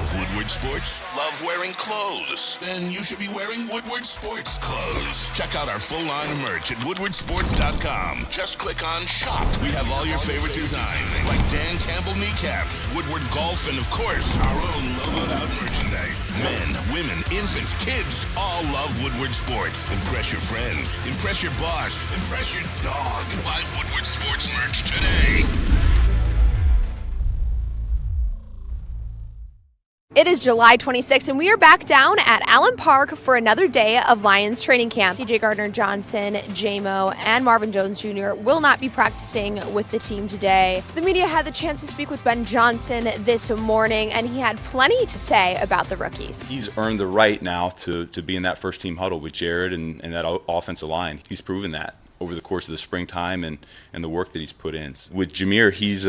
Love Woodward Sports? Love wearing clothes? Then you should be wearing Woodward Sports clothes. Check out our full line of merch at woodwardsports.com. Just click on Shop. We have all your favorite designs, like Dan Campbell kneecaps, Woodward Golf, and of course, our own logoed out merchandise. Men, women, infants, kids all love Woodward Sports. Impress your friends. Impress your boss. Impress your dog. Buy Woodward Sports merch today. It is July 26th, and we are back down at Allen Park for another day of Lions training camp. CJ Gardner-Johnson, J-Mo, and Marvin Jones Jr. will not be practicing with the team today. The media had the chance to speak with Ben Johnson this morning, and he had plenty to say about the rookies. He's earned the right now to be in that first-team huddle with Jared and that offensive line. He's proven that over the course of the springtime and the work that he's put in. With Jameer, he's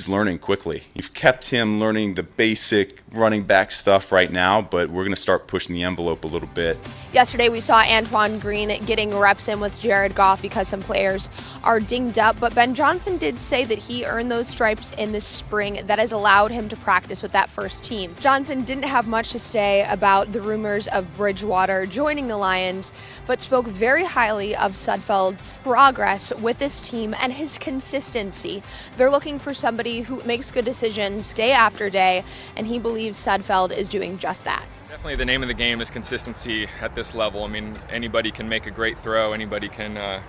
learning quickly. We've kept him learning the basic running back stuff right now, but we're going to start pushing the envelope a little bit. Yesterday we saw Antoine Green getting reps in with Jared Goff because some players are dinged up, but Ben Johnson did say that he earned those stripes in the spring that has allowed him to practice with that first team. Johnson didn't have much to say about the rumors of Bridgewater joining the Lions, but spoke very highly of Sudfeld's progress with this team and his consistency. They're looking for somebody who makes good decisions day after day, and he believes Sudfeld is doing just that. Definitely the name of the game is consistency at this level. I mean, anybody can make a great throw, anybody can,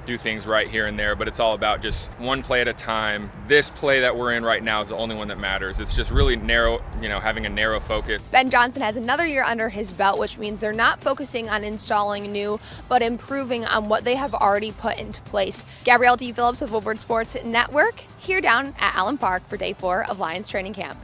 do things right here and there, but it's all about just one play at a time. This play that we're in right now is the only one that matters. It's just really narrow, having a narrow focus. Ben Johnson has another year under his belt, which means they're not focusing on installing new, but improving on what they have already put into place. Gabrielle D. Phillips of Woodward Sports Network, here down at Allen Park for day 4 of Lions training camp.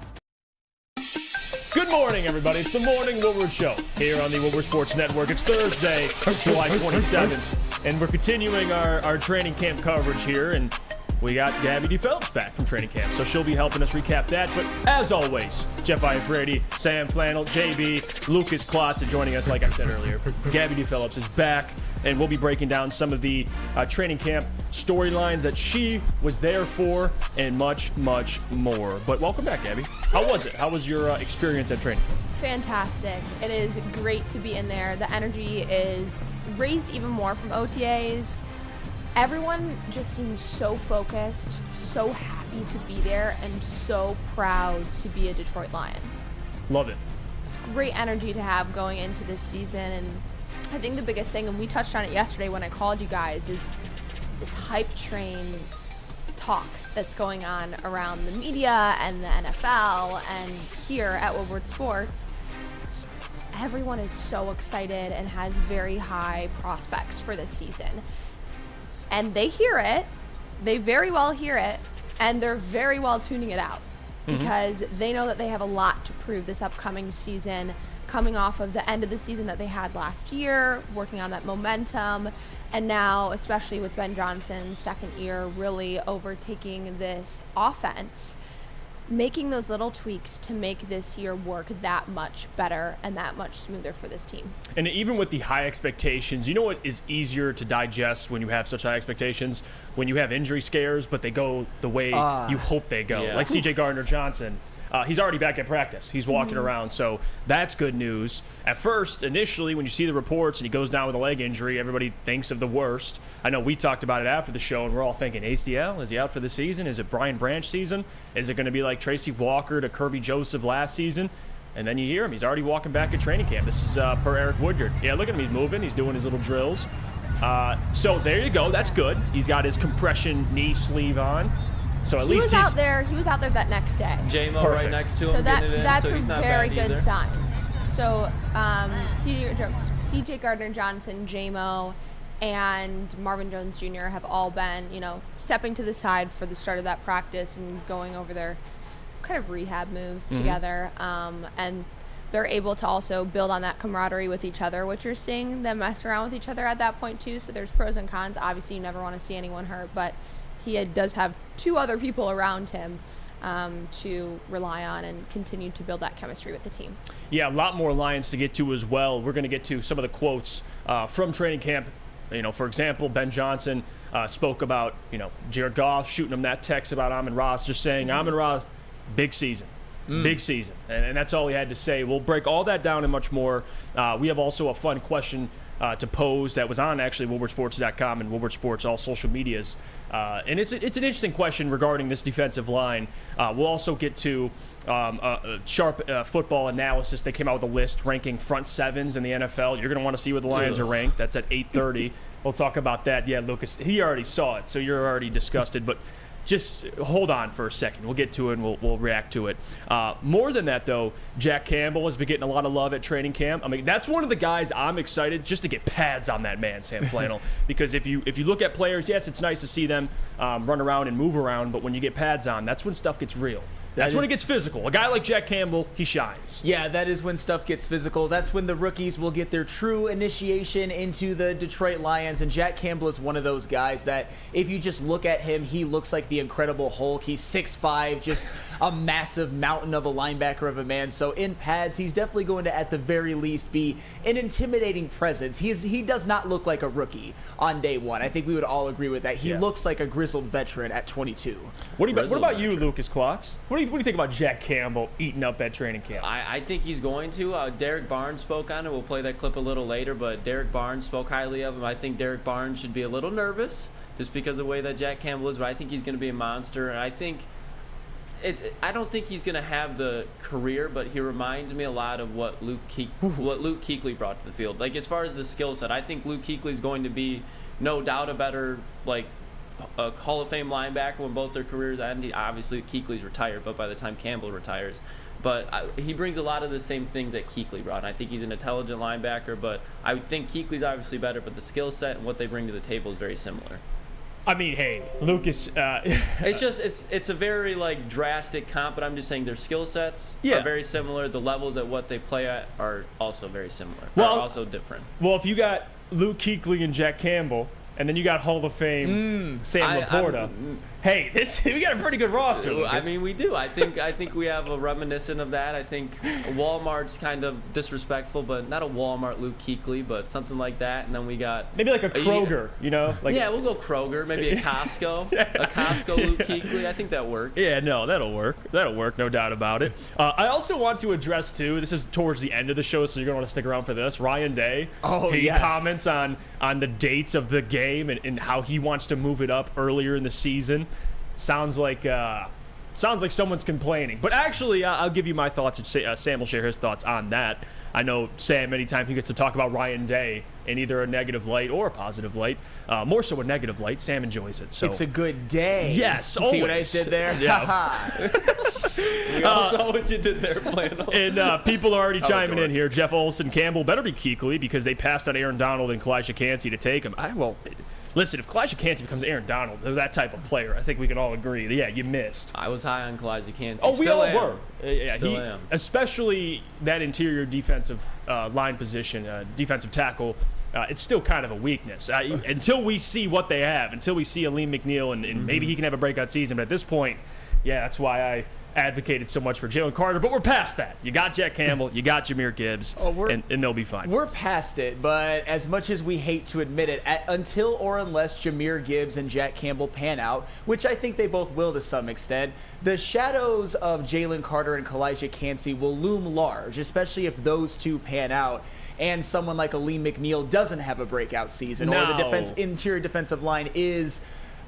Good morning, everybody. It's the Morning Woodward Show here on the Woodward Sports Network. It's Thursday, July 27th, and we're continuing our training camp coverage here, and we got Gabby D. Phillips back from training camp, so she'll be helping us recap that. But as always, Jeff Iafrate, Sam Flannel, JB, Lucas Klotz are joining us, like I said earlier. Gabby D. Phillips is back, and we'll be breaking down some of the training camp storylines that she was there for and much, much more. But welcome back, Gabby. How was it? How was your experience at training camp? Fantastic. It is great to be in there. The energy is raised even more from OTAs. Everyone just seems so focused, so happy to be there, and so proud to be a Detroit Lion. Love it. It's great energy to have going into this season, and I think the biggest thing, and we touched on it yesterday when I called you guys, is this hype train talk that's going on around the media and the NFL and here at Woodward Sports. Everyone is so excited and has very high prospects for this season. And they hear it, they very well hear it, and they're very well tuning it out because they know that they have a lot to prove this upcoming season, coming off of the end of the season that they had last year, working on that momentum, and now, especially with Ben Johnson's second year, really overtaking this offense, making those little tweaks to make this year work that much better and that much smoother for this team. And even with the high expectations, you know what is easier to digest when you have such high expectations? When you have injury scares, but they go the way you hope they go. Yeah. Like CJ Gardner-Johnson. He's already back at practice. He's walking around, so that's good news. At first, initially, when you see the reports and he goes down with a leg injury, everybody thinks of the worst. I know we talked about it after the show, and we're all thinking, ACL? Is he out for the season? Is it Brian Branch season? Is it going to be like Tracy Walker to Kirby Joseph last season? And then you hear him. He's already walking back at training camp. This is per Eric Woodward. Yeah, look at him. He's moving. He's doing his little drills. So there you go. That's good. He's got his compression knee sleeve on. So at least he was out there that next day. J-Mo right next to him, so getting it in, that's so he's a not very bad good either. sign. So CJ Gardner-Johnson, J-Mo, and Marvin Jones Jr. have all been, stepping to the side for the start of that practice and going over their kind of rehab moves together. And they're able to also build on that camaraderie with each other, which you're seeing them mess around with each other at that point too. So there's pros and cons. Obviously, you never want to see anyone hurt, but he does have 2 other people around him to rely on and continue to build that chemistry with the team. Yeah, a lot more Lions to get to as well. We're going to get to some of the quotes from training camp. For example, Ben Johnson spoke about, Jared Goff shooting him that text about Amon-Ra, just saying, Amon-Ra, big season. Big season. And that's all he had to say. We'll break all that down and much more. We have also a fun question to pose that was on actually woodwardsports.com and Woodward Sports, all social medias. And it's an interesting question regarding this defensive line. We'll also get to a sharp football analysis. They came out with a list ranking front sevens in the NFL. You're going to want to see where the Lions are ranked. That's at 8:30. We'll talk about that. Yeah, Lucas, he already saw it, so you're already disgusted. But just hold on for a second. We'll get to it, and we'll react to it. More than that, though, Jack Campbell has been getting a lot of love at training camp. I mean, that's one of the guys I'm excited just to get pads on that man, Sam Flannel. Because if you look at players, yes, it's nice to see them run around and move around, but when you get pads on, that's when stuff gets real. That's when it gets physical. A guy like Jack Campbell, he shines. Yeah, that is when stuff gets physical. That's when the rookies will get their true initiation into the Detroit Lions. And Jack Campbell is one of those guys that if you just look at him, he looks like the Incredible Hulk. He's 6'5", just a massive mountain of a linebacker of a man. So in pads, he's definitely going to, at the very least, be an intimidating presence. He does not look like a rookie on day one. I think we would all agree with that. He looks like a grizzled veteran at 22. What about you, Lucas Klotz? What do you think about Jack Campbell eating up at training camp? I think he's going to. Derek Barnes spoke on it. We'll play that clip a little later, but Derek Barnes spoke highly of him. I think Derek Barnes should be a little nervous just because of the way that Jack Campbell is, but I think he's going to be a monster. And I don't think he's going to have the career, but he reminds me a lot of what Luke Kuechly brought to the field. Like, as far as the skill set, I think Luke Kuechly is going to be, no doubt, a better, a Hall of Fame linebacker when both their careers end. Obviously, Kuechly's retired, but by the time Campbell retires. But he brings a lot of the same things that Kuechly brought. And I think he's an intelligent linebacker, but I think Kuechly's obviously better, but the skill set and what they bring to the table is very similar. I mean, hey, Lucas. It's a very drastic comp, but I'm just saying their skill sets are very similar. The levels at what they play at are also very similar. Are also different. Well, if you got Luke Kuechly and Jack Campbell, and then you got Hall of Fame Sam Laporta. Hey, we got a pretty good roster. Lucas. I mean, we do. I think we have a reminiscent of that. I think Walmart's kind of disrespectful, but not a Walmart Luke Kuechly, but something like that. And then we got maybe like a Kroger, we'll go Kroger. Maybe a Costco, a Costco Luke Kuechly. I think that works. Yeah, no, that'll work. That'll work, no doubt about it. I also want to address too. This is towards the end of the show, so you're gonna want to stick around for this. Ryan Day. He comments on the dates of the game and how he wants to move it up earlier in the season. Sounds like someone's complaining. But actually, I'll give you my thoughts, and Sam will share his thoughts on that. I know Sam, anytime he gets to talk about Ryan Day in either a negative light or a positive light, more so a negative light, Sam enjoys it. So it's a good day. Yes, See what I did there? Yeah. We all saw what you did there, Flannel. And people are already chiming in here. Jeff Olson, Campbell better be Kuechly because they passed on Aaron Donald and Kalijah Kancey to take him. Listen, if Kalijah Kancey becomes Aaron Donald, they're that type of player. I think we can all agree. Yeah, you missed. I was high on Kalijah Kancey. Oh, we all were. Still am. Especially that interior defensive line position, defensive tackle. It's still kind of a weakness until we see what they have. Until we see Aleem McNeil and maybe he can have a breakout season. But at this point, that's why I advocated so much for Jalen Carter, but we're past that. You got Jack Campbell, you got Jahmyr Gibbs, and they'll be fine. We're past it, but as much as we hate to admit it, until or unless Jahmyr Gibbs and Jack Campbell pan out, which I think they both will to some extent, the shadows of Jalen Carter and Kalijah Kancey will loom large, especially if those two pan out and someone like Aleem McNeil doesn't have a breakout season, or the interior defensive line is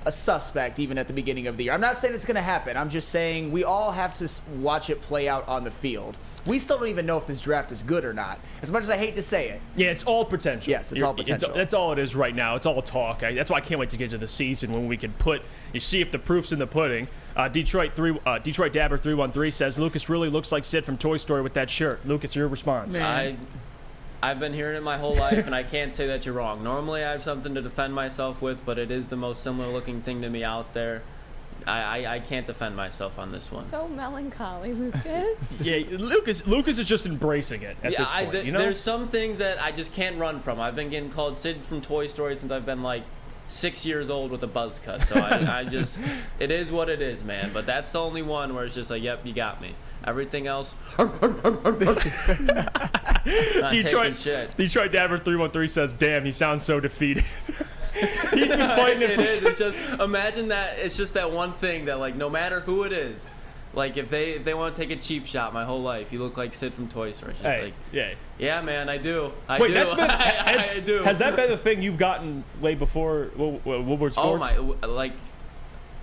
a suspect even at the beginning of the year. I'm not saying it's going to happen. I'm just saying we all have to watch it play out on the field. We still don't even know if this draft is good or not, as much as I hate to say it. Yeah, it's all potential. Yes, it's all potential. That's all it is right now. It's all talk. That's why I can't wait to get to the season when we can you see if the proof's in the pudding. Detroit Dabber 313 says, Lucas really looks like Sid from Toy Story with that shirt. Lucas, your response. I've been hearing it my whole life, and I can't say that you're wrong. Normally, I have something to defend myself with, but it is the most similar-looking thing to me out there. I can't defend myself on this one. So melancholy, Lucas. Yeah, Lucas is just embracing it at this point. There's some things that I just can't run from. I've been getting called Sid from Toy Story since I've been 6 years old with a buzz cut. So it is what it is, man. But that's the only one where it's just yep, you got me. Everything else, Detroit Dabber 313 says, damn, he sounds so defeated. He's been fighting it. It's just, imagine that it's just that one thing that no matter who it is, Like if they want to take a cheap shot, my whole life, you look like Sid from Toy Story. It's just yeah, man, I do. I do. I do. Has that been the thing you've gotten way before Woodward Sports? Oh my, like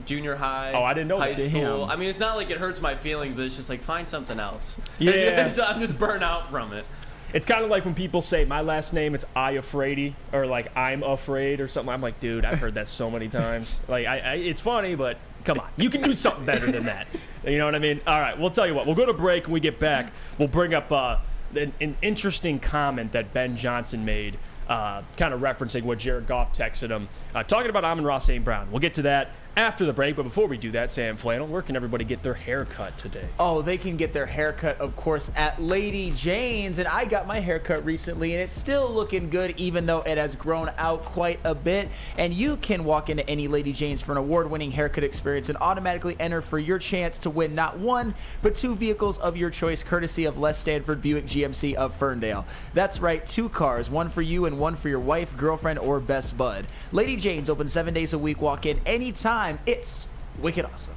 junior high. Oh, I didn't know high that. school. I mean, it's not like it hurts my feelings, but it's just like find something else. Yeah. I'm just burnt out from it. It's kind of like when people say my last name, it's Iafrate, or like I'm afraid or something. I'm like, dude, I've heard that so many times. Like, it's funny, but come on, you can do something better than that. You know what I mean? All right, we'll tell you what. We'll go to break. When we get back, we'll bring up an interesting comment that Ben Johnson made, kind of referencing what Jared Goff texted him, talking about Amon-Ra St. Brown. We'll get to that after the break, but before we do that, Sam Flannel, where can everybody get their hair cut today? Oh, they can get their haircut, of course, at Lady Jane's, and I got my haircut recently, and it's still looking good, even though it has grown out quite a bit. And you can walk into any Lady Jane's for an award-winning haircut experience and automatically enter for your chance to win not one, but 2 vehicles of your choice, courtesy of Les Stanford Buick GMC of Ferndale. That's right, 2 cars, one for you and one for your wife, girlfriend, or best bud. Lady Jane's open 7 days a week. Walk in anytime. It's wicked awesome.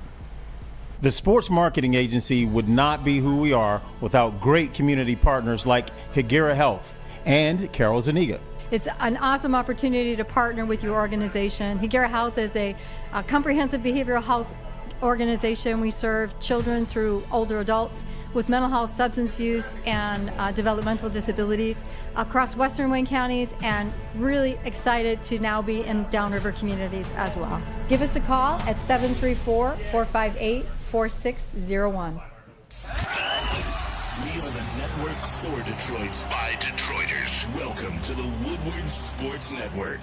The sports marketing agency would not be who we are without great community partners like Higuera Health and Carol Zaniga. It's an awesome opportunity to partner with your organization. Higuera Health is a comprehensive behavioral health organization. We serve children through older adults with mental health, substance use, and developmental disabilities across Western Wayne counties, and really excited to now be in downriver communities as well. Give us a call at 734-458-4601. We are the network for Detroit by Detroiters. Welcome to the Woodward Sports Network.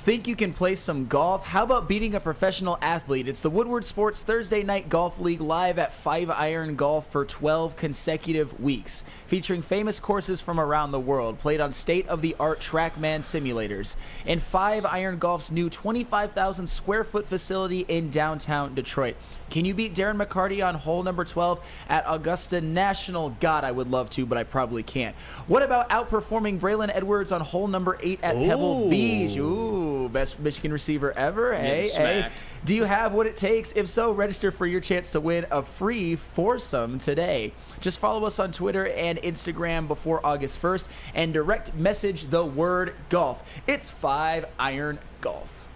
Think you can play some golf? How about beating a professional athlete? It's the Woodward Sports Thursday Night Golf League live at 5 Iron Golf for 12 consecutive weeks, featuring famous courses from around the world, played on state-of-the-art TrackMan simulators, and 5 Iron Golf's new 25,000 square foot facility in downtown Detroit. Can you beat Darren McCarty on hole number 12 at Augusta National? God, I would love to, but I probably can't. What about outperforming Braylon Edwards on hole number 8 at Pebble Beach? Ooh, best Michigan receiver ever. Hey. Do you have what it takes? If so, register for your chance to win a free foursome today. Just follow us on Twitter and Instagram before August 1st and direct message the word golf. It's 5 Iron Golf.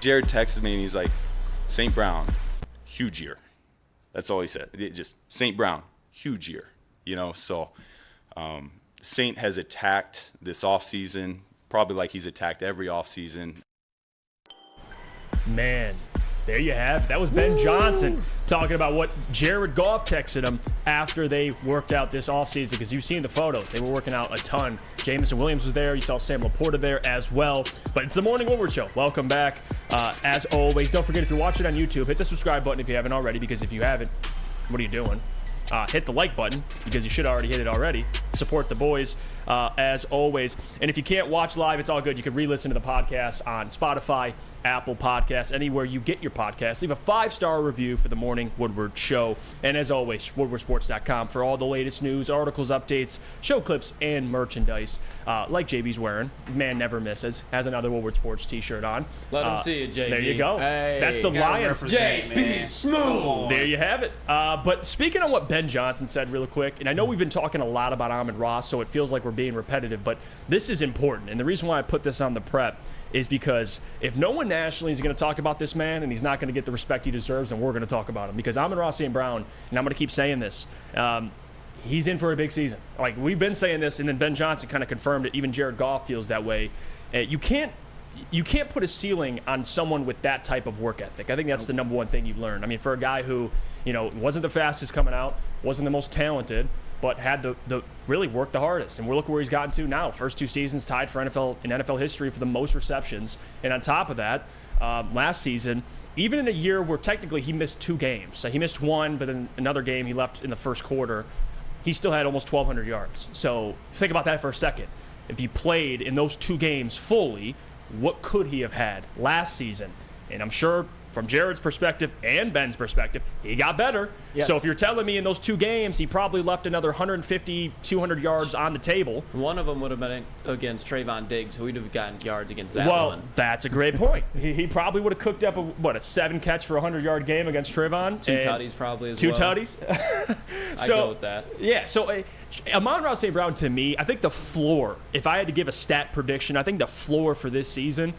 Jared texted me and he's like, St. Brown, huge year. That's all he said. Just St. Brown, huge year. You know, so Saint has attacked this offseason probably like he's attacked every offseason. Man, there you have it. That was Ben Johnson talking about what Jared Goff texted him after they worked out this offseason, because you've seen the photos. They were working out a ton. Jamison Williams was there. You saw Sam Laporta there as well. But it's the Morning Woodward Show. Welcome back. As always, don't forget, if you're watching on YouTube, hit the subscribe button if you haven't already, because if you haven't, what are you doing? Hit the like button, because you should already hit it already. Support the boys, as always. And if you can't watch live, it's all good. You can re-listen to the podcast on Spotify, Apple Podcasts, anywhere you get your podcasts. Leave a 5-star review for the Morning Woodward Show. And as always, woodwardsports.com for all the latest news, articles, updates, show clips, and merchandise. Like JB's wearing. Man never misses. Has another Woodward Sports t-shirt on. Let him see it, JB. There you go. Hey, that's the Lions. JB Smooth. There you have it. But speaking on what Ben Johnson said real quick, and I know we've been talking a lot about Amon-Ra, so it feels like we're being repetitive, but this is important. And the reason why I put this on the prep is because if no one nationally is going to talk about this man and he's not going to get the respect he deserves, then we're going to talk about him. Because Amon-Ra St. Brown, and I'm going to keep saying this, he's in for a big season. Like, we've been saying this, and then Ben Johnson kind of confirmed it. Even Jared Goff feels that way. You can't put a ceiling on someone with that type of work ethic. I think that's the number one thing you've learned. I mean, for a guy who, wasn't the fastest coming out, wasn't the most talented, but had the really worked the hardest. And we're looking where he's gotten to now. First 2 seasons tied for NFL history for the most receptions. And on top of that, last season, even in a year where technically he missed 2 games. So he missed 1, but then another game he left in the first quarter, he still had almost 1,200 yards. So think about that for a second. If he played in those 2 games fully, what could he have had last season? And I'm sure from Jared's perspective and Ben's perspective, he got better. Yes. So if you're telling me in those 2 games, he probably left another 150, 200 yards on the table. One of them would have been against Trayvon Diggs, so we'd have gotten yards against that well, one. That's a great point. He probably would have cooked up a 7-catch for 100-yard game against Trayvon. 2 tutties probably as 2 well. 2 tutties. I'd go with that. Yeah, so Amon-Ra St. Brown, to me, I think the floor, if I had to give a stat prediction, I think the floor for this season,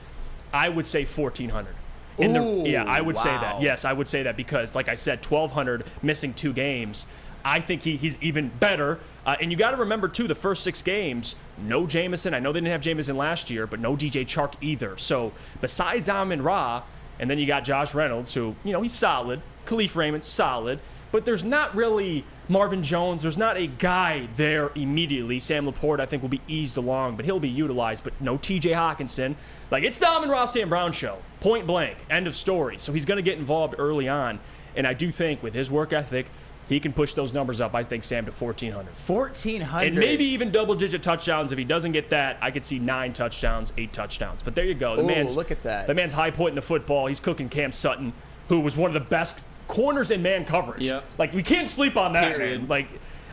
I would say 1,400. Yeah, I would say that. Yes, I would say that because, like I said, 1,200 missing 2 games. I think he's even better. And you got to remember, too, the first 6 games, no Jamison. I know they didn't have Jamison last year, but no DJ Chark either. So besides Amon-Ra, and then you got Josh Reynolds, who, he's solid. Khalif Raymond, solid. But there's not really Marvin Jones. There's not a guy there immediately. Sam Laporte, I think, will be eased along, but he'll be utilized. But no TJ Hawkinson. It's the Amon-Ra St. Brown show. Point blank. End of story. So he's going to get involved early on. And I do think with his work ethic, he can push those numbers up, I think, Sam, to 1,400. 1,400. And maybe even double-digit touchdowns. If he doesn't get that, I could see 9 touchdowns, 8 touchdowns. But there you go. Look at that. The man's high-pointing the football. He's cooking Cam Sutton, who was one of the best corners in man coverage. Yep. We can't sleep on that, Period. man.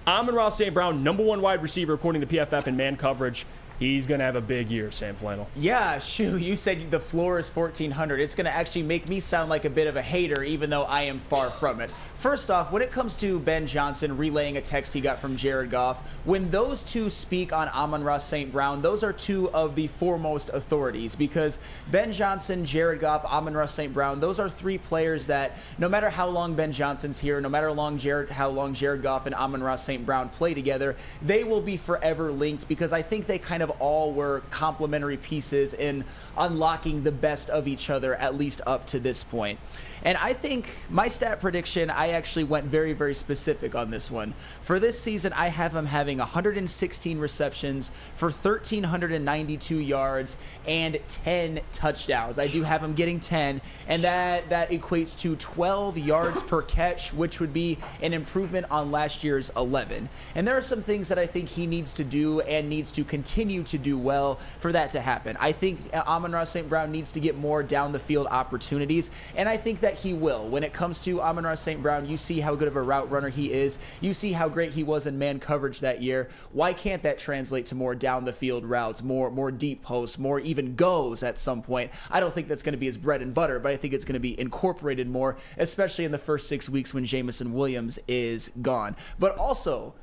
Amon-Ra St. Brown, #1 wide receiver according to PFF in man coverage. He's going to have a big year, Sam Flannel. Yeah, you said the floor is 1,400. It's going to actually make me sound like a bit of a hater, even though I am far from it. First off, when it comes to Ben Johnson relaying a text he got from Jared Goff, when those two speak on Amon-Ra St. Brown, those are 2 of the foremost authorities because Ben Johnson, Jared Goff, Amon-Ra St. Brown, those are 3 players that no matter how long Ben Johnson's here, no matter how long Jared Goff and Amon-Ra St. Brown play together, they will be forever linked because I think they kind of all were complementary pieces in unlocking the best of each other, at least up to this point. And I think my stat prediction, I actually went very, very specific on this one. For this season, I have him having 116 receptions for 1,392 yards and 10 touchdowns. I do have him getting 10, and that equates to 12 yards per catch, which would be an improvement on last year's 11. And there are some things that I think he needs to do and needs to continue to do well for that to happen. I think Amon-Ra St. Brown needs to get more down the field opportunities, and I think that he will. When it comes to Amon-Ra St. Brown, you see how good of a route runner he is. You see how great he was in man coverage that year. Why can't that translate to more down the field routes, more deep posts, more even goes at some point? I don't think that's going to be his bread and butter, but I think it's going to be incorporated more, especially in the first 6 weeks when Jamison Williams is gone. But also,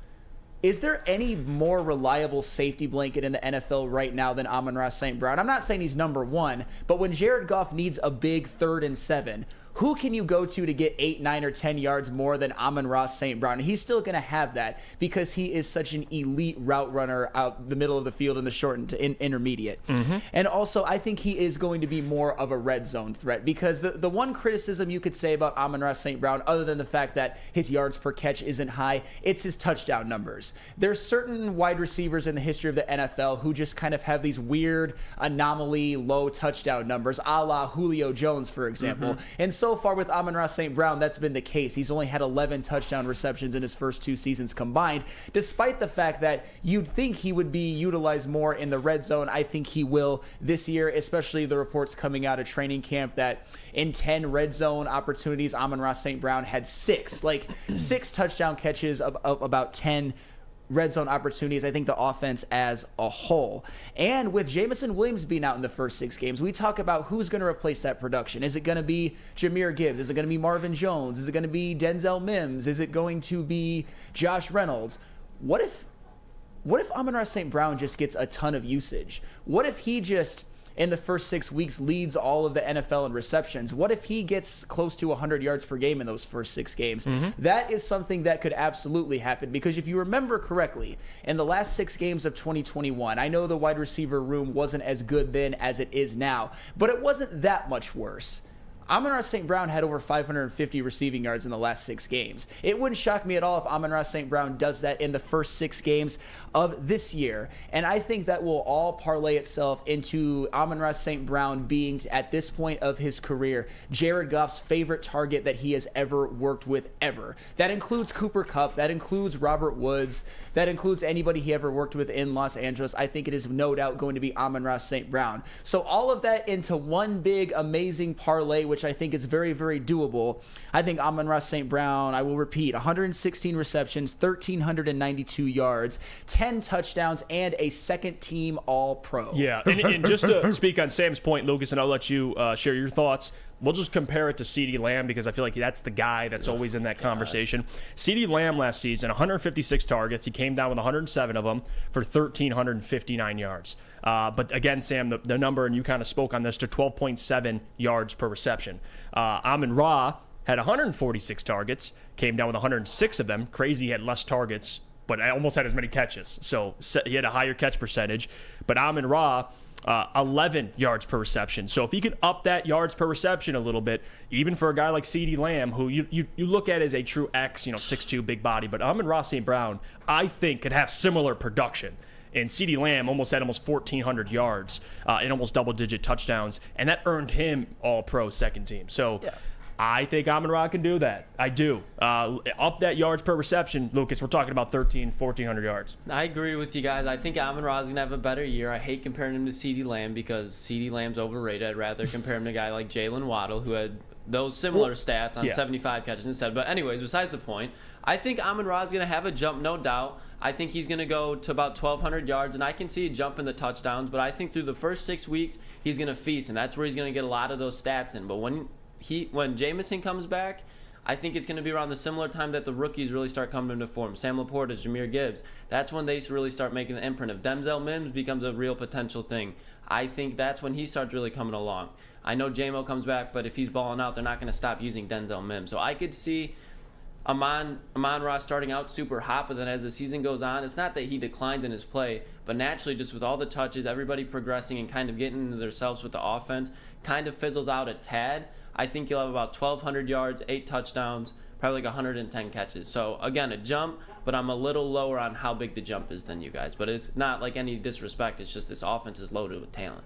is there any more reliable safety blanket in the NFL right now than Amon-Ra St. Brown? I'm not saying he's #1, but when Jared Goff needs a big 3rd and 7, who can you go to get 8, 9, or 10 yards more than Amon-Ra St. Brown? And he's still going to have that because he is such an elite route runner out the middle of the field in the short and intermediate. Mm-hmm. And also, I think he is going to be more of a red zone threat because the one criticism you could say about Amon-Ra St. Brown, other than the fact that his yards per catch isn't high, it's his touchdown numbers. There's certain wide receivers in the history of the NFL who just kind of have these weird anomaly low touchdown numbers, a la Julio Jones, for example. Mm-hmm. And so far with Amon-Ra St. Brown, that's been the case. He's only had 11 touchdown receptions in his first 2 seasons combined, despite the fact that you'd think he would be utilized more in the red zone. I think he will this year, especially the reports coming out of training camp that in 10 red zone opportunities, Amon-Ra St. Brown had 6 touchdown catches of about 10 red zone opportunities, I think the offense as a whole. And with Jamison Williams being out in the first 6 games, we talk about who's going to replace that production. Is it going to be Jahmyr Gibbs? Is it going to be Marvin Jones? Is it going to be Denzel Mims? Is it going to be Josh Reynolds? What if Amon-Ra St. Brown just gets a ton of usage? What if he just, in the first 6 weeks, leads all of the NFL in receptions? What if he gets close to 100 yards per game in those first 6 games? Mm-hmm. That is something that could absolutely happen because if you remember correctly, in the last 6 games of 2021, I know the wide receiver room wasn't as good then as it is now, but it wasn't that much worse. Amon-Ra St. Brown had over 550 receiving yards in the last 6 games. It wouldn't shock me at all if Amon-Ra St. Brown does that in the first 6 games of this year. And I think that will all parlay itself into Amon-Ra St. Brown being, at this point of his career, Jared Goff's favorite target that he has ever worked with ever. That includes Cooper Kupp. That includes Robert Woods. That includes anybody he ever worked with in Los Angeles. I think it is no doubt going to be Amon-Ra St. Brown. So all of that into one big, amazing parlay, which which I think is very, very doable. I think Amon-Ra St. Brown, I will repeat, 116 receptions, 1,392 yards, 10 touchdowns, and a second-team All-Pro. Yeah, and just to speak on Sam's point, Lucas, and I'll let you share your thoughts. We'll just compare it to CeeDee Lamb because I feel like that's the guy that's always in that conversation. CeeDee Lamb last season, 156 targets. He came down with 107 of them for 1,359 yards. But again, Sam, the number, and you kind of spoke on this, to 12.7 yards per reception. Amon-Ra had 146 targets, came down with 106 of them. Crazy, he had less targets, but I almost had as many catches. So he had a higher catch percentage. But Amon-Ra, 11 yards per reception. So if he could up that yards per reception a little bit, even for a guy like CeeDee Lamb, who you look at as a true X, 6'2", big body, but Amon-Ra St. Brown, I think, could have similar production. And CeeDee Lamb had almost 1,400 yards and almost double-digit touchdowns, and that earned him All-Pro second team. So I think Amon-Ra can do that. I do. Up that yards per reception, Lucas, we're talking about 1,400 yards. I agree with you guys. I think Amon-Ra is going to have a better year. I hate comparing him to CeeDee Lamb because CeeDee Lamb's overrated. I'd rather compare him to a guy like Jalen Waddle, who had those similar stats on 75 catches instead. But anyways, besides the point, I think Amon-Ra is going to have a jump, no doubt. I think he's going to go to about 1,200 yards, and I can see a jump in the touchdowns. But I think through the first 6 weeks, he's going to feast, and that's where he's going to get a lot of those stats in. But when Jameson comes back, I think it's going to be around the similar time that the rookies really start coming into form. Sam Laporta, Jahmyr Gibbs. That's when they really start making the imprint. If Denzel Mims becomes a real potential thing, I think that's when he starts really coming along. I know J-Mo comes back, but if he's balling out, they're not going to stop using Denzel Mims. So I could see Amon-Ra starting out super hot, but then as the season goes on, it's not that he declined in his play, but naturally just with all the touches, everybody progressing and kind of getting into themselves with the offense, kind of fizzles out a tad. I think he'll have about 1,200 yards, 8 touchdowns, probably like 110 catches. So again, a jump, but I'm a little lower on how big the jump is than you guys. But it's not like any disrespect. It's just this offense is loaded with talent.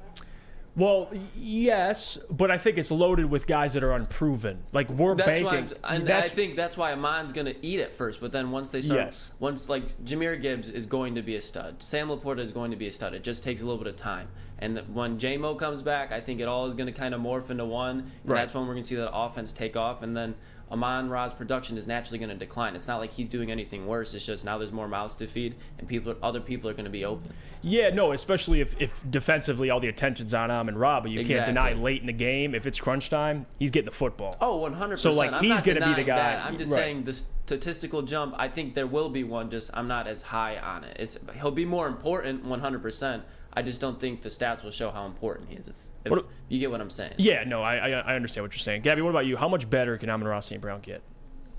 Well, yes, but I think it's loaded with guys that are unproven. Like banking. I think that's why Amon's going to eat it first. But then once they start, once like Jahmyr Gibbs is going to be a stud, Sam Laporta is going to be a stud. It just takes a little bit of time. And when J-Mo comes back, I think it all is going to kind of morph into one. And that's when we're going to see that offense take off. And then Amon-Ra's production is naturally going to decline. It's not like he's doing anything worse. It's just now there's more mouths to feed, and other people are going to be open. Yeah, no, especially if defensively all the attention's on Amon-Ra, but you can't deny late in the game, if it's crunch time, he's getting the football. Oh, 100%. So, he's going to be the guy. That. I'm just saying the statistical jump, I think there will be one, just I'm not as high on it. He'll be more important, 100%. I just don't think the stats will show how important he is. If you get what I'm saying. Yeah, no, I understand what you're saying. Gabby, what about you? How much better can Amon-Ra St. Brown get?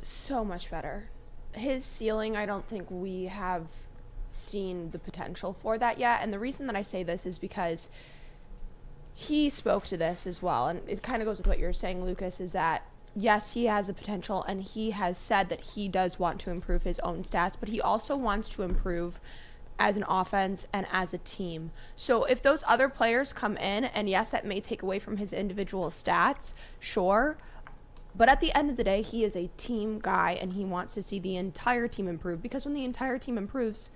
So much better. His ceiling, I don't think we have seen the potential for that yet. And the reason that I say this is because he spoke to this as well. And it kind of goes with what you're saying, Lucas, is that yes, he has the potential, and he has said that he does want to improve his own stats, but he also wants to improve as an offense and as a team. So if those other players come in, and yes, that may take away from his individual stats, sure, but at the end of the day, he is a team guy, and he wants to see the entire team improve, because when the entire team improves,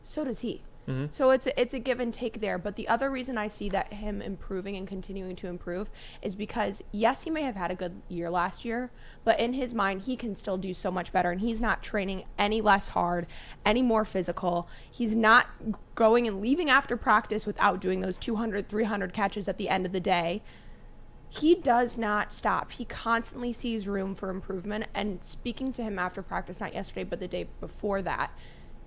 so does he. Mm-hmm. So it's a give and take there. But the other reason I see that him improving and continuing to improve is because, yes, he may have had a good year last year, but in his mind, he can still do so much better. And he's not training any less hard, any more physical. He's not going and leaving after practice without doing those 200, 300 catches at the end of the day. He does not stop. He constantly sees room for improvement. And speaking to him after practice, not yesterday, but the day before that,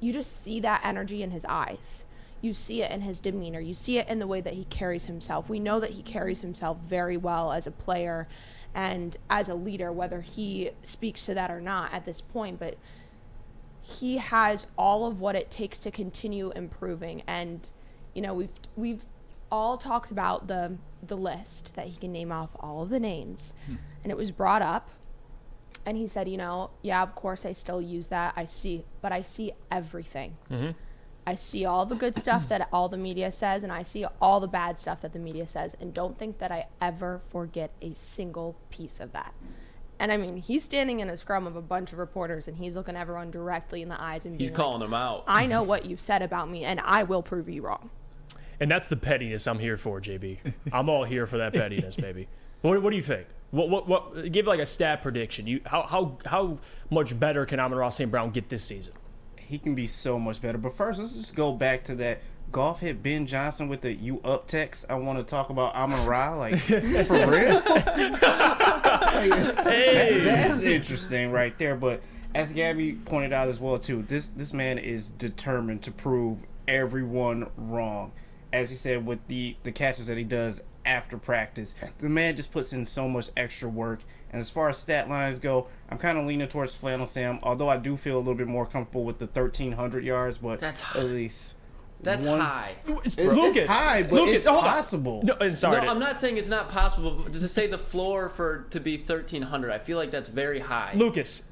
you just see that energy in his eyes. You see it in his demeanor. You see it in the way that he carries himself. We know that he carries himself very well as a player and as a leader, whether he speaks to that or not at this point. But he has all of what it takes to continue improving. And, you know, we've all talked about the list that he can name off all of the names. And it was brought up. And he said, yeah, of course I still use that. I see everything. Mm-hmm. I see all the good stuff that all the media says, and I see all the bad stuff that the media says, and don't think that I ever forget a single piece of that. And I mean, he's standing in a scrum of a bunch of reporters, and he's looking everyone directly in the eyes and he's calling them out. I know what you've said about me, and I will prove you wrong. And that's the pettiness I'm here for, JB. I'm all here for that pettiness, baby. What do you think? What? Give like a stat prediction. How much better can Amon-Ra St. Brown get this season? He can be so much better. But first, let's just go back to that golf hit Ben Johnson with the "you up" text. I want to talk about Amon-Ra, like for real. Hey, that's interesting right there. But as Gabby pointed out as well too, this man is determined to prove everyone wrong. As he said, with the catches that he does after practice, the man just puts in so much extra work. And as far as stat lines go, I'm kind of leaning towards Flannel Sam, although I do feel a little bit more comfortable with the 1,300 yards, but That's at least That's high. It's high, but it's possible. No, and sorry. No, I'm not saying it's not possible, but to say the floor to be 1,300, I feel like that's very high. Lucas,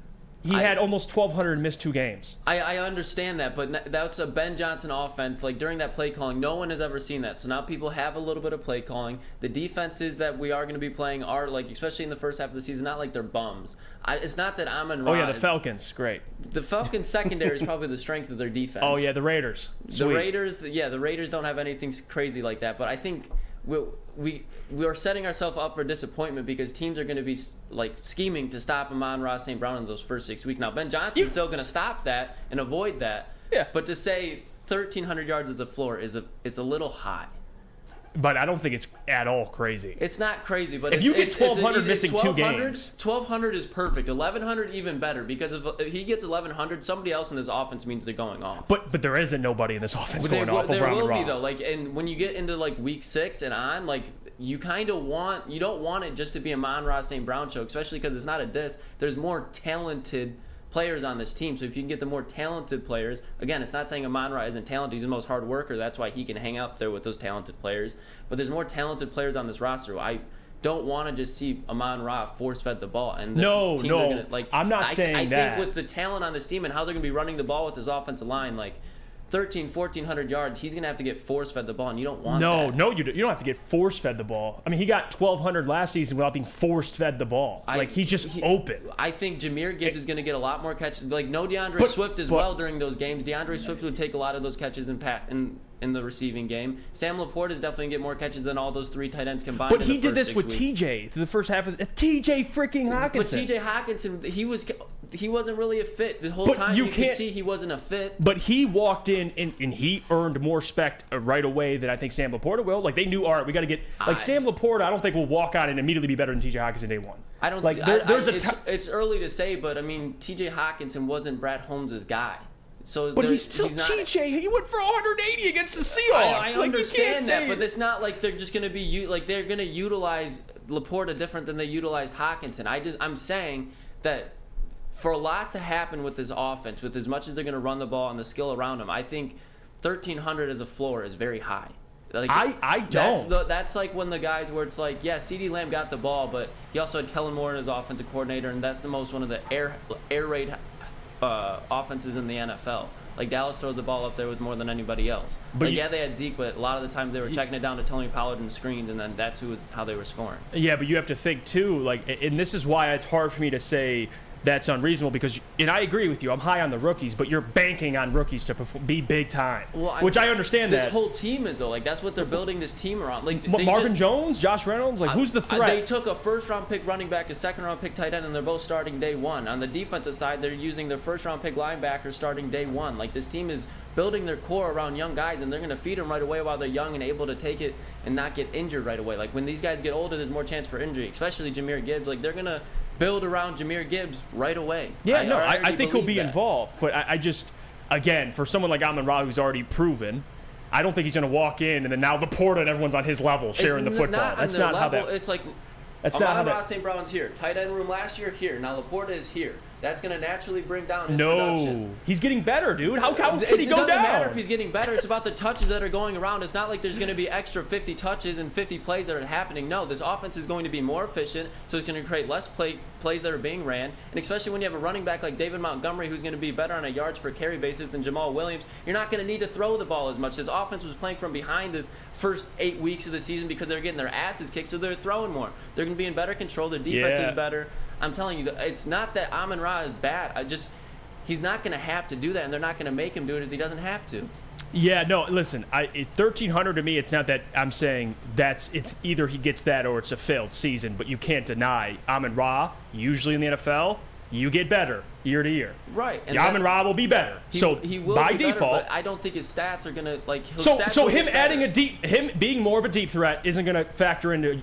he had almost 1,200 and missed 2 games. I understand that, but that's a Ben Johnson offense. Like during that play calling, no one has ever seen that. So now people have a little bit of play calling. The defenses that we are going to be playing are, like, especially in the first half of the season, not like they're bums. It's not that Amon-Ra. Oh, yeah, the Falcons. Great. The Falcons secondary is probably the strength of their defense. Oh, yeah, the Raiders. Sweet. The Raiders don't have anything crazy like that, but I think we are setting ourselves up for disappointment because teams are going to be like scheming to stop Amon-Ra St. Brown in those first 6 weeks. Now Ben Johnson's still going to stop that and avoid that. Yeah. But to say 1,300 yards is the floor is a little high. But I don't think it's at all crazy. It's not crazy, but if you get 1,200 missing 2 games, 1,200 is perfect. 1,100 even better because if he gets 1,100, somebody else in this offense means they're going off. But there isn't nobody in this offense going off. There will be though. Like, and when you get into like week 6 and on, like you don't want it just to be a Amon-Ra St. Brown show, especially because it's not a diss. There's more talented players on this team, so if you can get the more talented players, again, it's not saying Amon-Ra isn't talented, he's the most hard worker, that's why he can hang out there with those talented players, but there's more talented players on this roster. I don't want to just see Amon-Ra force-fed the ball. And I'm not saying that. I think with the talent on this team and how they're going to be running the ball with this offensive line, like 1,400 yards, he's going to have to get force-fed the ball, and you don't want that. No, you don't have to get force-fed the ball. I mean, he got 1,200 last season without being force-fed the ball. He's just open. I think Jahmyr Gibbs is going to get a lot more catches. Like, no DeAndre Swift as well during those games. DeAndre Swift would take a lot of those catches in the receiving game. Sam Laporte is definitely going to get more catches than all those 3 tight ends combined. But he did this with TJ through the first half of TJ freaking Hockenson. But TJ Hockenson, he wasn't really a fit the whole time. You could see he wasn't a fit. But he walked in and he earned more respect right away than I think Sam Laporta will. Like, they knew, all right, we got to get Sam Laporta. I don't think will walk out and immediately be better than TJ Hockenson day one. I don't like. It's early to say, but I mean, TJ Hockenson wasn't Brad Holmes' guy. But he's still TJ. He went for 180 against the Seahawks. I understand that, but it's not like they're just going to be they're going to utilize Laporta different than they utilized Hockenson. I'm saying that for a lot to happen with this offense, with as much as they're going to run the ball and the skill around them, I think 1,300 as a floor is very high. Like, I don't. That's like when the guys where it's like, yeah, CeeDee Lamb got the ball, but he also had Kellen Moore as offensive coordinator, and that's the most one of the air raid offenses in the NFL. Like, Dallas throws the ball up there with more than anybody else. But they had Zeke, but a lot of the times they were checking it down to Tony Pollard and screens, and then that's how they were scoring. Yeah, but you have to think too, like, and this is why it's hard for me to say that's unreasonable because, and I agree with you, I'm high on the rookies, but you're banking on rookies to be big time, which I understand this whole team is, though. Like, that's what they're building this team around. Like, Marvin Jones, Josh Reynolds, like, who's the threat? They took a first-round pick running back, a second-round pick tight end, and they're both starting day one. On the defensive side, they're using their first-round pick linebacker starting day one. Like, this team is building their core around young guys, and they're going to feed them right away while they're young and able to take it and not get injured right away. Like, when these guys get older, there's more chance for injury, especially Jahmyr Gibbs. Like, they're going to build around Jahmyr Gibbs right away. Yeah, I think he'll be involved, but I just, again, for someone like Amon-Ra who's already proven, I don't think he's going to walk in and then now Laporta and everyone's on his level sharing the football. That's not how that. It's like Amon-Ra St. Brown's here. Tight end room last year here. Now Laporta is here. That's going to naturally bring down his production. He's getting better, dude. How can he go down? It doesn't matter if he's getting better. It's about the touches that are going around. It's not like there's going to be extra 50 touches and 50 plays that are happening. No, this offense is going to be more efficient, so it's going to create less plays that are being ran. And especially when you have a running back like David Montgomery who's going to be better on a yards per carry basis than Jamal Williams, you're not going to need to throw the ball as much. This offense was playing from behind this first 8 weeks of the season because they're getting their asses kicked, so they're throwing more. They're going to be in better control. Their defense is better. I'm telling you, it's not that Amon-Ra is bad. He's not going to have to do that, and they're not going to make him do it if he doesn't have to. Yeah, no, listen, 1,300 to me, it's not that I'm saying it's either he gets that or it's a failed season, but you can't deny Amon-Ra, usually in the NFL, you get better year to year. Right. And Amon-Ra will be better. He will by be default. better, but I don't think his stats are gonna So him adding him being more of a deep threat isn't gonna factor into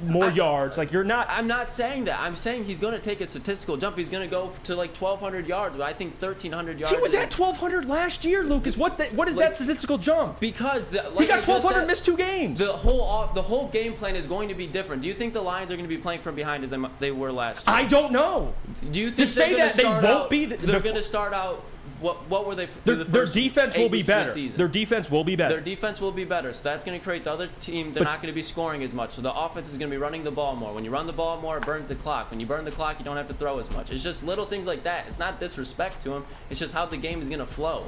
more yards. Like you're not. I'm not saying that. I'm saying he's gonna take a statistical jump. He's gonna go to 1,200 yards. But I think 1,300 yards. He was at 1,200 last year, Lucas. What is that statistical jump? Because he got 1,200, missed 2 games. The whole game plan is going to be different. Do you think the Lions are going to be playing from behind as they were last year? I don't know. Do you think to say that they won't be? They're going to start out. What were they? Their defense will be better. Their defense will be better. Their defense will be better. So that's going to create the other team. They're not going to be scoring as much. So the offense is going to be running the ball more. When you run the ball more, it burns the clock. When you burn the clock, you don't have to throw as much. It's just little things like that. It's not disrespect to him. It's just how the game is going to flow.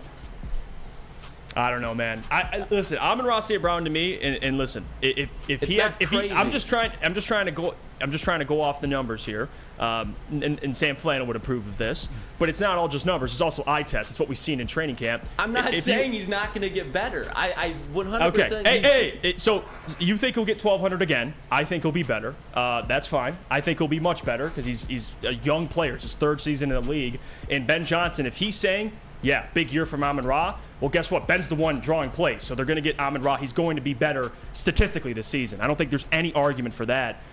I don't know, man. Listen, Amon-Ra St. Brown to me, and listen, I'm just trying to go off the numbers here, and Sam Flannel would approve of this, but it's not all just numbers. It's also eye test. It's what we've seen in training camp. I'm not saying he's not going to get better. I 100%. Okay. So you think he'll get 1,200 again? I think he'll be better. That's fine. I think he'll be much better because he's a young player. It's his 3rd season in the league. And Ben Johnson, if he's saying, yeah, big year from Amon-Ra, well, guess what? Ben's the one drawing plays, so they're going to get Amon-Ra. He's going to be better statistically this season. I don't think there's any argument for that.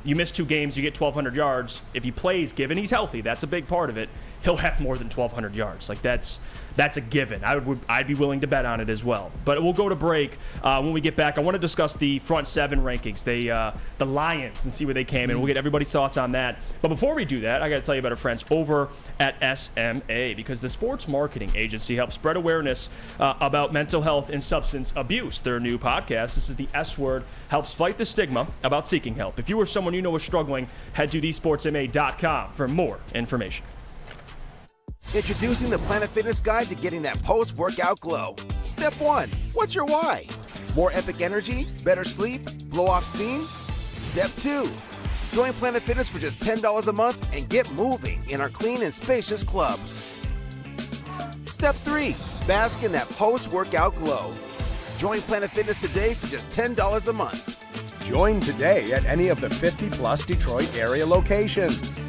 You miss 2 games, you get 1,200 yards. If he plays, given he's healthy, that's a big part of it, he'll have more than 1,200 yards. Like, that's a given. I'd be willing to bet on it as well. But we'll go to break. When we get back, I want to discuss the front 7 rankings, the Lions, and see where they came in. We'll get everybody's thoughts on that. But before we do that, I got to tell you about our friends over at SMA, because the sports marketing agency helps spread awareness about mental health and substance abuse. Their new podcast, this is the S Word, helps fight the stigma about seeking help. If you or someone you know is struggling, head to thesportsma.com for more information. Introducing the Planet Fitness Guide to getting that post-workout glow. Step 1. What's your why? More epic energy? Better sleep? Blow off steam? Step 2. Join Planet Fitness for just $10 a month and get moving in our clean and spacious clubs. Step 3. Bask in that post-workout glow. Join Planet Fitness today for just $10 a month. Join today at any of the 50-plus Detroit area locations.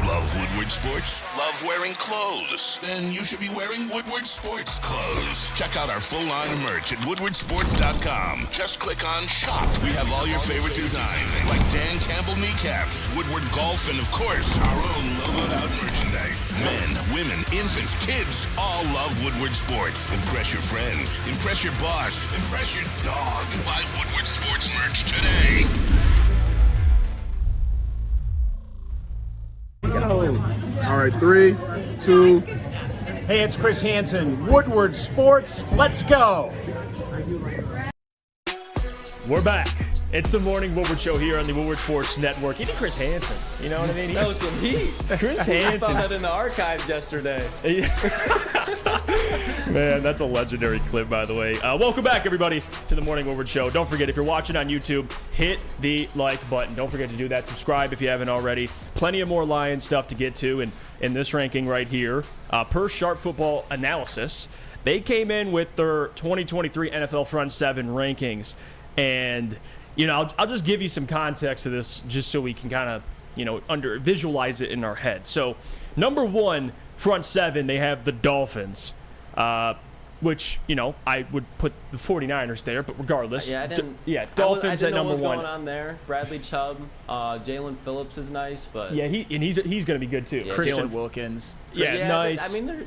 Love Woodward Sports? Love wearing clothes? Then you should be wearing Woodward Sports clothes. Check out our full line of merch at woodwardsports.com. Just click on Shop. We have all your favorite designs, like Dan Campbell kneecaps, Woodward Golf, and of course, our own logoed out merchandise. Men, women, infants, kids, all love Woodward Sports. Impress your friends. Impress your boss. Impress your dog. Buy Woodward Sports merch today. All right, 3, 2. Hey, it's Chris Hansen, Woodward Sports. Let's go. We're back. It's the Morning Woodward Show here on the Woodward Sports Network. Even Chris Hansen, you know what I mean? That was some heat. Chris I Hansen. found that in the archives yesterday. Man, that's a legendary clip, by the way. Welcome back, everybody, to the Morning Woodward Show. Don't forget, if you're watching on YouTube, hit the like button. Don't forget to do that. Subscribe if you haven't already. Plenty of more Lions stuff to get to in this ranking right here. Per Sharp Football Analysis, they came in with their 2023 NFL Front 7 rankings. And, you know, I'll just give you some context to this just so we can kind of, you know, visualize it in our head. So, number 1, Front 7, they have the Dolphins. Which, you know, I would put the 49ers there, but regardless. Yeah, Dolphins at number 1. I didn't know what was going on there. Bradley Chubb, Jalen Phillips is nice, but... Yeah, he's going to be good, too. Yeah, Christian Wilkins. Yeah, nice. I mean, their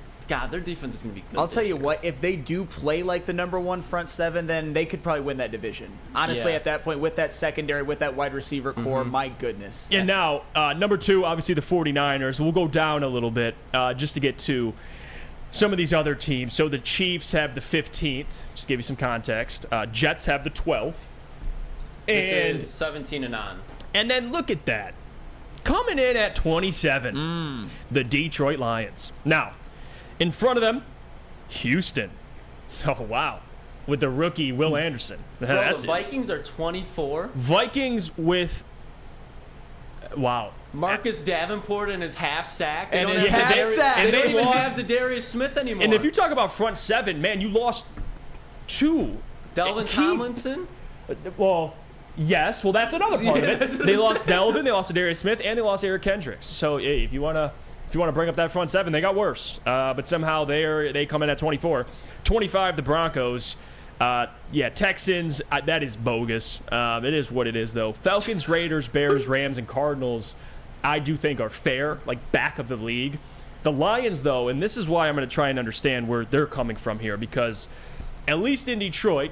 defense is going to be good. I'll tell you what, if they do play like the number 1 front 7, then they could probably win that division. Honestly, at that point, with that secondary, with that wide receiver core, my goodness. And now, number 2, obviously the 49ers. We'll go down a little bit just to get to some of these other teams. So the Chiefs have the 15th. Just to give you some context. Jets have the 12th. And this is 17 and on. And then look at that. Coming in at 27, the Detroit Lions. Now, in front of them, Houston. Oh, wow. With the rookie, Will Anderson. Bro, the Vikings are 24. Vikings with Wow. Marcus Davenport and his half sack. And his half sack. They don't even lost have Darius Smith anymore. And if you talk about front seven, man, you lost 2. Delvin Tomlinson? Well, yes. Well, that's another part of it. They lost Delvin, they lost Darius Smith, and they lost Eric Kendricks. So hey, if you want to bring up that front seven, they got worse. But somehow they come in at 24. 25, the Broncos. Texans, that is bogus. It is what it is, though. Falcons, Raiders, Bears, Rams, and Cardinals, I do think are fair, like back of the league. The Lions, though, and this is why I'm going to try and understand where they're coming from here, because at least in Detroit,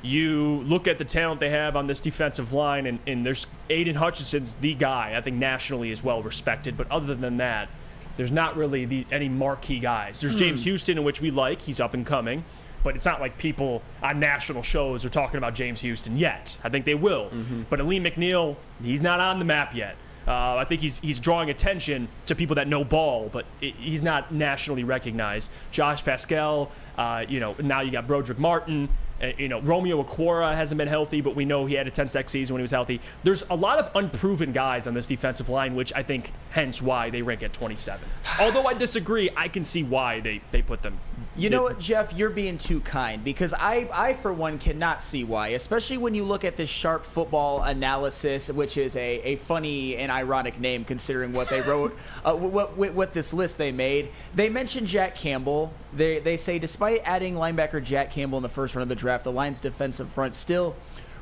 you look at the talent they have on this defensive line, and there's Aiden Hutchinson's the guy. I think nationally is well respected, but other than that, there's not really any marquee guys. There's James Houston, in which we like. He's up and coming. But it's not like people on national shows are talking about James Houston yet. I think they will. But Aleem McNeil, he's not on the map yet. I think he's drawing attention to people that know ball, but he's not nationally recognized. Josh Pascal, now you got Broderick Martin. Romeo Okwara hasn't been healthy, but we know he had a 10-sack season when he was healthy. There's a lot of unproven guys on this defensive line, which I think hence why they rank at 27. Although I disagree, I can see why they put them. You know what, Jeff? You're being too kind, because I, for one, cannot see why, especially when you look at this Sharp Football Analysis, which is a funny and ironic name considering what they wrote, what this list they made. They mentioned Jack Campbell. They say, despite adding linebacker Jack Campbell in the first round of the draft, the Lions' defensive front still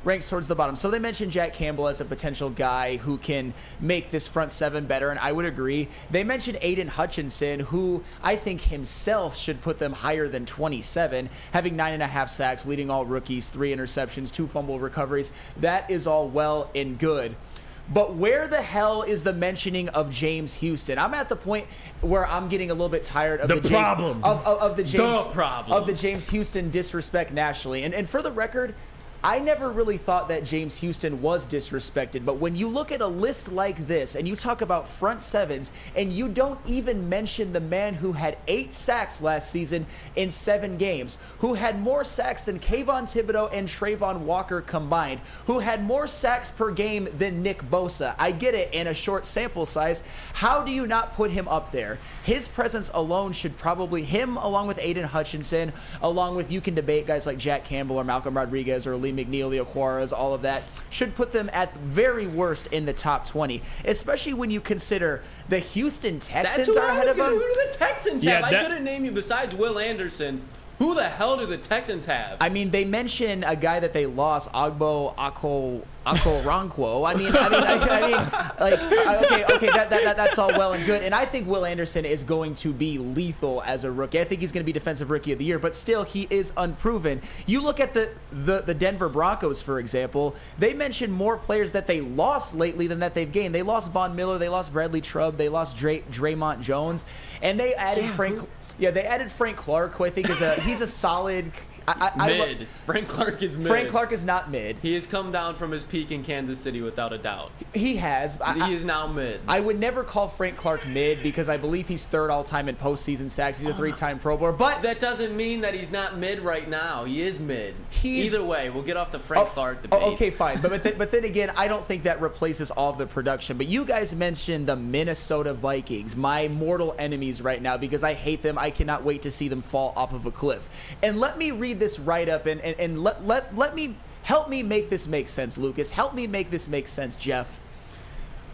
ranks towards the bottom. So they mentioned Jack Campbell as a potential guy who can make this front seven better, and I would agree. They mentioned Aiden Hutchinson, who I think himself should put them higher than 27, having 9.5 sacks, leading all rookies, 3 interceptions, 2 fumble recoveries. That is all well and good. But where the hell is the mentioning of James Houston? I'm at the point where I'm getting a little bit tired of the James Houston disrespect nationally. And for the record, I never really thought that James Houston was disrespected, but when you look at a list like this and you talk about front sevens and you don't even mention the man who had 8 sacks last season in 7 games, who had more sacks than Kayvon Thibodeau and Trayvon Walker combined, who had more sacks per game than Nick Bosa. I get it, in a short sample size. How do you not put him up there? His presence alone should probably, him along with Aiden Hutchinson, along with, you can debate guys like Jack Campbell or Malcolm Rodriguez or Lee McNeil, the Aquaras, all of that, should put them at very worst in the top 20, especially when you consider the Houston Texans are ahead of them. Who do the Texans have? I couldn't name you besides Will Anderson. Who the hell do the Texans have? I mean, they mention a guy that they lost, Ogbo Okoronkwo. That's all well and good. And I think Will Anderson is going to be lethal as a rookie. I think he's going to be Defensive Rookie of the Year, but still, he is unproven. You look at the Denver Broncos, for example. They mention more players that they lost lately than that they've gained. They lost Von Miller, they lost Bradley Chubb, they lost Draymond Jones, and they added Frank. Yeah, they added Frank Clark, who I think he's a solid. Mid. Frank Clark is mid. Frank Clark is not mid. He has come down from his peak in Kansas City without a doubt. He has. He is now mid. I would never call Frank Clark mid because I believe he's 3rd all-time in postseason sacks. He's a 3-time Pro Bowler. But that doesn't mean that he's not mid right now. He is mid. Either way, we'll get off the Frank Clark debate. Okay, fine. But then again, I don't think that replaces all of the production. But you guys mentioned the Minnesota Vikings, my mortal enemies right now, because I hate them. I cannot wait to see them fall off of a cliff. And let me read this write-up and let me help me make this make sense, Lucas. Help me make this make sense, Jeff.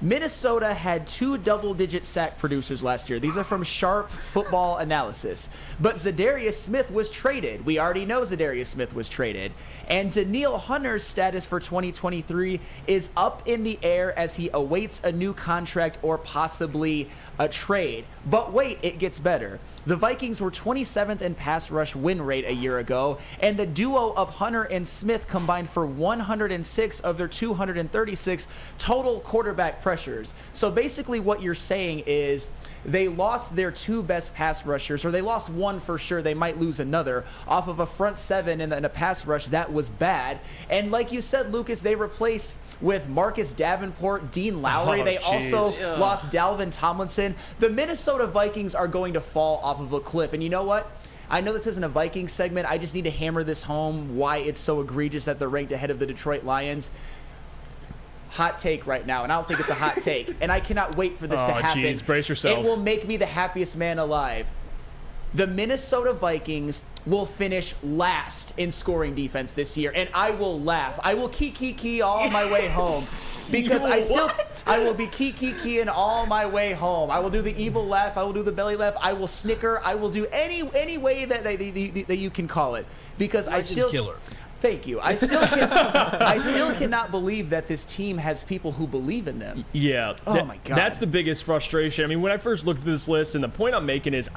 Minnesota had 2 double-digit sack producers last year. These are from Sharp Football Analysis. But Zadarius Smith was traded. We already know Zadarius Smith was traded. And Danielle Hunter's status for 2023 is up in the air as he awaits a new contract or possibly a trade. But wait, it gets better. The Vikings were 27th in pass rush win rate a year ago, and the duo of Hunter and Smith combined for 106 of their 236 total quarterback pressures. So basically what you're saying is they lost their 2 best pass rushers, or they lost one for sure. They might lose another off of a front 7 and a pass rush that was bad. And like you said, Lucas, they replaced with Marcus Davenport, Dean Lowry. They also lost Dalvin Tomlinson. The Minnesota Vikings are going to fall off of a cliff. And you know what? I know this isn't a Vikings segment. I just need to hammer this home, why it's so egregious that they're ranked ahead of the Detroit Lions. hot take right now, and I don't think it's a hot take, and I cannot wait for this to happen. Geez, brace yourselves. It will make me the happiest man alive. The Minnesota Vikings will finish last in scoring defense this year, and I will laugh. I will key all my way home because I will be keying all my way home. I will do the evil laugh. I will do the belly laugh. I will snicker. I will do any way that you can call it because I still killer. Thank you. I still cannot believe that this team has people who believe in them. Yeah. Oh my God. That's the biggest frustration. I mean, when I first looked at this list, and the point I'm making is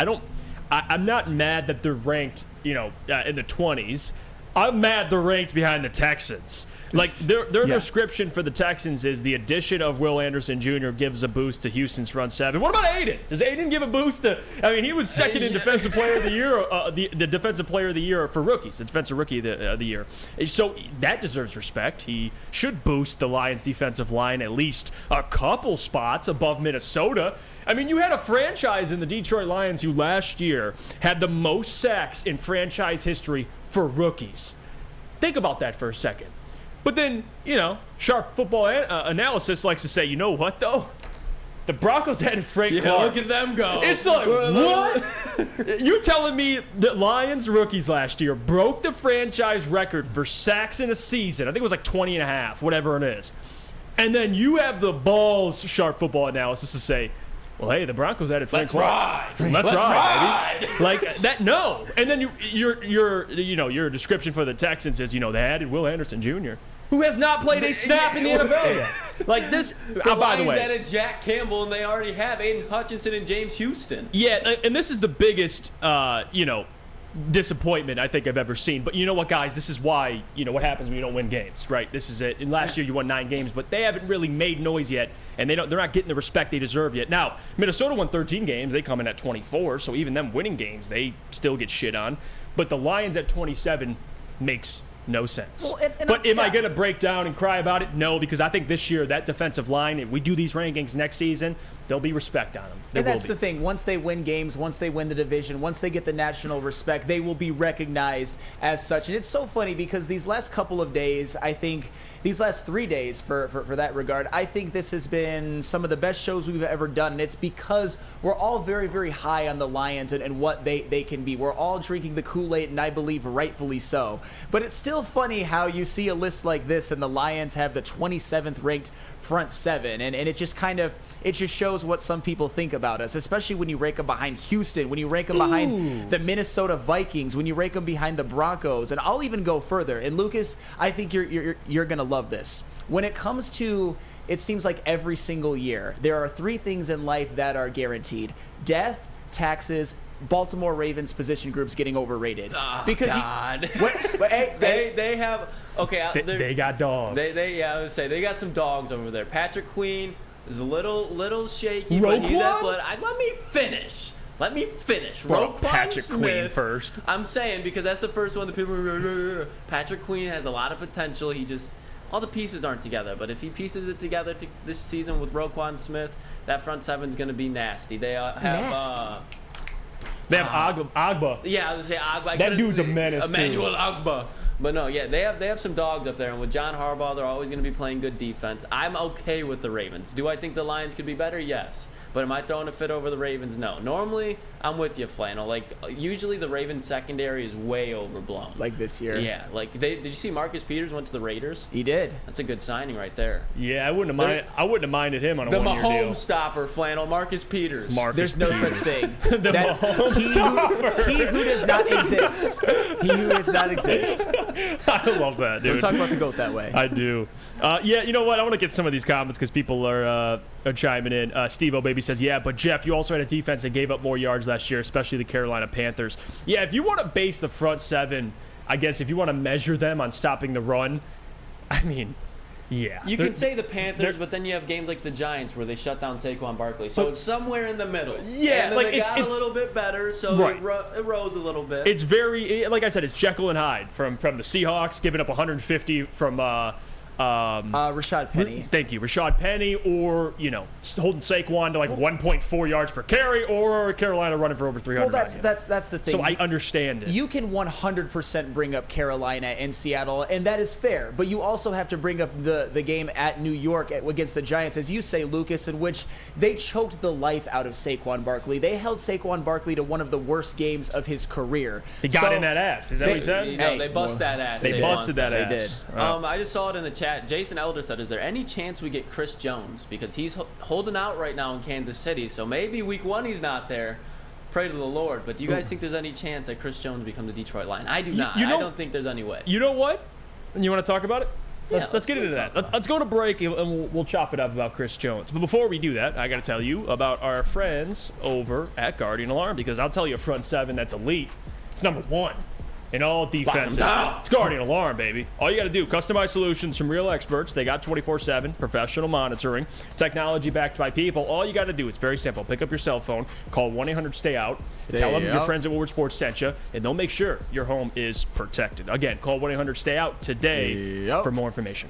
I'm not mad that they're ranked, in the 20s. I'm mad they're ranked behind the Texans. Like, their description for the Texans is the addition of Will Anderson Jr. gives a boost to Houston's front seven. What about Aiden? Does Aiden give a boost to – I mean, he was second in Defensive Player of the Year, the Defensive Player of the Year for rookies, the Defensive Rookie of the Year. So that deserves respect. He should boost the Lions' defensive line at least a couple spots above Minnesota. I mean, you had a franchise in the Detroit Lions who last year had the most sacks in franchise history for rookies. Think about that for a second. But then, sharp football analysis likes to say, you know what, though? The Broncos added Frank Clark. Look at them go. It's like, what? You're telling me that Lions rookies last year broke the franchise record for sacks in a season. I think it was like 20 and a half, whatever it is. And then you have the balls, sharp football analysis, to say, well, hey, the Broncos added Frank Clark. Let's ride, baby. Like that, no. And then your description for the Texans is, they added Will Anderson Jr., who has not played a snap in the NFL yet. Like this. The by the way, added Jack Campbell, and they already have Aiden Hutchinson and James Houston. Yeah, and this is the biggest, disappointment I think I've ever seen. But you know what, guys? This is why, what happens when you don't win games, right? This is it. And last year you won 9 games, but they haven't really made noise yet, and they're not getting the respect they deserve yet. Now, Minnesota won 13 games. They come in at 24, so even them winning games, they still get shit on. But the Lions at 27 makes no sense. Well, am I going to break down and cry about it? No, because I think this year that defensive line, if we do these rankings next season, there'll be respect on them. And that's the thing. Once they win games, once they win the division, once they get the national respect, they will be recognized as such. And it's so funny because these last couple of days, I think, these last 3 days for that regard, I think this has been some of the best shows we've ever done. And it's because we're all very, very high on the Lions and what they can be. We're all drinking the Kool-Aid, and I believe rightfully so. But it's still funny how you see a list like this and the Lions have the 27th ranked front seven, and it just shows what some people think about us, especially when you rank them behind Houston, when you rank them behind the Minnesota Vikings, when you rank them behind the Broncos, and I'll even go further. And Lucas, I think you're gonna love this. When it comes to, it seems like every single year there are 3 things in life that are guaranteed: death, taxes, Baltimore Ravens position groups getting overrated. Oh, because God. They have they got dogs. I would say they got some dogs over there. Patrick Queen is a little shaky, but he's athletic. Let me finish. Bro, Roquan Patrick Smith, Queen first. I'm saying because that's the first one that people are Patrick Queen has a lot of potential. He just all the pieces aren't together, but if he pieces it together this season with Roquan Smith, that front seven's going to be nasty. They have They have Agba. Yeah, I was going to say Agba. That dude's a menace, Emmanuel too. Agba. But no, yeah, they have some dogs up there, and with John Harbaugh, they're always going to be playing good defense. I'm okay with the Ravens. Do I think the Lions could be better? Yes. But am I throwing a fit over the Ravens? No. Normally, I'm with you, Flannel. Like, usually the Ravens secondary is way overblown. Like this year. Yeah. Like, did you see Marcus Peters went to the Raiders? He did. That's a good signing right there. Yeah, I wouldn't have minded him on a the one-year deal. Mahomes stopper, Flannel, Marcus Peters. There's no such thing. The Mahomes stopper. He who does not exist. He who does not exist. I love that, dude. Don't talk about the GOAT that way. I do. Yeah, you know what? I want to get some of these comments because people are chiming in. Steve-O Baby says, yeah, but Jeff, you also had a defense that gave up more yards last year, especially the Carolina Panthers. Yeah, if you want to base the front seven, I guess if you want to measure them on stopping the run, I mean, yeah. You can say the Panthers, but then you have games like the Giants where they shut down Saquon Barkley. So it's somewhere in the middle. Yeah, and then they got a little bit better, so right. it rose a little bit. It's very, like I said, it's Jekyll and Hyde from the Seahawks, giving up 150 from Rashad Penny. Thank you, Rashad Penny, or holding Saquon to like 1.4 yards per carry, or Carolina running for over 300. Well, that's the thing. So I understand it. You can 100% bring up Carolina and Seattle, and that is fair. But you also have to bring up the game at New York against the Giants, as you say, Lucas, in which they choked the life out of Saquon Barkley. They held Saquon Barkley to one of the worst games of his career. He got in that ass. Is that what he said? They bust that ass. They busted that ass. They did. I just saw it in the chat. Jason Elder said, is there any chance we get Chris Jones? Because he's holding out right now in Kansas City, so maybe week 1 he's not there. Pray to the Lord. But do you guys think there's any chance that Chris Jones becomes a Detroit Lion? I do not. I don't think there's any way. You know what? And you want to talk about it? Let's get into that. Let's go to break, and we'll chop it up about Chris Jones. But before we do that, I got to tell you about our friends over at Guardian Alarm, because I'll tell you a front seven that's elite. It's number 1 in all defenses. It's Guardian Alarm, baby. All you got to do, customized solutions from real experts. They got 24/7 professional monitoring, technology backed by people. All you got to do, it's very simple. Pick up your cell phone, call 1-800-STAY-OUT, and tell them your friends at Woodward Sports sent you, and they'll make sure your home is protected. Again, call 1-800-STAY-OUT today for more information.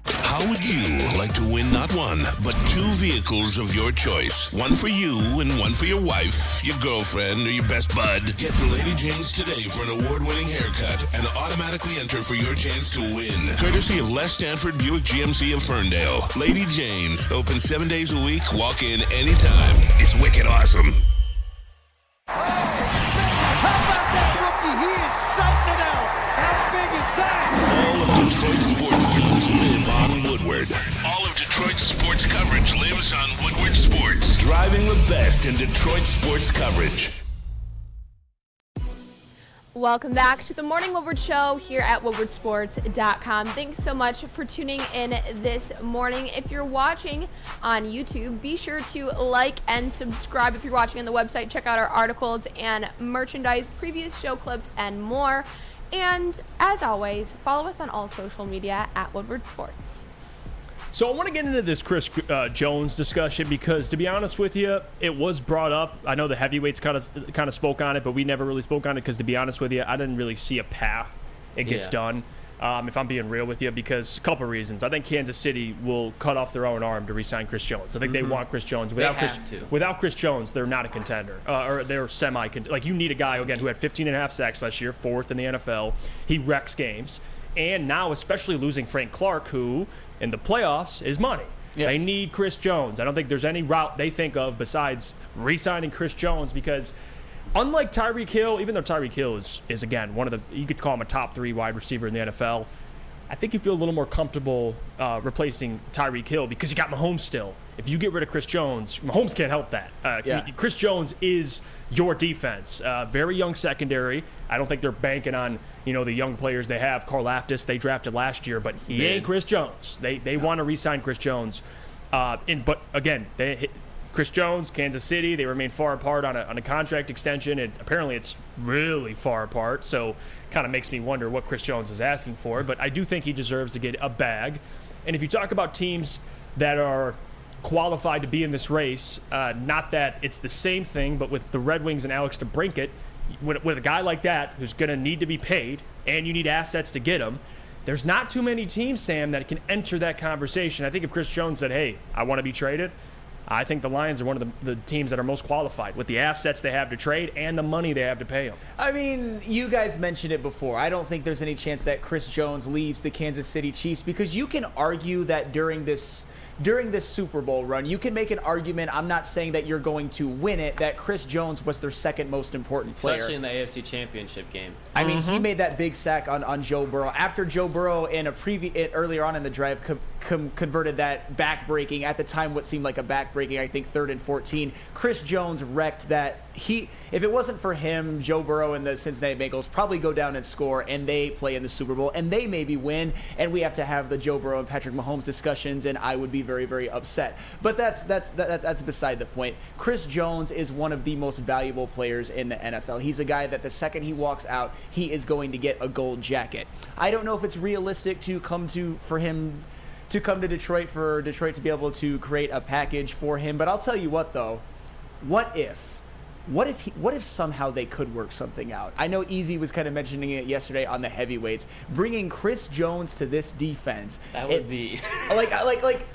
How would you like to win not one, but 2 vehicles of your choice? One for you and one for your wife, your girlfriend, or your best bud. Get to Lady Jane's today for an award-winning haircut and automatically enter for your chance to win. Courtesy of Les Stanford Buick GMC of Ferndale. Lady Jane's, open 7 days a week, walk in anytime. It's wicked awesome. How about that rookie? He is something else. How big is that? All of Detroit sports teams live on Woodward. All of Detroit sports coverage lives on Woodward Sports. Driving the best in Detroit sports coverage. Welcome back to the Morning Woodward Show here at woodwardsports.com. Thanks so much for tuning in this morning. If you're watching on YouTube, be sure to like and subscribe. If you're watching on the website, check out our articles and merchandise, previous show clips, and more. And as always, follow us on all social media at Woodward Sports. So I want to get into this Chris Jones discussion because, to be honest with you, it was brought up. I know the heavyweights kind of spoke on it, but we never really spoke on it because, to be honest with you, I didn't really see a path it gets done. If I'm being real with you, because a couple of reasons. I think Kansas City will cut off their own arm to re-sign Chris Jones. I think they want Chris Jones. Without Chris Jones, they're not a contender, or they're semi-contender. Like, you need a guy, again, who had 15.5 sacks last year, 4th in the NFL. He wrecks games. And now, especially losing Frank Clark, who, in the playoffs, is money. Yes. They need Chris Jones. I don't think there's any route they think of besides re-signing Chris Jones, because unlike Tyreek Hill, even though Tyreek Hill is again, one of the, you could call him a top 3 wide receiver in the NFL, I think you feel a little more comfortable replacing Tyreek Hill because you got Mahomes still. If you get rid of Chris Jones, Mahomes can't help that. Chris Jones is your defense. Very young secondary. I don't think they're banking on the young players they have. Karlaftis they drafted last year, but he ain't Chris Jones. They want to re-sign Chris Jones. But again, Chris Jones, Kansas City, they remain far apart on a contract extension, and apparently it's really far apart. So kind of makes me wonder what Chris Jones is asking for. But I do think he deserves to get a bag. And if you talk about teams that are qualified to be in this race, not that it's the same thing, but with the Red Wings and Alex DeBrincat, with a guy like that who's going to need to be paid and you need assets to get him, there's not too many teams, Sam, that can enter that conversation. I think if Chris Jones said, hey, I want to be traded, I think the Lions are one of the teams that are most qualified with the assets they have to trade and the money they have to pay him. I mean, you guys mentioned it before. I don't think there's any chance that Chris Jones leaves the Kansas City Chiefs, because you can argue that during this Super Bowl run, you can make an argument, I'm not saying that you're going to win it, that Chris Jones was their second most important player. Especially in the AFC Championship game. I mean, he made that big sack on Joe Burrow. After Joe Burrow earlier on in the drive converted that back-breaking, at the time what seemed like a back-breaking, I think 3rd and 14, Chris Jones wrecked that. If it wasn't for him, Joe Burrow and the Cincinnati Bengals probably go down and score, and they play in the Super Bowl, and they maybe win, and we have to have the Joe Burrow and Patrick Mahomes discussions, and I would be very, very upset. But that's beside the point. Chris Jones is one of the most valuable players in the NFL. He's a guy that the second he walks out, he is going to get a gold jacket. I don't know if it's realistic for him to come to Detroit, for Detroit to be able to create a package for him. But I'll tell you what, though. What if What if somehow they could work something out? I know Easy was kind of mentioning it yesterday on the heavyweights, bringing Chris Jones to this defense. That would be like.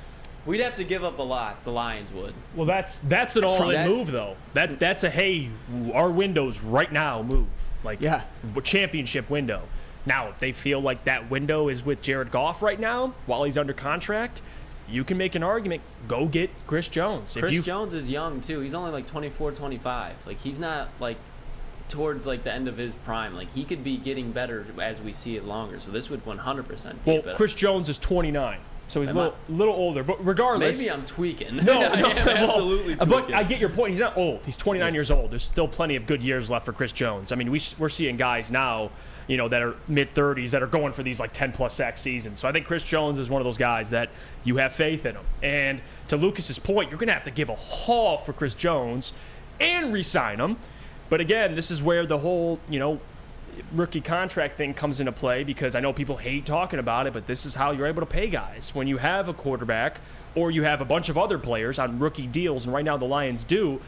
We'd have to give up a lot. The Lions would. Well, that's an all-in move though. That's a hey, our window's right now move. Like championship window. Now, if they feel like that window is with Jared Goff right now while he's under contract, you can make an argument. Go get Chris Jones. Chris Jones is young too. He's only like 24, 25. Like he's not like towards like the end of his prime. Like he could be getting better as we see it longer. So this would 100% be better. Chris Jones is 29. So he's a little older, but regardless. Maybe I'm tweaking. No, absolutely tweaking. But I get your point. He's not old. He's 29 years old. There's still plenty of good years left for Chris Jones. I mean, we're seeing guys now, that are mid-30s that are going for these like 10-plus sack seasons. So I think Chris Jones is one of those guys that you have faith in him. And to Lucas's point, you're going to have to give a haul for Chris Jones and re-sign him. But again, this is where the whole, rookie contract thing comes into play, because I know people hate talking about it, but this is how you're able to pay guys. When you have a quarterback or you have a bunch of other players on rookie deals, and right now the Lions do,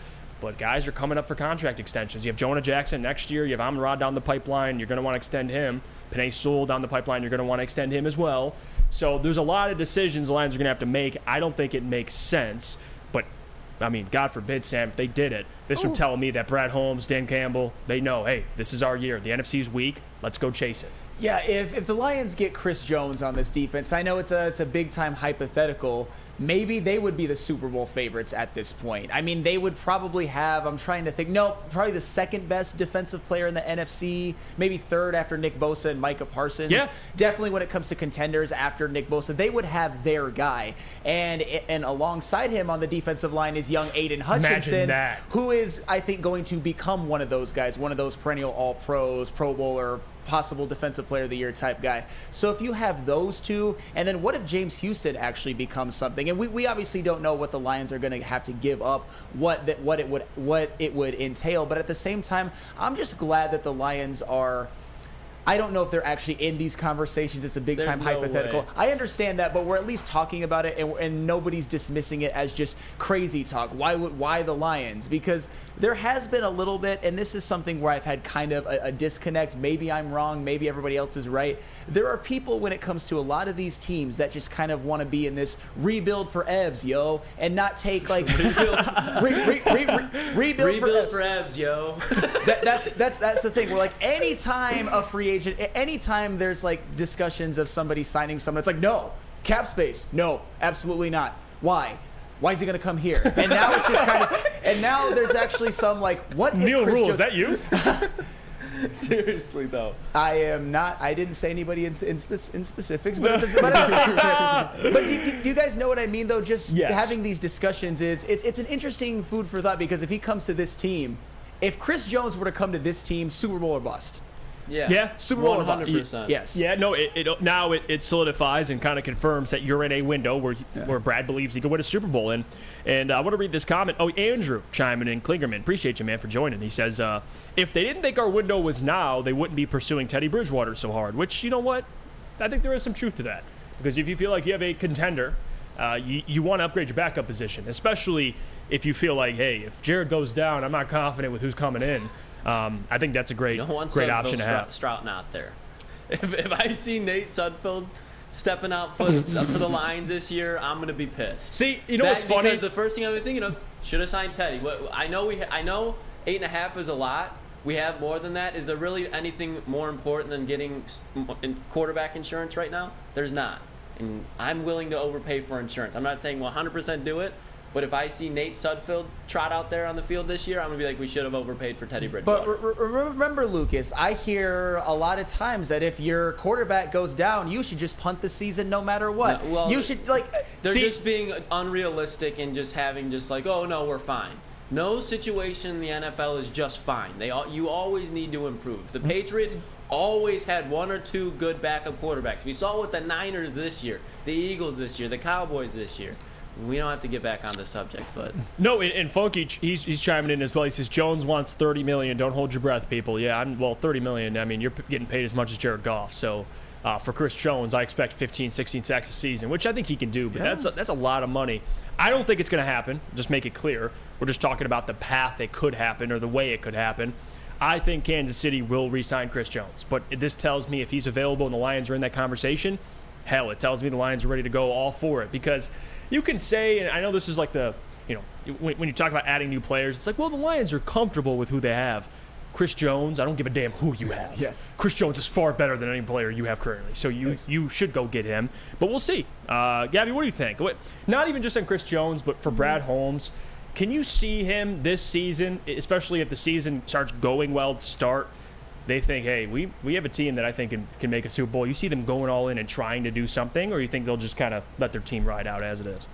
but guys are coming up for contract extensions. You have Jonah Jackson next year. You have Amon-Ra down the pipeline. You're going to want to extend him. Penei Sewell down the pipeline. You're going to want to extend him as well. So there's a lot of decisions the Lions are going to have to make. I don't think it makes sense, but I mean, God forbid, Sam, if they did it, this would tell me that Brad Holmes, Dan Campbell, they know, hey, this is our year. The NFC's weak. Let's go chase it. Yeah, if the Lions get Chris Jones on this defense, I know it's a big-time hypothetical. Maybe they would be the Super Bowl favorites at this point. I mean, they would probably have, I'm trying to think, probably the second-best defensive player in the NFC, maybe third after Nick Bosa and Micah Parsons. Yeah. Definitely when it comes to contenders after Nick Bosa, they would have their guy. And alongside him on the defensive line is young Aiden Hutchinson, who is, I think, going to become one of those guys, one of those perennial All-Pros, Pro Bowler, possible defensive player of the year type guy. So if you have those two, and then what if James Houston actually becomes something? And we obviously don't know what the Lions are going to have to give up, what it would entail. But at the same time, I'm just glad that the Lions are. I don't know if they're actually in these conversations. It's a big-time hypothetical. Way. I understand that, but we're at least talking about it, and nobody's dismissing it as just crazy talk. Why the Lions? Because there has been a little bit, and this is something where I've had kind of a disconnect. Maybe I'm wrong. Maybe everybody else is right. There are people when it comes to a lot of these teams that just kind of want to be in this rebuild for Evs, yo, and not take like rebuild for Evs, yo. That's the thing. We're like, anytime a free agent, anytime there's like discussions of somebody signing someone, it's like, no, cap space, no, absolutely not. Why is he going to come here? And now it's just kind of, and now there's actually some like, what? Neil Rule, is that you? Seriously though, I am not. I didn't say anybody in specifics, but at the same time, but do you guys know what I mean though? Just having these discussions it's an interesting food for thought, because if he comes to this team, if Chris Jones were to come to this team, Super Bowl or bust. Yeah. Super Bowl 100%. Yes. Yeah. No. It solidifies and kind of confirms that you're in a window where Brad believes he could win a Super Bowl. And I want to read this comment. Oh, Andrew chiming in, Klingerman. Appreciate you, man, for joining. He says, if they didn't think our window was now, they wouldn't be pursuing Teddy Bridgewater so hard. Which, you know what? I think there is some truth to that, because if you feel like you have a contender, you want to upgrade your backup position, especially if you feel like, hey, if Jared goes down, I'm not confident with who's coming in. I think that's a great option to have. Stroughton out there. If I see Nate Sudfeld stepping out for the Lions this year, I'm gonna be pissed. See, you know what's funny? Because the first thing I'm thinking of, should have signed Teddy. I know 8.5 is a lot. We have more than that. Is there really anything more important than getting quarterback insurance right now? There's not. And I'm willing to overpay for insurance. I'm not saying 100% do it. But if I see Nate Sudfeld trot out there on the field this year, I'm going to be like, we should have overpaid for Teddy Bridgewater. But remember, Lucas, I hear a lot of times that if your quarterback goes down, you should just punt the season no matter what. No, well, you should, They're just being unrealistic and just having oh, no, we're fine. No situation in the NFL is just fine. You always need to improve. The Patriots always had one or two good backup quarterbacks. We saw with the Niners this year, the Eagles this year, the Cowboys this year. We don't have to get back on the subject, but no. And Funky, he's chiming in as well. He says Jones wants $30 million. Don't hold your breath, people. Yeah, $30 million. I mean, you're getting paid as much as Jared Goff. So For Chris Jones, I expect 15, 16 sacks a season, which I think he can do, but that's a lot of money. I don't think it's going to happen. Just make it clear. We're just talking about the path it could happen or the way it could happen. I think Kansas City will re-sign Chris Jones, but this tells me if he's available and the Lions are in that conversation, hell, it tells me the Lions are ready to go all for it, because you can say, and I know this is like when you talk about adding new players, it's like, well, the Lions are comfortable with who they have. Chris Jones, I don't give a damn who you have. Yes. Chris Jones is far better than any player you have currently, so you should go get him. But we'll see. Gabby, what do you think? Not even just on Chris Jones, but for Brad Holmes, can you see him this season, especially if the season starts going well to start, they think, hey, we have a team that I think can make a Super Bowl. You see them going all in and trying to do something, or you think they'll just kind of let their team ride out as it is?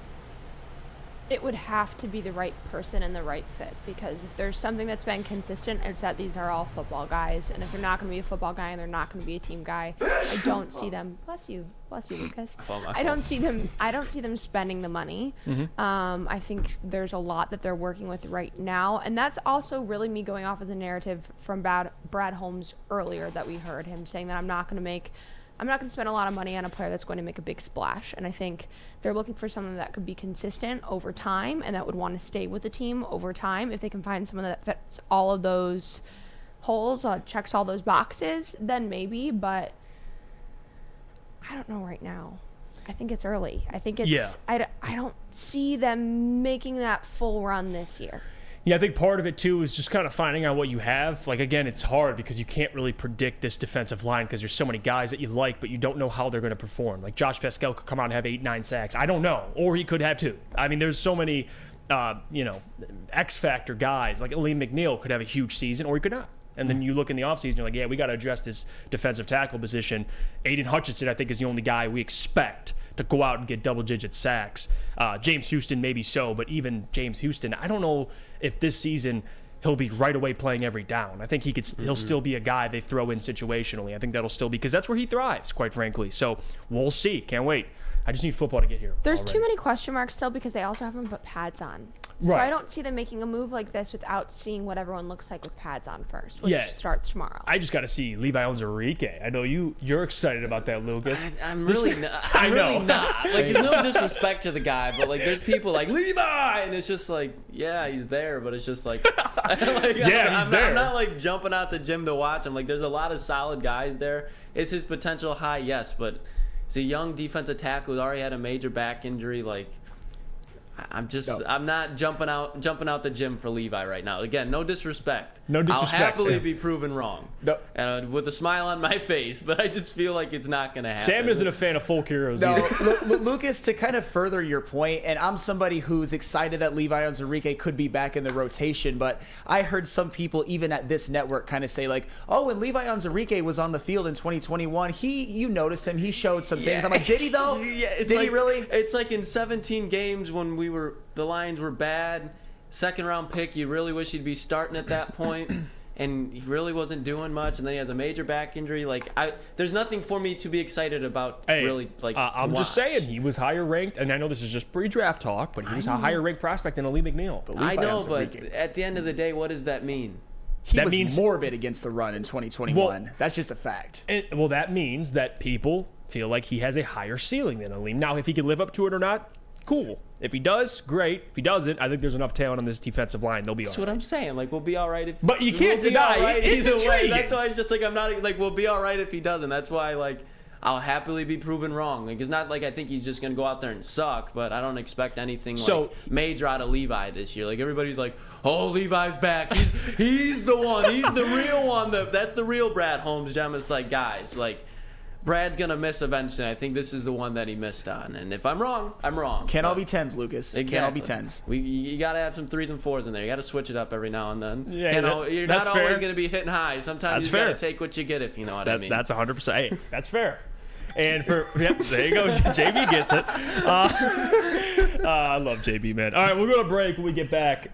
It would have to be the right person and the right fit, because if there's something that's been consistent, it's that these are all football guys, and if they're not going to be a football guy and they're not going to be a team guy, I don't see them. Bless you, Lucas. I don't see them spending the money. I think there's a lot that they're working with right now, and that's also really me going off of the narrative from Brad Holmes earlier that we heard him saying that I'm not going to spend a lot of money on a player that's going to make a big splash. And I think they're looking for someone that could be consistent over time and that would want to stay with the team over time. If they can find someone that fits all of those holes, checks all those boxes, then maybe. But I don't know right now. I think it's early. I think it's I don't see them making that full run this year. Yeah, I think part of it, too, is just kind of finding out what you have. Like, again, it's hard because you can't really predict this defensive line because there's so many guys that you like, but you don't know how they're going to perform. Like, Josh Pascal could come out and have 8-9 sacks. I don't know. Or he could have 2. I mean, there's so many, X-factor guys. Like, Aleem McNeil could have a huge season, or he could not. And then you look in the offseason, you're like, yeah, we got to address this defensive tackle position. Aiden Hutchinson, I think, is the only guy we expect to go out and get double-digit sacks. James Houston, maybe so, but even James Houston, I don't know if this season he'll be right away playing every down. I think he'll still be a guy they throw in situationally. I think that'll still be, because that's where he thrives, quite frankly. So we'll see. Can't wait. I just need football to get here. There's too many question marks still because they also haven't put pads on. So I don't see them making a move like this without seeing what everyone looks like with pads on first, which starts tomorrow. I just got to see Levi Onwuzurike. I know you're excited about that, Lucas. I'm really not. I'm really not. Like, there's no disrespect to the guy, but like, there's people like Levi, and it's just like, yeah, he's there, but it's just like, he's there. I'm not like jumping out the gym to watch him. Like, there's a lot of solid guys there. Is his potential high? Yes, but he's a young defensive tackle who's already had a major back injury. Like, I'm not jumping out the gym for Levi right now. Again, no disrespect. I'll happily be proven wrong. And with a smile on my face, but I just feel like it's not going to happen. Sam isn't a fan of folk heroes either. Lucas, to kind of further your point, and I'm somebody who's excited that Levi Onwuzurike could be back in the rotation, but I heard some people even at this network kind of say like, oh, when Levi Onwuzurike was on the field in 2021, you noticed him, he showed some things. I'm like, did he though? Did he really? It's like in 17 games when the Lions were bad, second round pick, you really wish he'd be starting at that point, and he really wasn't doing much, and then he has a major back injury. Like, there's nothing for me to be excited about. I'm just saying, he was higher ranked, and I know this is just pre-draft talk, but he was a higher ranked prospect than Aleem McNeil. I know, but at the end of the day, what does that mean? He was morbid against the run in 2021. Well, that's just a fact. That means that people feel like he has a higher ceiling than Aleem. Now, if he can live up to it or not, cool. If he does, great. If he doesn't, I think there's enough talent on this defensive line. They'll be all right. That's what I'm saying. Like, we'll be all right if. But you can't deny it. Either way. That's why it's just like, I'm not like, we'll be all right if he doesn't. That's why, like, I'll happily be proven wrong. Like, it's not like I think he's just gonna go out there and suck, but I don't expect anything like major out of Levi this year. Like, everybody's like, oh, Levi's back. He's the one. He's the real one. That's the real Brad Holmes gem. It's like, guys, like, Brad's going to miss eventually. I think this is the one that he missed on. And if I'm wrong, I'm wrong. Can't all be 10s, Lucas. Exactly. Can't all be 10s. You got to have some 3s and 4s in there. You got to switch it up every now and then. Yeah, you're not always going to be hitting high. Sometimes you got to take what you get, if you know what I mean. That's 100%. Hey, that's fair. And there you go. JB gets it. I love JB, man. All right, we'll go to break. When we get back,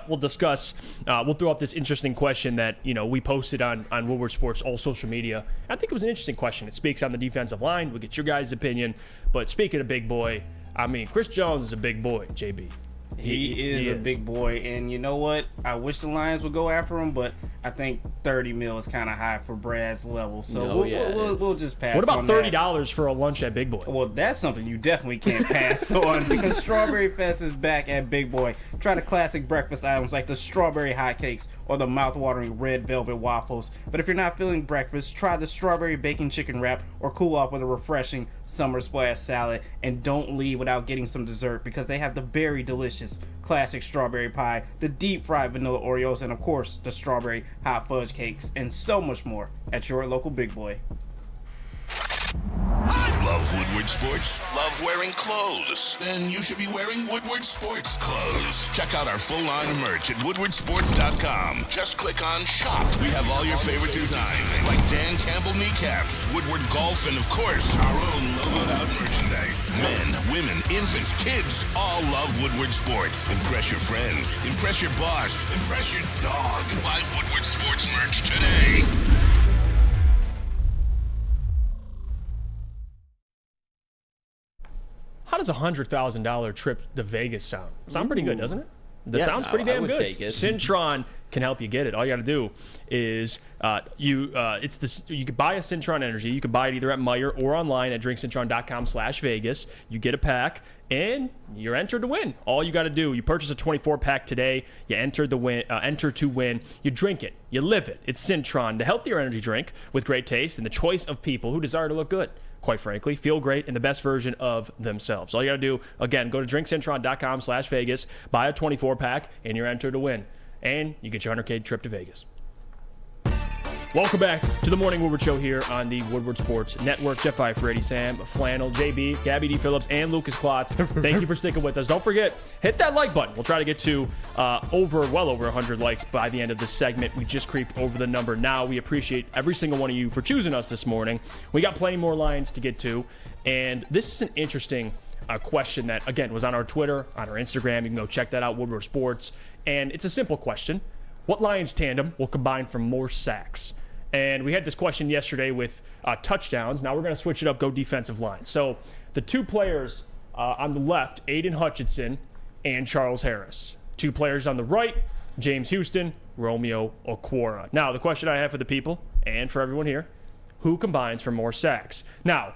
we'll discuss. We'll throw up this interesting question that we posted on Woodward Sports, all social media. I think it was an interesting question. It speaks on the defensive line. We'll get your guys' opinion. But speaking of big boy, I mean, Chris Jones is a big boy, JB. He is a big boy, and you know what? I wish the Lions would go after him, but I think 30 mil is kind of high for Brad's level. So No, yeah, we'll just pass. What about on $30 for a lunch at Big Boy? Well, that's something you definitely can't pass on because Strawberry Fest is back at Big Boy. Try the classic breakfast items like the strawberry hotcakes or the mouth-watering red velvet waffles. But if you're not feeling breakfast, try the strawberry bacon chicken wrap or cool off with a refreshing summer splash salad. And don't leave without getting some dessert because they have the very delicious classic strawberry pie, the deep-fried vanilla Oreos, and of course, the strawberry hot fudge cakes, and so much more at your local Big Boy. Love Woodward Sports? Love wearing clothes? Then you should be wearing Woodward Sports clothes. Check out our full line of merch at woodwardsports.com. Just click on shop. We have all your favorite designs like Dan Campbell kneecaps, Woodward golf, and of course, our own logoed out merchandise. Men, women, infants, kids all love Woodward Sports. Impress your friends. Impress your boss. Impress your dog. Buy Woodward Sports merch today. How does a $100,000 trip to Vegas sound? Sound pretty good, doesn't it? That Yes, sounds pretty I damn would good. take it. Cintron can help you get it. All you got to do is you can buy a Cintron Energy. You can buy it either at Meijer or online at drinkcintron.com/Vegas. You get a pack and you're entered to win. All you got to do, you purchase a 24-pack today. You enter to win. You drink it. You live it. It's Cintron, the healthier energy drink with great taste and the choice of people who desire to look good. Quite frankly, feel great and the best version of themselves. All you got to do, again, go to drinkcintron.com/Vegas, buy a 24-pack, and you're entered to win. And you get your 100K trip to Vegas. Welcome back to the Morning Woodward Show here on the Woodward Sports Network. Jeff Iafrate, Sam Flannel, JB, Gabby D. Phillips, and Lucas Klotz. Thank you for sticking with us. Don't forget, hit that like button. We'll try to get to well over 100 likes by the end of this segment. We just creeped over the number now. We appreciate every single one of you for choosing us this morning. We got plenty more lines to get to, and this is an interesting question that, again, was on our Twitter, on our Instagram. You can go check that out, Woodward Sports. And it's a simple question. What Lions tandem will combine for more sacks? And we had this question yesterday with touchdowns. Now we're going to switch it up, go defensive line. So the two players on the left, Aiden Hutchinson and Charles Harris. Two players on the right, James Houston, Romeo Okwara. Now the question I have for the people and for everyone here, who combines for more sacks? Now,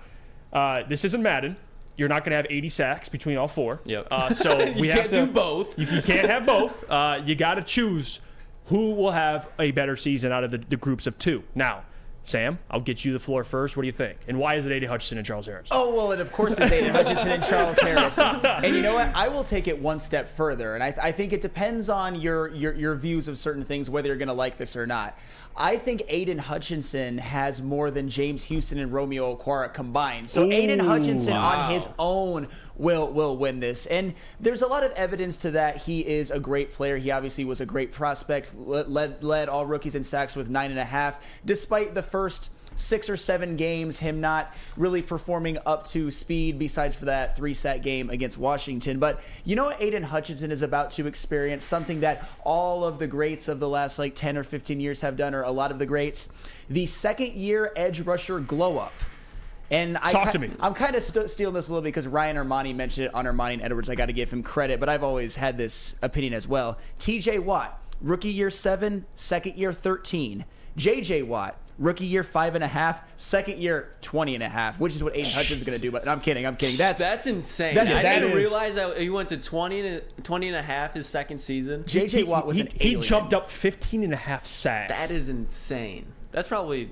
this isn't Madden. You're not going to have 80 sacks between all four. Yep. So we you have can't to do both. You can't have both. You got to choose who will have a better season out of the groups of two. Now, Sam, I'll get you the floor first. What do you think? And why is it Aiden Hutchinson and Charles Harris? Oh, well, it of course is Aiden Hutchinson and Charles Harris. And you know what? I will take it one step further. And I think it depends on your views of certain things, whether you're going to like this or not. I think Aiden Hutchinson has more than James Houston and Romeo Okwara combined. So Aiden Hutchinson on his own will win this. And there's a lot of evidence to that. He is a great player. He obviously was a great prospect, led all rookies in sacks with 9.5, despite the first 6 or 7 games, him not really performing up to speed besides for that 3-sack game against Washington. But you know what Aiden Hutchinson is about to experience? Something that all of the greats of the last 10 or 15 years have done, or a lot of the greats. The second-year edge rusher glow-up. And Talk to me. I'm kind of stealing this a little bit because Ryan Ermanni mentioned it on Ermanni and Edwards. I got to give him credit, but I've always had this opinion as well. TJ Watt, rookie year 7, second year 13. JJ Watt, rookie year 5.5, second year 20.5, which is what Aiden Hutchinson's going to do. But I'm kidding. That's insane. I didn't realize that he went to 20.5 his second season. JJ Watt was an alien. He jumped up 15.5 sacks. That is insane. That's probably...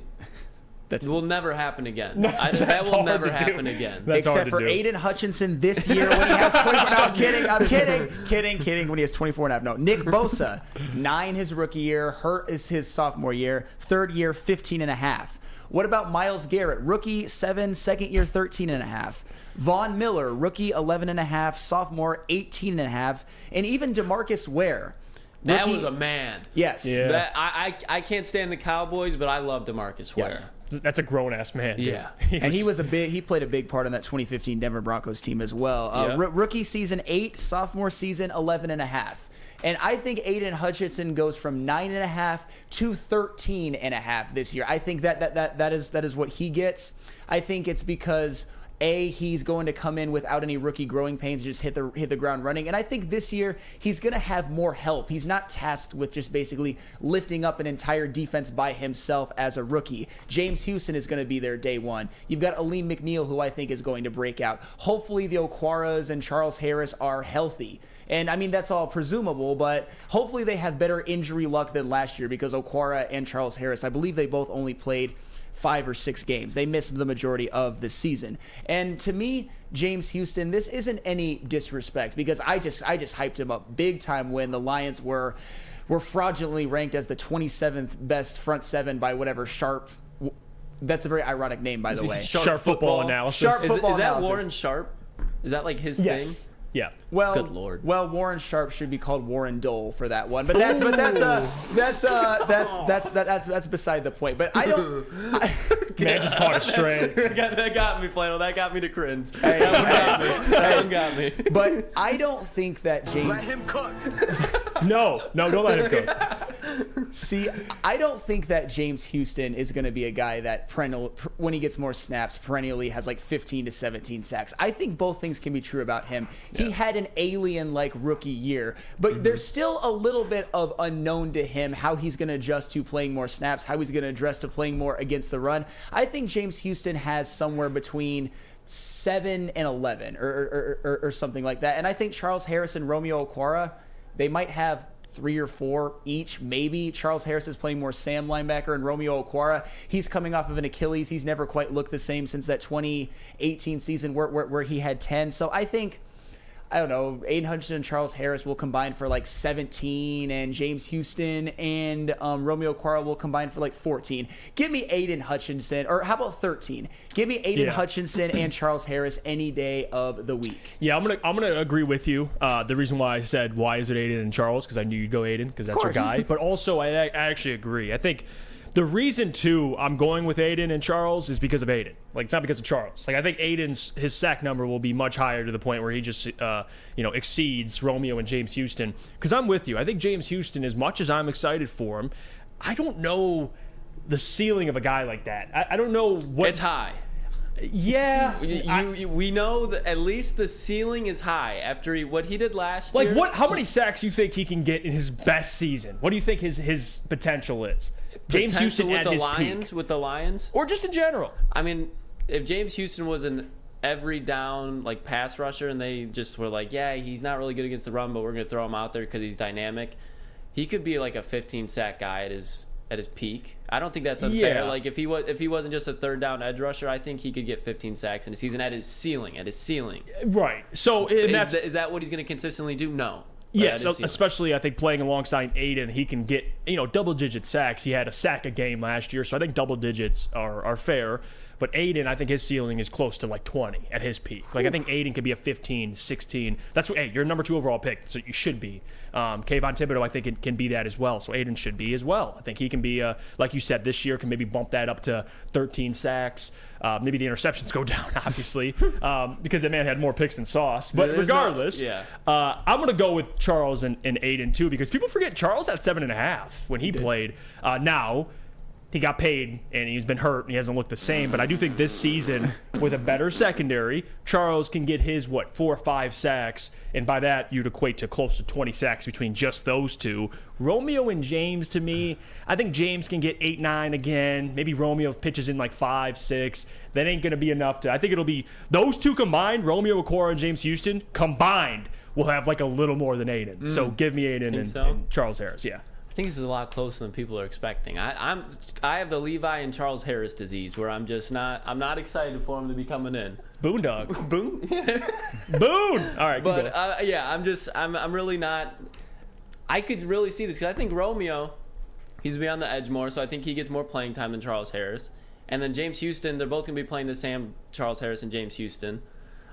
That will never happen again. That will never happen again. That's except for Aiden Hutchinson this year when he has 24. No, I'm kidding. When he has 24.5. No, Nick Bosa, 9 his rookie year. Hurt is his sophomore year. Third year, 15.5. What about Myles Garrett? Rookie 7, second year 13.5. Von Miller, rookie 11.5, sophomore 18.5, and even DeMarcus Ware. That was a man. Yes. Yeah. That, I can't stand the Cowboys, but I love DeMarcus Ware. Yes. That's a grown-ass man. Dude. Yeah. And he played a big part on that 2015 Denver Broncos team as well. Rookie season 8, sophomore season 11.5. And I think Aiden Hutchinson goes from 9.5 to 13.5 this year. I think that is what he gets. I think it's because he's going to come in without any rookie growing pains, just hit the ground running. And I think this year he's going to have more help. He's not tasked with just basically lifting up an entire defense by himself as a rookie. James Houston is going to be there day one. You've got Aleem McNeil, who I think is going to break out. Hopefully the Okwaras and Charles Harris are healthy. And I mean, that's all presumable, but hopefully they have better injury luck than last year, because Okwara and Charles Harris, I believe they both only played 5 or 6 games. They missed the majority of the season. And to me, James Houston, this isn't any disrespect, because I just hyped him up big time when the Lions were fraudulently ranked as the 27th best front seven by whatever Sharp. That's a very ironic name, by the way. Sharp football analysis. Sharp football is that analysis. Warren Sharp? Is that like his Yes. thing? Yeah. Well, Good Lord. Well, Warren Sharp should be called Warren Dole for that one, but that's beside the point. But I don't. Man just caught a stray. That got me, Flannel. That got me to cringe. That one got me. But I don't think that James. Let him cook. No, don't let him cook. See, I don't think that James Houston is going to be a guy that when he gets more snaps, perennially has like 15 to 17 sacks. I think both things can be true about him. Yeah. He had an alien-like rookie year, but there's still a little bit of unknown to him, how he's going to adjust to playing more snaps, how he's going to adjust to playing more against the run. I think James Houston has somewhere between 7 and 11 or something like that. And I think Charles Harris and Romeo Okwara, they might have 3 or 4 each, maybe. Charles Harris is playing more Sam linebacker, and Romeo Okwara, he's coming off of an Achilles. He's never quite looked the same since that 2018 season where he had 10. So I think, I don't know, Aiden Hutchinson and Charles Harris will combine for like 17, and James Houston and Romeo Okwara will combine for like 14. Give me Aiden Hutchinson, or how about 13? Give me Aiden Hutchinson and Charles Harris any day of the week. Yeah, I'm gonna agree with you. The reason why I said why is it Aiden and Charles, because I knew you'd go Aiden, because that's your guy. But also I actually agree. I think the reason, too, I'm going with Aiden and Charles is because of Aiden. Like, it's not because of Charles. Like, I think his sack number will be much higher, to the point where he just, exceeds Romeo and James Houston. Because I'm with you. I think James Houston, as much as I'm excited for him, I don't know the ceiling of a guy like that. I don't know what. It's high. Yeah. We know that at least the ceiling is high after what he did last year. Like, how many sacks do you think he can get in his best season? What do you think his potential is? James Houston with at the his Lions, peak. with the Lions, or just in general. I mean, if James Houston was an every down like pass rusher, and they just were like, yeah, he's not really good against the run, but we're gonna throw him out there because he's dynamic, he could be like a 15 sack guy at his peak. I don't think that's unfair. Yeah. Like if he wasn't just a third down edge rusher, I think he could get 15 sacks in a season at his ceiling. Right. So is that what he's going to consistently do? No. Yes, especially I think playing alongside Aiden, he can get double-digit sacks. He had a sack a game last year, so I think double digits are fair. But Aiden, I think his ceiling is close to like 20 at his peak. Like, I think Aiden could be a 15, 16. That's what, hey, you're number 2 overall pick, so you should be. Kayvon Thibodeau, I think it can be that as well. So Aiden should be as well. I think he can be, like you said, this year can maybe bump that up to 13 sacks. Maybe the interceptions go down, obviously, because the man had more picks than Sauce. But regardless, I'm going to go with Charles and Aiden too, because people forget Charles had 7.5 when he played. Now, he got paid, and he's been hurt, and he hasn't looked the same. But I do think this season, with a better secondary, Charles can get his, 4 or 5 sacks, and by that, you'd equate to close to 20 sacks between just those two. Romeo and James, to me, I think James can get 8, 9 again. Maybe Romeo pitches in like 5, 6. That ain't going to be enough I think it'll be those two combined, Romeo Okwara and James Houston, combined, will have like a little more than Aiden. So give me Aiden and Charles Harris, yeah. I think this is a lot closer than people are expecting. I have the Levi and Charles Harris disease, where I'm not excited for him to be coming in. Boondog. Boom. Boone. All right. But I'm really not. I could really see this, because I think Romeo, he's be on the edge more, so I think he gets more playing time than Charles Harris. And then James Houston, they're both gonna be playing the same, Charles Harris and James Houston.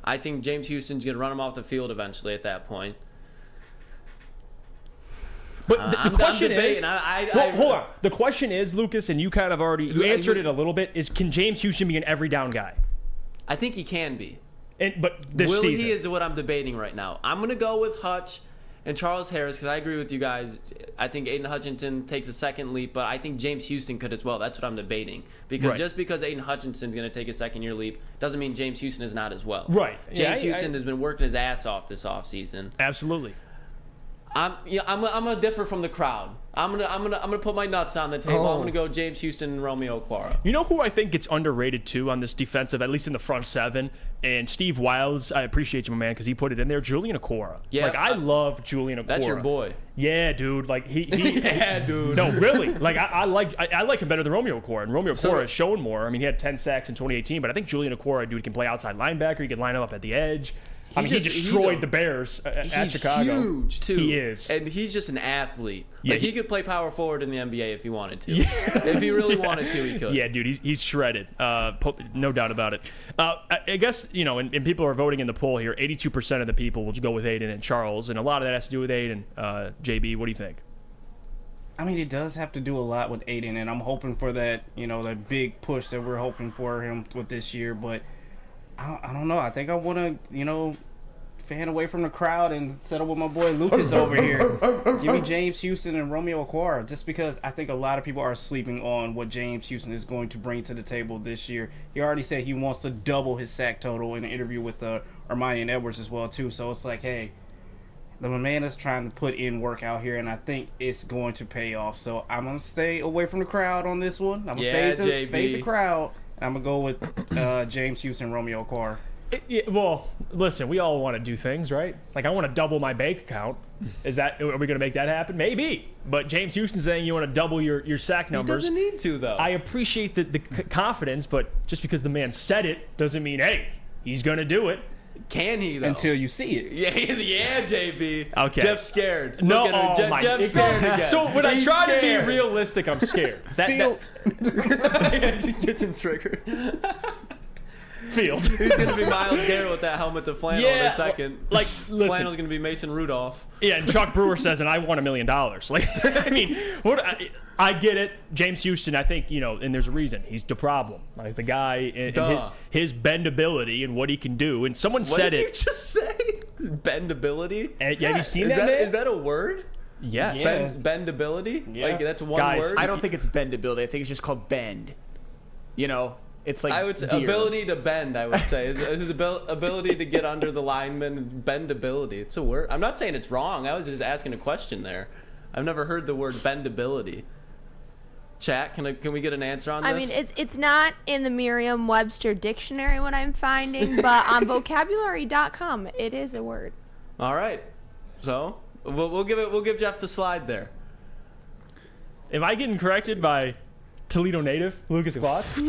I think James Houston's gonna run him off the field eventually at that point. But the question is, hold on. The question is, Lucas, and you kind of already answered it a little bit, is can James Houston be an every down guy? I think he can be. But this season, he is what I'm debating right now. I'm gonna go with Hutch and Charles Harris, because I agree with you guys. I think Aiden Hutchinson takes a second leap, but I think James Houston could as well. That's what I'm debating. Because just because Aiden Hutchinson's going to take a second-year leap doesn't mean James Houston is not as well. Right. James Houston has been working his ass off this offseason. Absolutely. I'm gonna differ from the crowd. I'm gonna put my nuts on the table. I'm gonna go James Houston and Romeo Okwara. You know who I think gets underrated too on this defensive, at least in the front seven, and Steve Wiles. I appreciate you, my man, because he put it in there. Julian Okwara. Yeah, I love Julian Okwara. That's your boy. Yeah, dude. Like he yeah, dude. No, really. Like I like him better than Romeo Okwara, and Romeo Okwara has shown more. I mean, he had 10 sacks in 2018, but I think Julian Okwara, dude, can play outside linebacker. He can line him up at the edge. He destroyed the Bears at Chicago. He's huge, too. He is. And he's just an athlete. Yeah, like, he could play power forward in the NBA if he wanted to. If he really wanted to, he could. Yeah, dude, he's shredded. No doubt about it. I guess, and people are voting in the poll here. 82% of the people will go with Aiden and Charles, and a lot of that has to do with Aiden. JB, what do you think? I mean, it does have to do a lot with Aiden, and I'm hoping for that, that big push that we're hoping for him with this year, but I don't know. I think I want to, fan away from the crowd and settle with my boy Lucas over here. Give me James Houston and Romeo Okwara, just because I think a lot of people are sleeping on what James Houston is going to bring to the table this year. He already said he wants to double his sack total in an interview with Ermanni and Edwards as well, too. So it's like, hey, the man is trying to put in work out here, and I think it's going to pay off. So I'm going to stay away from the crowd on this one. I'm going to fade the crowd. I'm going to go with James Houston, Romeo Okwara. Well, listen, we all want to do things, right? Like, I want to double my bank account. Are we going to make that happen? Maybe. But James Houston's saying you want to double your sack numbers. He doesn't need to, though. I appreciate the confidence, but just because the man said it doesn't mean, hey, he's going to do it. Can he, though? Until you see it. Yeah, JB. Okay. Jeff's scared. No, Jeff's scared again. So when I try to be realistic, I'm scared. Just gets him triggered. Field. He's going to be Myles Garrett with that helmet to Flannel in a second. Like, listen. Flannel's going to be Mason Rudolph. Yeah, and Chuck Brewer says, and I want $1 million. Like, I mean, I get it. James Houston, I think, and there's a reason. He's the problem. Like, the guy, and his bendability and what he can do. And someone said it. What did you just say? Bendability? Have you seen that, man? Is that a word? Yes. Yeah. Bendability? Yeah. Like, that's one Guys, word? I don't think it's bendability. I think it's just called bend. It's like I would say deer. ability to bend, I would say. His ability to get under the lineman, bendability. It's a word. I'm not saying it's wrong. I was just asking a question there. I've never heard the word bendability. Chat, can we get an answer on this? I mean, it's not in the Merriam-Webster dictionary what I'm finding, but on vocabulary.com it is a word. All right. So, we'll give Jeff the slide there. Am I getting corrected by Toledo native Lucas Klotz?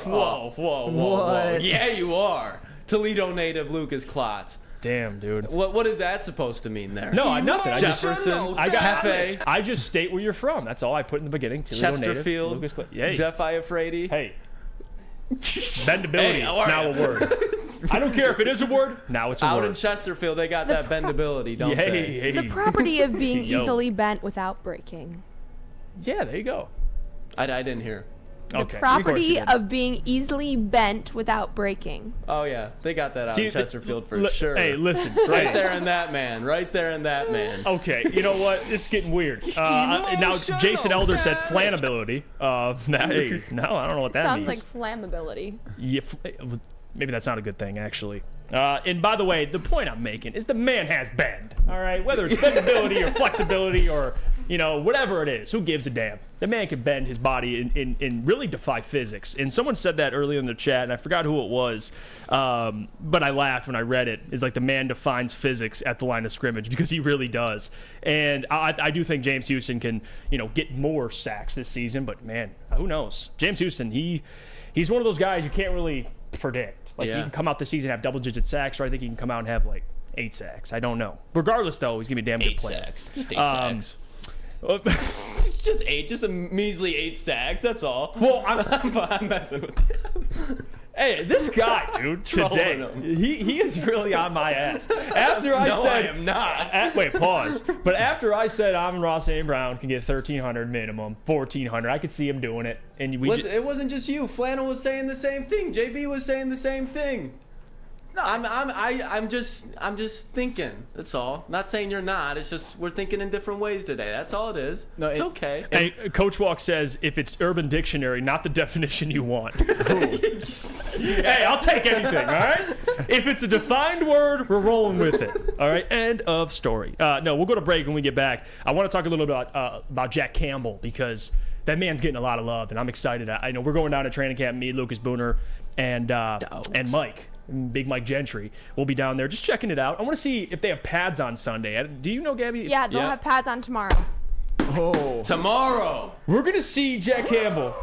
Whoa. Yeah, you are. Toledo native Lucas Klotz. Damn, dude. What is that supposed to mean there? No, nothing. Jefferson. I just state where you're from. That's all I put in the beginning. Toledo Chesterfield. native Lucas Klotz. Hey. Jeff Iafrate. Hey. Bendability. Hey, it's now a word. I don't care if it is a word. Now it's a word. Out in Chesterfield, they got that bendability, don't they? Hey. The property of being easily bent without breaking. Yeah, there you go. I didn't hear. The property of being easily bent without breaking. Oh, yeah. They got that out in Chesterfield for sure. Hey, listen. Right there in that man. Okay, you know what? It's getting weird. Now, Jason Elder said flannability. I don't know what that means. Sounds like flammability. Yeah, maybe that's not a good thing, actually. And by the way, the point I'm making is the man has bend. All right, whether it's bendability or flexibility or whatever it is, who gives a damn? The man can bend his body and really defy physics. And someone said that earlier in the chat, and I forgot who it was, but I laughed when I read it. It's like the man defines physics at the line of scrimmage because he really does. And I do think James Houston can, get more sacks this season, but man, who knows? James Houston, he's one of those guys you can't really predict. Like, he can come out this season and have double-digit sacks, or I think he can come out and have, 8 sacks. I don't know. Regardless, though, he's going to be a damn good player. Just 8 sacks. Just 8. Just a measly 8 sacks. That's all. Well, I'm messing with you. Hey, this guy, dude, today, he is really on my ass. After I said, I am not. Wait, pause. But after I said Amon-Ra St. Brown can get 1,300 minimum, 1,400, I could see him doing it. And Listen, it wasn't just you. Flannel was saying the same thing. JB was saying the same thing. No, I'm just thinking. That's all. Not saying you're not. It's just we're thinking in different ways today. That's all it is. No, it's okay. Hey, Coach Walk says if it's Urban Dictionary, not the definition you want. Hey, I'll take anything. All right. If it's a defined word, we're rolling with it. All right. End of story. No, we'll go to break when we get back. I want to talk a little bit about Jack Campbell because that man's getting a lot of love, and I'm excited. I know we're going down to training camp. Me, Lucas Booner, and Mike. Big Mike Gentry will be down there just checking it out. I want to see if they have pads on Sunday. Do you know, Gabby? Yeah, they'll have pads on tomorrow. Oh. Tomorrow. We're going to see Jack Campbell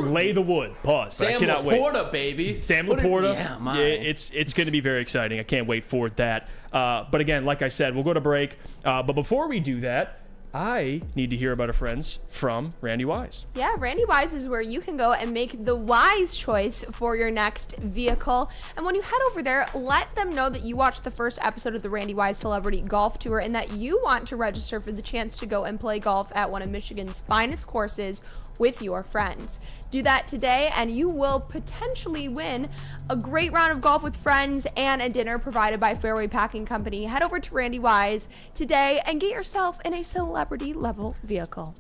lay the wood. Pause. Sam Laporta, baby. Sam Laporta. Yeah, it's going to be very exciting. I can't wait for that. But again, like I said, we'll go to break. But before we do that, I need to hear about our friends from Randy Wise. Yeah, Randy Wise is where you can go and make the wise choice for your next vehicle. And when you head over there, let them know that you watched the first episode of the Randy Wise Celebrity Golf Tour and that you want to register for the chance to go and play golf at one of Michigan's finest courses with your friends. Do that today and you will potentially win a great round of golf with friends and a dinner provided by Fairway Packing Company. Head over to Randy Wise today and get yourself in a celebrity level vehicle.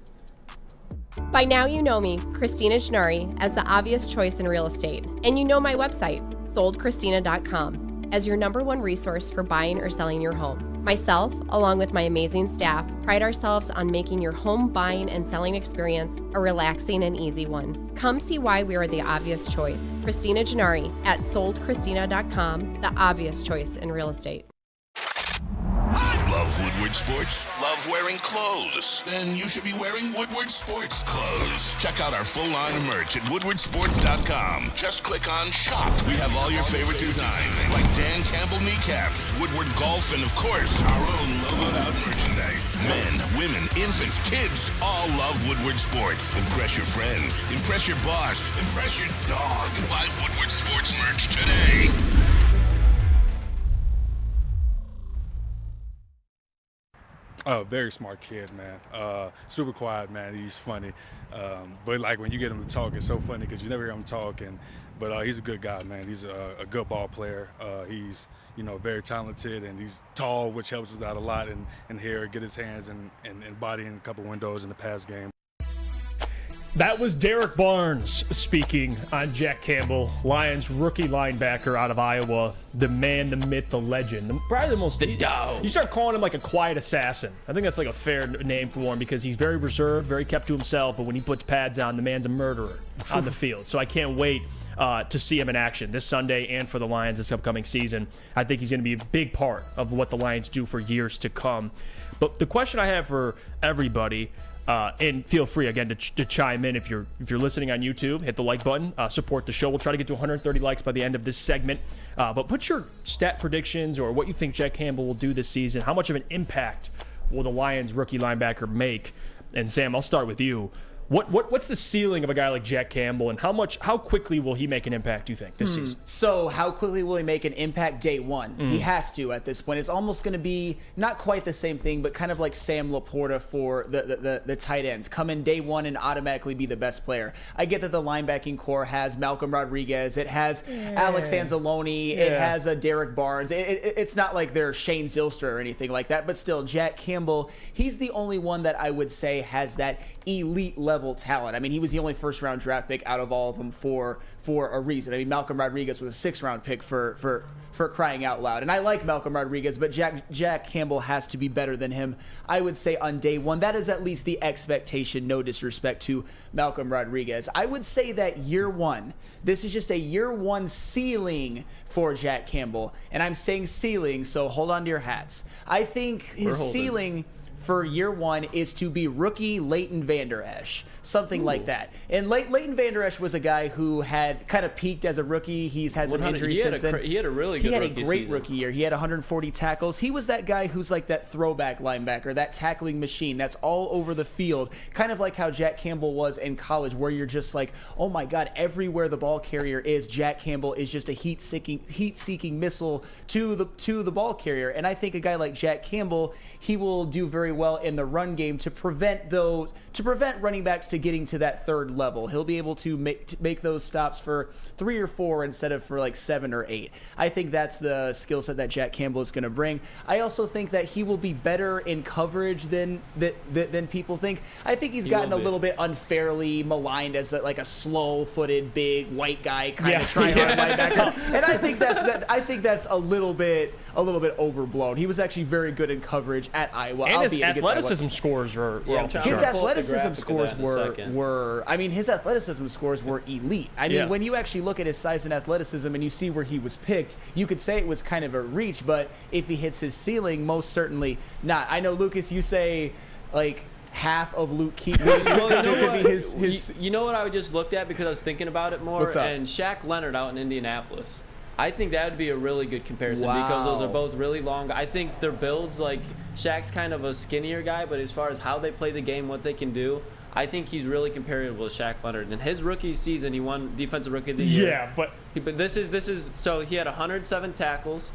By now you know me, Christina Gennari, as the obvious choice in real estate. And you know my website, soldchristina.com, as your #1 resource for buying or selling your home. Myself, along with my amazing staff, pride ourselves on making your home buying and selling experience a relaxing and easy one. Come see why we are the obvious choice. Christina Gennari at soldchristina.com, the obvious choice in real estate. Love Woodward Sports? Love wearing clothes? Then you should be wearing Woodward Sports clothes. Check out our full line of merch at woodwardsports.com. Just click on shop. We have all your favorite designs, like Dan Campbell kneecaps, Woodward golf, and of course, our own logoed out merchandise. Men, women, infants, kids, all love Woodward Sports. Impress your friends. Impress your boss. Impress your dog. Buy Woodward Sports merch today. Oh, very smart kid, man. Super quiet, man. He's funny. But like when you get him to talk, it's so funny because you never hear him talk. But he's a good guy, man. He's a good ball player. He's very talented, and he's tall, which helps us out a lot. And here, get his hands and body in a couple windows in the pass game. That was Derek Barnes speaking on Jack Campbell, Lions rookie linebacker out of Iowa. The man, the myth, the legend. Probably the most... The dog. You start calling him like a quiet assassin. I think that's like a fair name for him because he's very reserved, very kept to himself, but when he puts pads on, the man's a murderer on the field. So I can't wait to see him in action this Sunday and for the Lions this upcoming season. I think he's going to be a big part of what the Lions do for years to come. But the question I have for everybody... and feel free again to chime in if you're listening on YouTube. Hit the like button. Support the show. We'll try to get to 130 likes by the end of this segment. But put your stat predictions or what you think Jack Campbell will do this season. How much of an impact will the Lions rookie linebacker make? And Sam, I'll start with you. What's the ceiling of a guy like Jack Campbell, and how quickly will he make an impact, do you think, this season? So how quickly will he make an impact day one? He has to at this point. It's almost going to be not quite the same thing, but kind of like Sam Laporta for the tight ends. Come in day one and automatically be the best player. I get that the linebacking core has Malcolm Rodriguez. It has Alex Anzalone. It has Derek Barnes. It's not like they're Shane Zylstra or anything like that, but still, Jack Campbell, he's the only one that I would say has that elite level talent. I mean, he was the only first-round draft pick out of all of them for a reason. I mean, Malcolm Rodriguez was a sixth-round pick for crying out loud. And I like Malcolm Rodriguez, but Jack Campbell has to be better than him, I would say, on day one. That is at least the expectation, no disrespect to Malcolm Rodriguez. I would say that year one, this is just a year one ceiling for Jack Campbell. And I'm saying ceiling, so hold on to your hats. I think his ceiling for year one is to be rookie Leighton Vander Esch, something like that. And Leighton Vander Esch was a guy who had kind of peaked as a rookie. He's had some injuries since then. He had a really good rookie season. He had a great rookie year. He had 140 tackles. He was that guy who's like that throwback linebacker, that tackling machine that's all over the field, kind of like how Jack Campbell was in college, where you're just like, oh my God, everywhere the ball carrier is, Jack Campbell is just a heat-seeking missile to the ball carrier. And I think a guy like Jack Campbell, he will do very very well in the run game to prevent running backs to getting to that third level. He'll be able to make those stops for 3 or 4 instead of for like 7 or 8. I think that's the skill set that Jack Campbell is going to bring. I also think that he will be better in coverage than people think. I think he's gotten a little bit unfairly maligned as a slow-footed, big white guy kind of trying hard linebacker, and I think that's a little bit overblown. He was actually very good in coverage at Iowa. And his athleticism scores were off the charts. His athleticism scores his athleticism scores were elite. I mean, when you actually look at his size and athleticism and you see where he was picked, you could say it was kind of a reach, but if he hits his ceiling, most certainly not. I know, Lucas, you say like half of Luke Kuechly. You know what I just looked at because I was thinking about it more? What's up? And Shaq Leonard out in Indianapolis. I think that would be a really good comparison because those are both really long. I think their builds, like Shaq's kind of a skinnier guy, but as far as how they play the game, what they can do, I think he's really comparable to Shaq Leonard. In his rookie season, he won Defensive Rookie of the Year. Yeah, but this is so he had 107 tackles,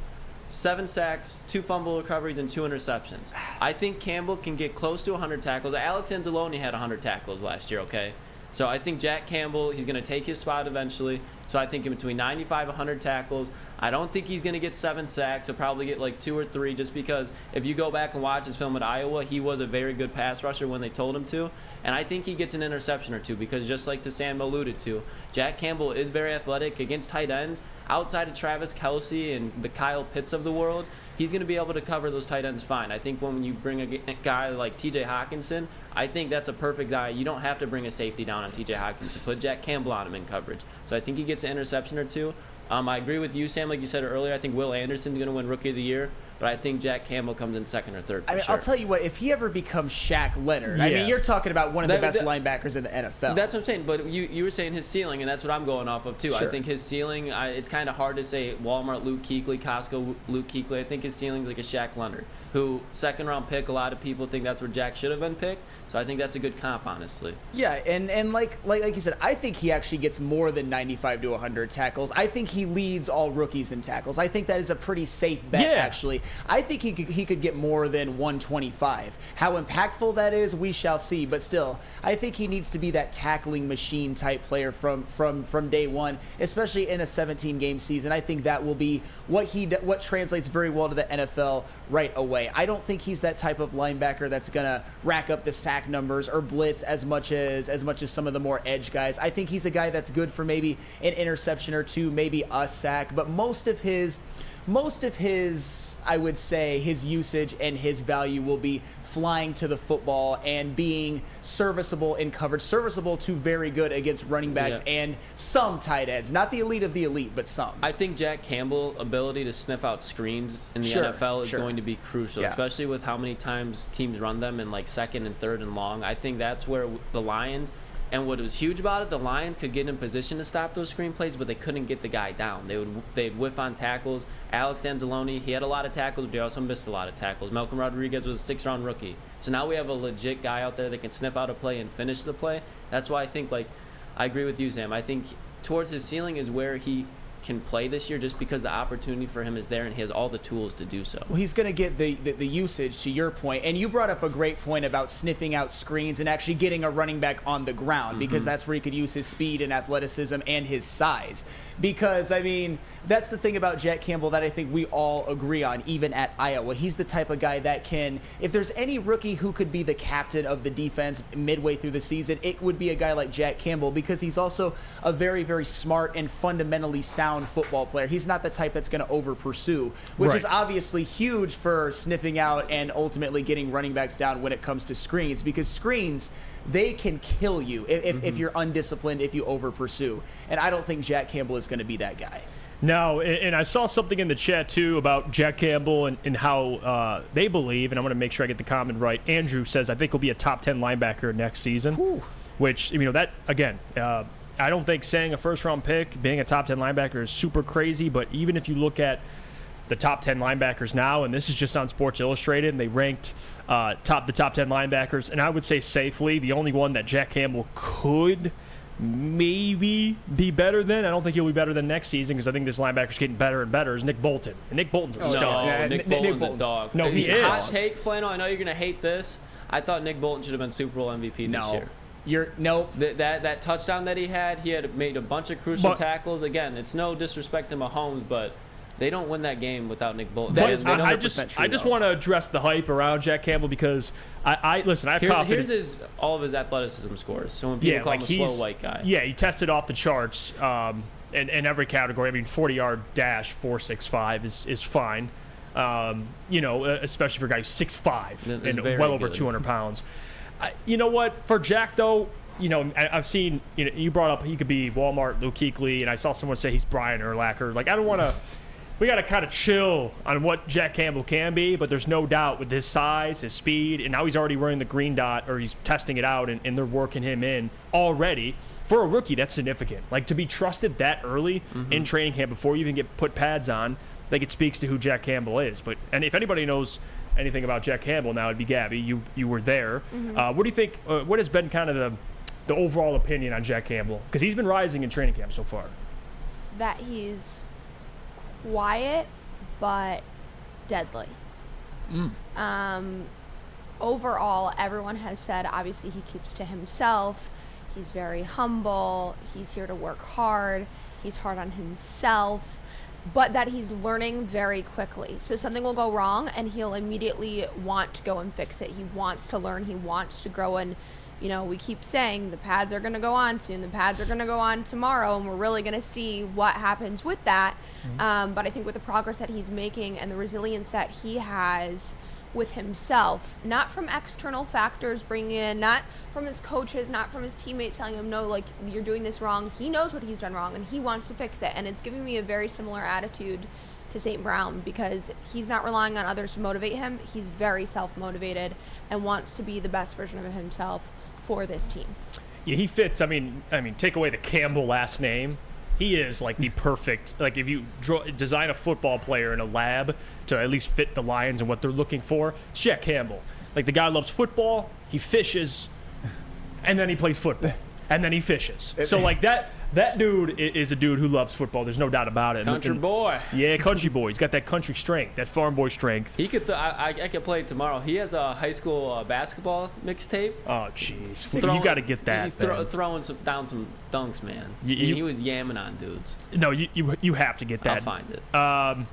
7 sacks, 2 fumble recoveries, and 2 interceptions. I think Campbell can get close to 100 tackles. Alex Anzalone had 100 tackles last year, okay? So I think Jack Campbell, he's going to take his spot eventually. So I think in between 95 and 100 tackles. I don't think he's going to get 7 sacks. He'll probably get like 2 or 3 just because if you go back and watch his film at Iowa, he was a very good pass rusher when they told him to. And I think he gets an interception or 2 because just like Sam alluded to, Jack Campbell is very athletic against tight ends. Outside of Travis Kelce and the Kyle Pitts of the world, he's going to be able to cover those tight ends fine. I think when you bring a guy like T.J. Hockenson, I think that's a perfect guy. You don't have to bring a safety down on T.J. Hockenson. Put Jack Campbell on him in coverage. So I think he gets an interception or 2. I agree with you, Sam, like you said earlier. I think Will Anderson's going to win Rookie of the Year, but I think Jack Campbell comes in 2nd or 3rd for sure. I'll tell you what, if he ever becomes Shaq Leonard, I mean, you're talking about one of the best linebackers in the NFL. That's what I'm saying, but you were saying his ceiling, and that's what I'm going off of, too. Sure. I think his ceiling, it's kind of hard to say Walmart Luke Kuechly, Costco Luke Kuechly. I think his ceiling's like a Shaq Leonard, who 2nd-round pick, a lot of people think that's where Jack should have been picked, so I think that's a good comp, honestly. Yeah, and like you said, I think he actually gets more than 95 to 100 tackles. I think he leads all rookies in tackles. I think that is a pretty safe bet, actually. I think he could get more than 125. How impactful that is, we shall see. But still, I think he needs to be that tackling machine type player from day one, especially in a 17-game season. I think that will be what translates very well to the NFL right away. I don't think he's that type of linebacker that's gonna rack up the sack numbers or blitz as much as some of the more edge guys. I think he's a guy that's good for maybe an interception or 2, maybe a sack, but most of his, I would say, his usage and his value will be flying to the football and being serviceable in coverage, serviceable to very good against running backs and some tight ends. Not the elite of the elite, but some. I think Jack Campbell's ability to sniff out screens in the NFL is going to be crucial, especially with how many times teams run them in like 2nd and 3rd and long. I think that's where the Lions, and what was huge about it, the Lions could get in position to stop those screen plays, but they couldn't get the guy down. They'd whiff on tackles. Alex Anzalone, he had a lot of tackles, but he also missed a lot of tackles. Malcolm Rodriguez was a 6th-round rookie. So now we have a legit guy out there that can sniff out a play and finish the play. That's why I think, I agree with you, Sam. I think towards his ceiling is where he can play this year just because the opportunity for him is there and he has all the tools to do so. Well, he's going to get the usage, to your point. And you brought up a great point about sniffing out screens and actually getting a running back on the ground because that's where he could use his speed and athleticism and his size. Because, I mean, that's the thing about Jack Campbell that I think we all agree on, even at Iowa. He's the type of guy that can, if there's any rookie who could be the captain of the defense midway through the season, it would be a guy like Jack Campbell because he's also a very, very smart and fundamentally sound football player. He's not the type that's going to over pursue, which is obviously huge for sniffing out and ultimately getting running backs down when it comes to screens, because screens, they can kill you if you're undisciplined, if you over pursue. And I don't think Jack Campbell is going to be that guy. No, and I saw something in the chat, too, about Jack Campbell and how they believe, and I'm going to make sure I get the comment right. Andrew says, I think he'll be a top 10 linebacker next season, which, that, again, I don't think saying a first-round pick, being a top 10 linebacker is super crazy, but even if you look at the top 10 linebackers now, and this is just on Sports Illustrated, and they ranked the top 10 linebackers, and I would say safely the only one that Jack Campbell could maybe be better than. I don't think he'll be better than next season because I think this linebacker's getting better and better. Is Nick Bolton? And Nick Bolton's a stud. No, Nick Bolton's a dog. No, he He's is. Hot take, Flannel. I know you're gonna hate this. I thought Nick Bolton should have been Super Bowl MVP this year. That touchdown that he had made a bunch of crucial tackles. Again, it's no disrespect to Mahomes, but they don't win that game without Nick Bolton. That is 100% true. I just want to address the hype around Jack Campbell because I have confidence. Here's all of his athleticism scores. So when people call him a slow white guy. Yeah, he tested off the charts in every category. I mean, 40-yard dash 4.65 is fine. Especially for a guy who's 6'5" and well over 200 pounds. You know what? For Jack, though, I've seen, you brought up he could be Walmart, Luke Kuechly, and I saw someone say he's Brian Urlacher. Like, I don't want to. We got to kind of chill on what Jack Campbell can be, but there's no doubt with his size, his speed, and now he's already wearing the green dot, or he's testing it out, and they're working him in already. For a rookie, that's significant. Like, to be trusted that early in training camp before you even get put pads on, like, it speaks to who Jack Campbell is. And if anybody knows anything about Jack Campbell now, it'd be Gabby. You were there. What do you think? What has been kind of the overall opinion on Jack Campbell? Because he's been rising in training camp so far. That he's quiet but deadly. Overall, everyone has said obviously he keeps to himself. He's very humble. He's here to work hard. He's hard on himself. But that he's learning very quickly. So something will go wrong and he'll immediately want to go and fix it. He wants to learn. He wants to grow. And, we keep saying the pads are going to go on soon. The pads are going to go on tomorrow. And we're really going to see what happens with that. But I think with the progress that he's making and the resilience that he has with himself, not from external factors bringing in, not from his coaches, not from his teammates telling him, no, like, you're doing this wrong. He knows what he's done wrong and he wants to fix it. And it's giving me a very similar attitude to St. Brown because he's not relying on others to motivate him. He's very self-motivated and wants to be the best version of himself for this team. Yeah, he fits. I mean, take away the Campbell last name. He is like the perfect, like if you design a football player in a lab to at least fit the Lions and what they're looking for, it's Jack Campbell. Like the guy loves football, he fishes, and then he plays football, and then he fishes. So like that dude is a dude who loves football. There's no doubt about it. Country boy. Yeah, country boy. He's got that country strength, that farm boy strength. He could. I could play tomorrow. He has a high school basketball mixtape. Oh, jeez. You got to get that. Throwing down some dunks, man. He was yamming on dudes. No, you have to get that. I'll find it.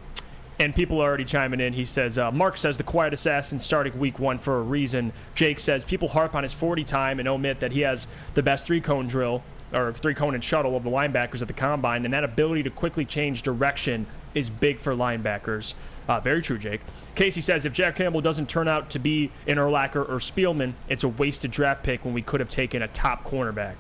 And people are already chiming in. He says, Mark says the quiet assassin starting week 1 for a reason. Jake says people harp on his 40 time and omit that he has the best 3-cone drill or 3-cone and shuttle of the linebackers at the combine, and that ability to quickly change direction is big for linebackers. Very true, Jake. Casey says if Jack Campbell doesn't turn out to be an Urlacher or Spielman, it's a wasted draft pick when we could have taken a top cornerback.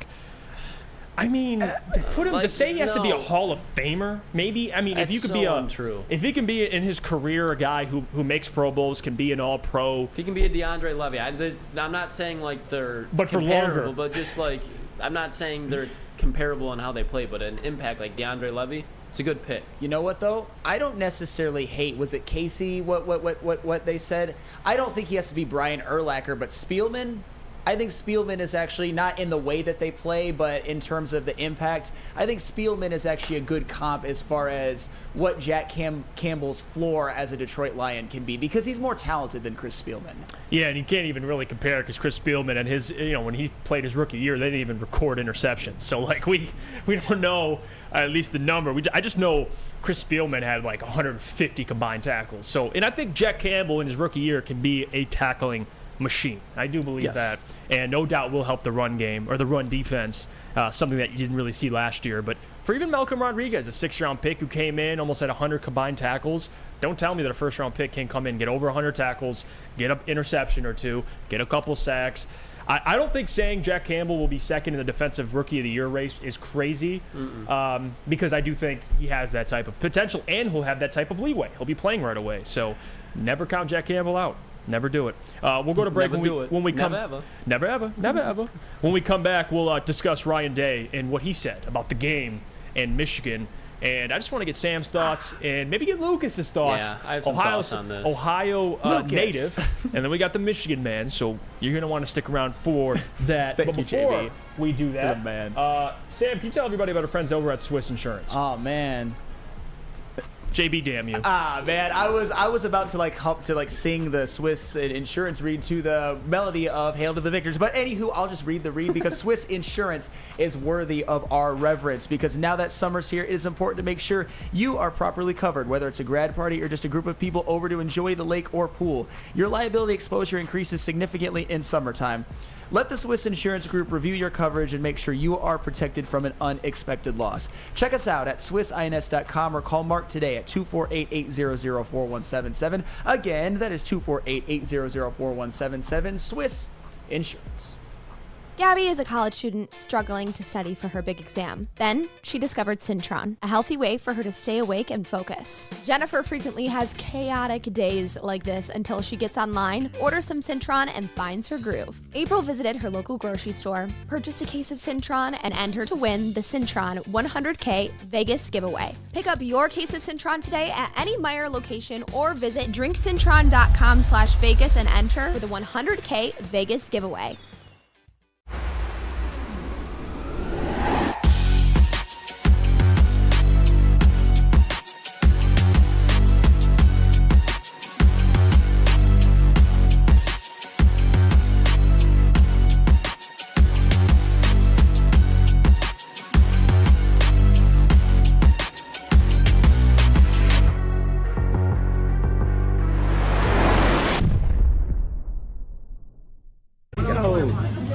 I mean, to say he has to be a Hall of Famer, maybe. I mean, if you could be untrue. If he can be in his career a guy who makes Pro Bowls, can be an All-Pro. If he can be a DeAndre Levy, I'm not saying like they're comparable, but just like I'm not saying they're comparable in how they play, but an impact like DeAndre Levy, it's a good pick. You know what though? I don't necessarily hate. Was it Casey? What they said? I don't think he has to be Brian Urlacher, but Spielman. I think Spielman is actually not in the way that they play, but in terms of the impact. I think Spielman is actually a good comp as far as what Jack Campbell's floor as a Detroit Lion can be, because he's more talented than Chris Spielman. Yeah, and you can't even really compare because Chris Spielman and his, when he played his rookie year, they didn't even record interceptions. So like we don't know at least the number. I just know Chris Spielman had like 150 combined tackles. So, and I think Jack Campbell in his rookie year can be a tackling machine. I do believe that, and no doubt will help the run game or the run defense, something that you didn't really see last year. But for even Malcolm Rodriguez, a 6th-round pick who came in almost at 100 combined tackles, don't tell me that a first-round pick can come in, get over 100 tackles, get an interception or two, get a couple sacks. I don't think saying Jack Campbell will be second in the Defensive Rookie of the Year race is crazy, because I do think he has that type of potential and he'll have that type of leeway. He'll be playing right away. So never count Jack Campbell out. Never do it. We'll go to break when we come. Never ever. When we come back, we'll discuss Ryan Day and what he said about the game and Michigan. And I just want to get Sam's thoughts and maybe get Lucas's thoughts. Yeah, I have some thoughts on this. Ohio native, and then we got the Michigan man. So you're going to want to stick around for that. Thank you, JB. we do that. Good man. Sam, can you tell everybody about our friends over at Swiss Insurance? Oh man. JB, damn you. Man, I was about to sing the Swiss Insurance read to the melody of Hail to the Victors, but anywho, I'll just read the read because Swiss Insurance is worthy of our reverence, because now that summer's here, it is important to make sure you are properly covered, whether it's a grad party or just a group of people over to enjoy the lake or pool. Your liability exposure increases significantly in summertime. Let the Swiss Insurance Group review your coverage and make sure you are protected from an unexpected loss. Check us out at swissins.com or call Mark today at 248-800-4177. Again, that is 248-800-4177. Swiss Insurance. Gabby is a college student struggling to study for her big exam. Then she discovered Syntron, a healthy way for her to stay awake and focus. Jennifer frequently has chaotic days like this until she gets online, orders some Syntron, and finds her groove. April visited her local grocery store, purchased a case of Syntron, and entered to win the Syntron 100K Vegas giveaway. Pick up your case of Syntron today at any Meijer location or visit drinksyntron.com/Vegas and enter for the 100K Vegas giveaway.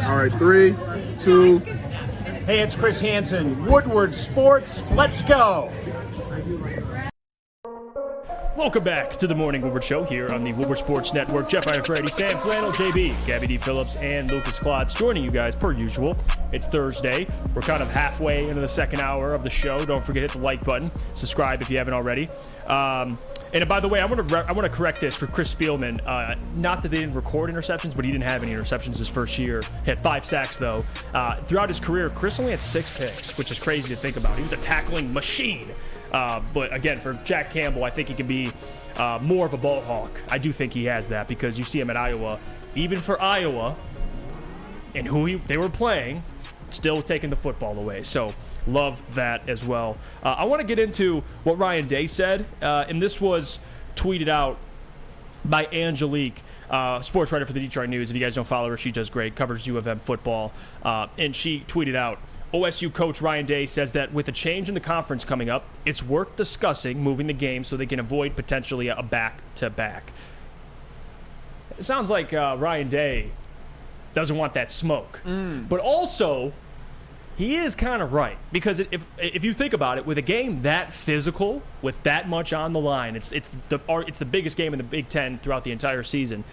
All right, 3, 2. Hey, it's Chris Hansen, Woodward Sports. Let's go. Welcome back to the Morning Woodward Show here on the Woodward Sports Network. Jeff Iafrate, Sam Flannel, JB, Gabby D. Phillips, and Lucas Klotz joining you guys per usual. It's Thursday. We're kind of halfway into the second hour of the show. Don't forget to hit the like button. Subscribe if you haven't already. And by the way, I want to correct this for Chris Spielman. Not that they didn't record interceptions, but he didn't have any interceptions his first year. He had 5 sacks, though. Throughout his career, Chris only had 6 picks, which is crazy to think about. He was a tackling machine. But again, for Jack Campbell, I think he can be more of a ball hawk. I do think he has that, because you see him at Iowa. Even for Iowa and who they were playing, still taking the football away. So love that as well. I want to get into what Ryan Day said, and this was tweeted out by Angelique, sports writer for the Detroit News. If you guys don't follow her, she does great, covers U of M football, and she tweeted out, OSU coach Ryan Day says that with a change in the conference coming up, it's worth discussing moving the game so they can avoid potentially a back-to-back. It sounds like Ryan Day doesn't want that smoke. But also, he is kind of right, because if you think about it, with a game that physical, with that much on the line, it's the biggest game in the Big Ten throughout the entire season.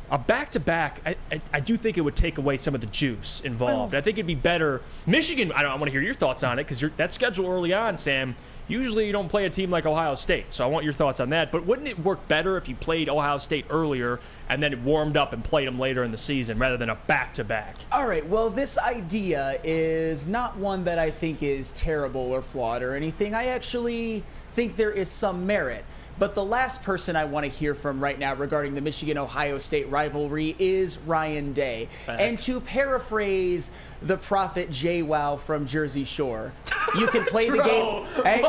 A back-to-back, I do think it would take away some of the juice involved. I think it'd be better. Michigan, I want to hear your thoughts on it, because that schedule early on, Sam, usually you don't play a team like Ohio State, so I want your thoughts on that. But wouldn't it work better if you played Ohio State earlier and then it warmed up and played them later in the season rather than a back-to-back? All right, well, this idea is not one that I think is terrible or flawed or anything. I actually think there is some merit. But the last person I want to hear from right now regarding the Michigan-Ohio State rivalry is Ryan Day. Thanks. And to paraphrase the prophet JWoww from Jersey Shore, you can play the game. Hey,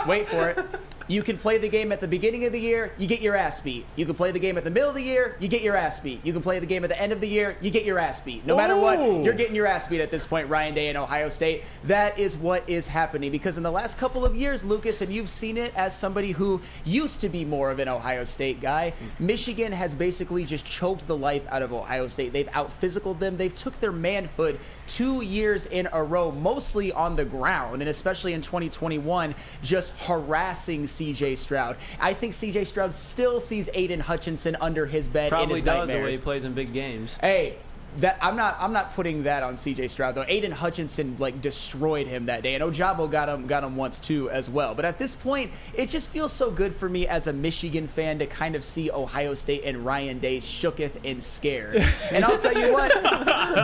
wait for it. You can play the game at the beginning of the year, you get your ass beat. You can play the game at the middle of the year, you get your ass beat. You can play the game at the end of the year, you get your ass beat. No matter what, you're getting your ass beat at this point, Ryan Day in Ohio State. That is what is happening, because in the last couple of years, Lucas, and you've seen it as somebody who used to be more of an Ohio State guy, Michigan has basically just choked the life out of Ohio State. They've out-physicaled them. They've took their manhood 2 years in a row, mostly on the ground, and especially in 2021, just harassing C.J. Stroud. I think C.J. Stroud still sees Aiden Hutchinson under his bed. Probably in his does nightmares. the way he plays in big games. Hey, that I'm not putting that on C.J. Stroud though. Aiden Hutchinson destroyed him that day, and Ojabo got him once too as well. But at this point, it just feels so good for me as a Michigan fan to kind of see Ohio State and Ryan Day shooketh and scared. And I'll tell you what,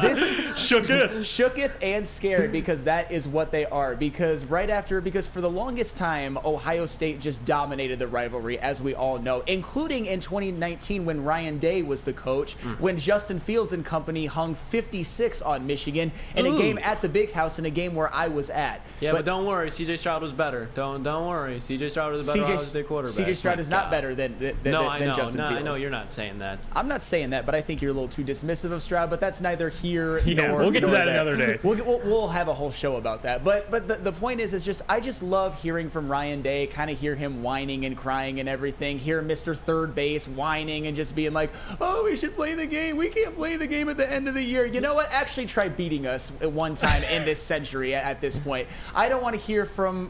this shooketh and scared, because that is what they are. Because for the longest time, Ohio State just dominated the rivalry, as we all know, including in 2019 when Ryan Day was the coach, when Justin Fields and company Ermanni hung 56 on Michigan in a game at the Big House, in a game where I was at. Yeah, but don't worry, C.J. Stroud was better. Don't worry, C.J. Stroud was a better Ohio State quarterback. C.J. Stroud is not better than Justin Fields. I know you're not saying that. I'm not saying that, but I think you're a little too dismissive of Stroud. But that's neither here nor we'll get to that there. another day. We'll have a whole show about that. But the point is just I just love hearing from Ryan Day. Kind of hear him whining and crying and everything. Hear Mr. Third Base whining and just being like, "Oh, we should play the game. We can't play the game at the end of the year." You know what? Actually, try beating us at one time in this century. At this point, I don't want to hear from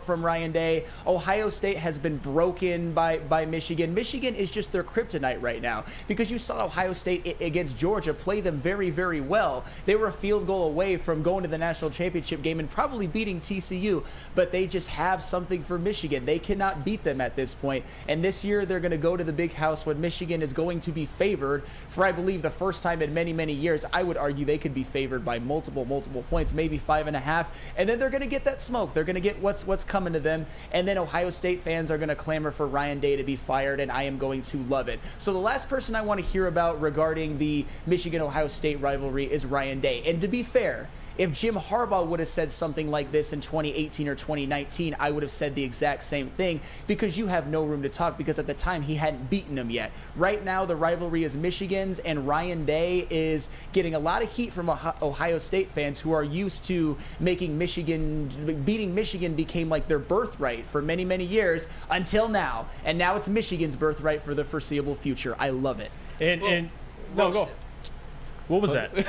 Ryan Day. Ohio State has been broken by Michigan. Michigan is just their kryptonite right now, because you saw Ohio State against Georgia play them very, very well. They were a field goal away from going to the national championship game and probably beating TCU, but they just have something for Michigan. They cannot beat them at this point. And this year they're going to go to the Big House when Michigan is going to be favored for, I believe, the first time in many, many years. I would argue they could be favored by multiple points, maybe 5.5. And then they're going to get that smoke. They're going to get what's coming to them. And then Ohio State fans are going to clamor for Ryan Day to be fired, and I am going to love it. So the last person I want to hear about regarding the Michigan-Ohio State rivalry is Ryan Day. And to be fair, if Jim Harbaugh would have said something like this in 2018 or 2019, I would have said the exact same thing, because you have no room to talk, because at the time he hadn't beaten them yet. Right now the rivalry is Michigan's, and Ryan Day is getting a lot of heat from Ohio State fans who are used to beating Michigan became like their birthright for many, many years until now. And now it's Michigan's birthright for the foreseeable future. I love it. Go. What was that? What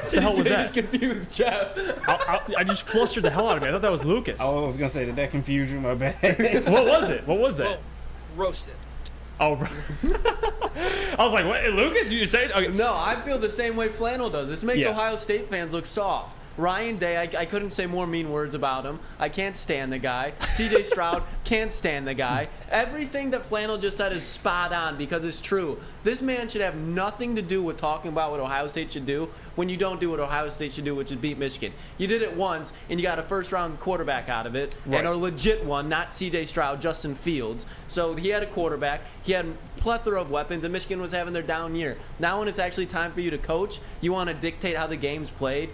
the hell was that? Just confused Jeff. I just flustered the hell out of me. I thought that was Lucas. I was gonna say, did that confuse you? My bad. What was it? What was that? Well, roasted. Oh, I was like, what, Lucas? You say? Okay. No, I feel the same way Flannel does. This makes Ohio State fans look soft. Ryan Day, I couldn't say more mean words about him. I can't stand the guy. C.J. Stroud, can't stand the guy. Everything that Flannel just said is spot on, because it's true. This man should have nothing to do with talking about what Ohio State should do when you don't do what Ohio State should do, which is beat Michigan. You did it once, and you got a first-round quarterback out of it, and a legit one, not C.J. Stroud, Justin Fields. So he had a quarterback. He had a plethora of weapons, and Michigan was having their down year. Now when it's actually time for you to coach, you want to dictate how the game's played.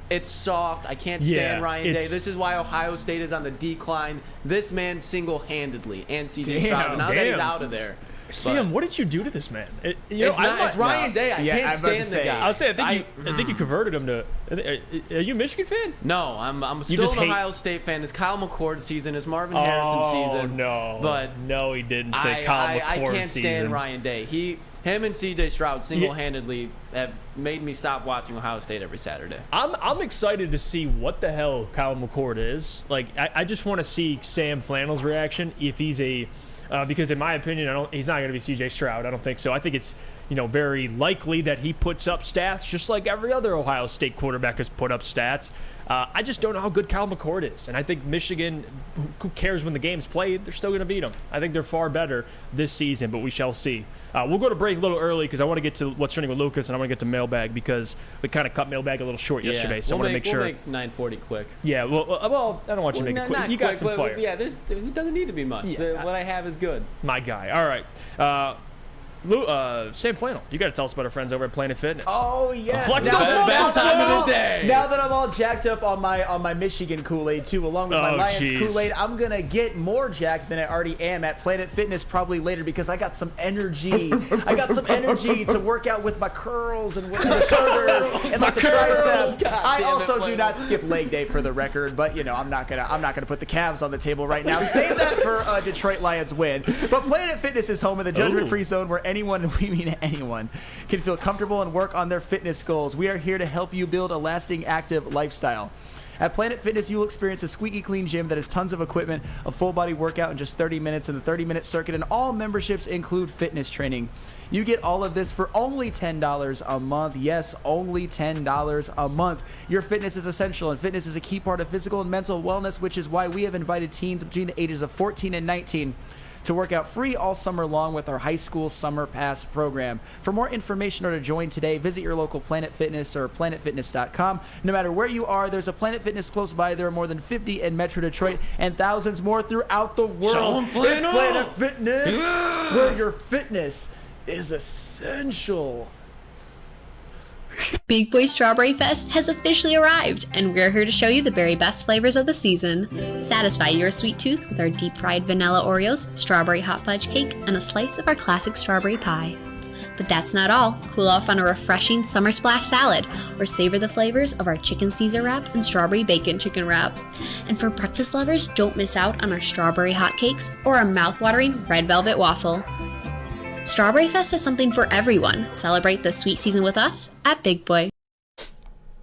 It's soft. I can't stand Ryan Day. This is why Ohio State is on the decline. This man single-handedly, and C.J. Stroud. Now that he's out of there. Sam, what did you do to this man? It's Ryan Day. I can't stand the guy. I'll say, I think you converted him to. Are you a Michigan fan? No, I'm still an Ohio State fan. It's Kyle McCord's season. It's Marvin Harrison's season. Oh no! But no, he didn't say Kyle McCord's season. I can't stand Ryan Day. Him and C.J. Stroud single-handedly have made me stop watching Ohio State every Saturday. I'm excited to see what the hell Kyle McCord is. Like, I just want to see Sam Flannel's reaction if he's because in my opinion, he's not going to be C.J. Stroud. I don't think so. I think it's very likely that he puts up stats just like every other Ohio State quarterback has put up stats. I just don't know how good Kyle McCord is. And I think Michigan, who cares when the game's played, they're still going to beat them. I think they're far better this season, but we shall see. We'll go to break a little early because I want to get to what's trending with Lucas, and I want to get to mailbag because we kind of cut mailbag a little short yesterday. So I want to make sure. We'll make 9:40 quick. Yeah, well, I don't want you to make it quick. You got some fire. Yeah, it doesn't need to be much. Yeah, what I have is good. My guy. All right. Sam Flannel, you got to tell us about our friends over at Planet Fitness. Oh yes, Flex best time of the day. Now that I'm all jacked up on my Michigan Kool-Aid too, along with my Lions Kool-Aid, I'm gonna get more jacked than I already am at Planet Fitness probably later because I got some energy. I got some energy to work out with my curls and with the shoulders and like the triceps. I also do not skip leg day for the record, but I'm not gonna put the calves on the table right now. Save that for a Detroit Lions win. But Planet Fitness is home in the judgment-free zone where anyone, we mean anyone, can feel comfortable and work on their fitness goals. We are here to help you build a lasting, active lifestyle. At Planet Fitness, you will experience a squeaky clean gym that has tons of equipment, a full body workout in just 30 minutes, and the 30-minute circuit, and all memberships include fitness training. You get all of this for only $10 a month. Yes, only $10 a month. Your fitness is essential, and fitness is a key part of physical and mental wellness, which is why we have invited teens between the ages of 14 and 19 to work out free all summer long with our high school summer pass program. For more information or to join today, visit your local Planet Fitness or planetfitness.com. No matter where you are, there's a Planet Fitness close by. There are more than 50 in Metro Detroit and thousands more throughout the world. It's Planet Fitness, where your fitness is essential. Big Boy Strawberry Fest has officially arrived, and we're here to show you the very best flavors of the season. Satisfy your sweet tooth with our deep-fried vanilla Oreos, strawberry hot fudge cake, and a slice of our classic strawberry pie. But that's not all. Cool off on a refreshing summer splash salad, or savor the flavors of our chicken Caesar wrap and strawberry bacon chicken wrap. And for breakfast lovers, don't miss out on our strawberry hotcakes or our mouth-watering red velvet waffle. Strawberry Fest is something for everyone. Celebrate the sweet season with us at Big Boy.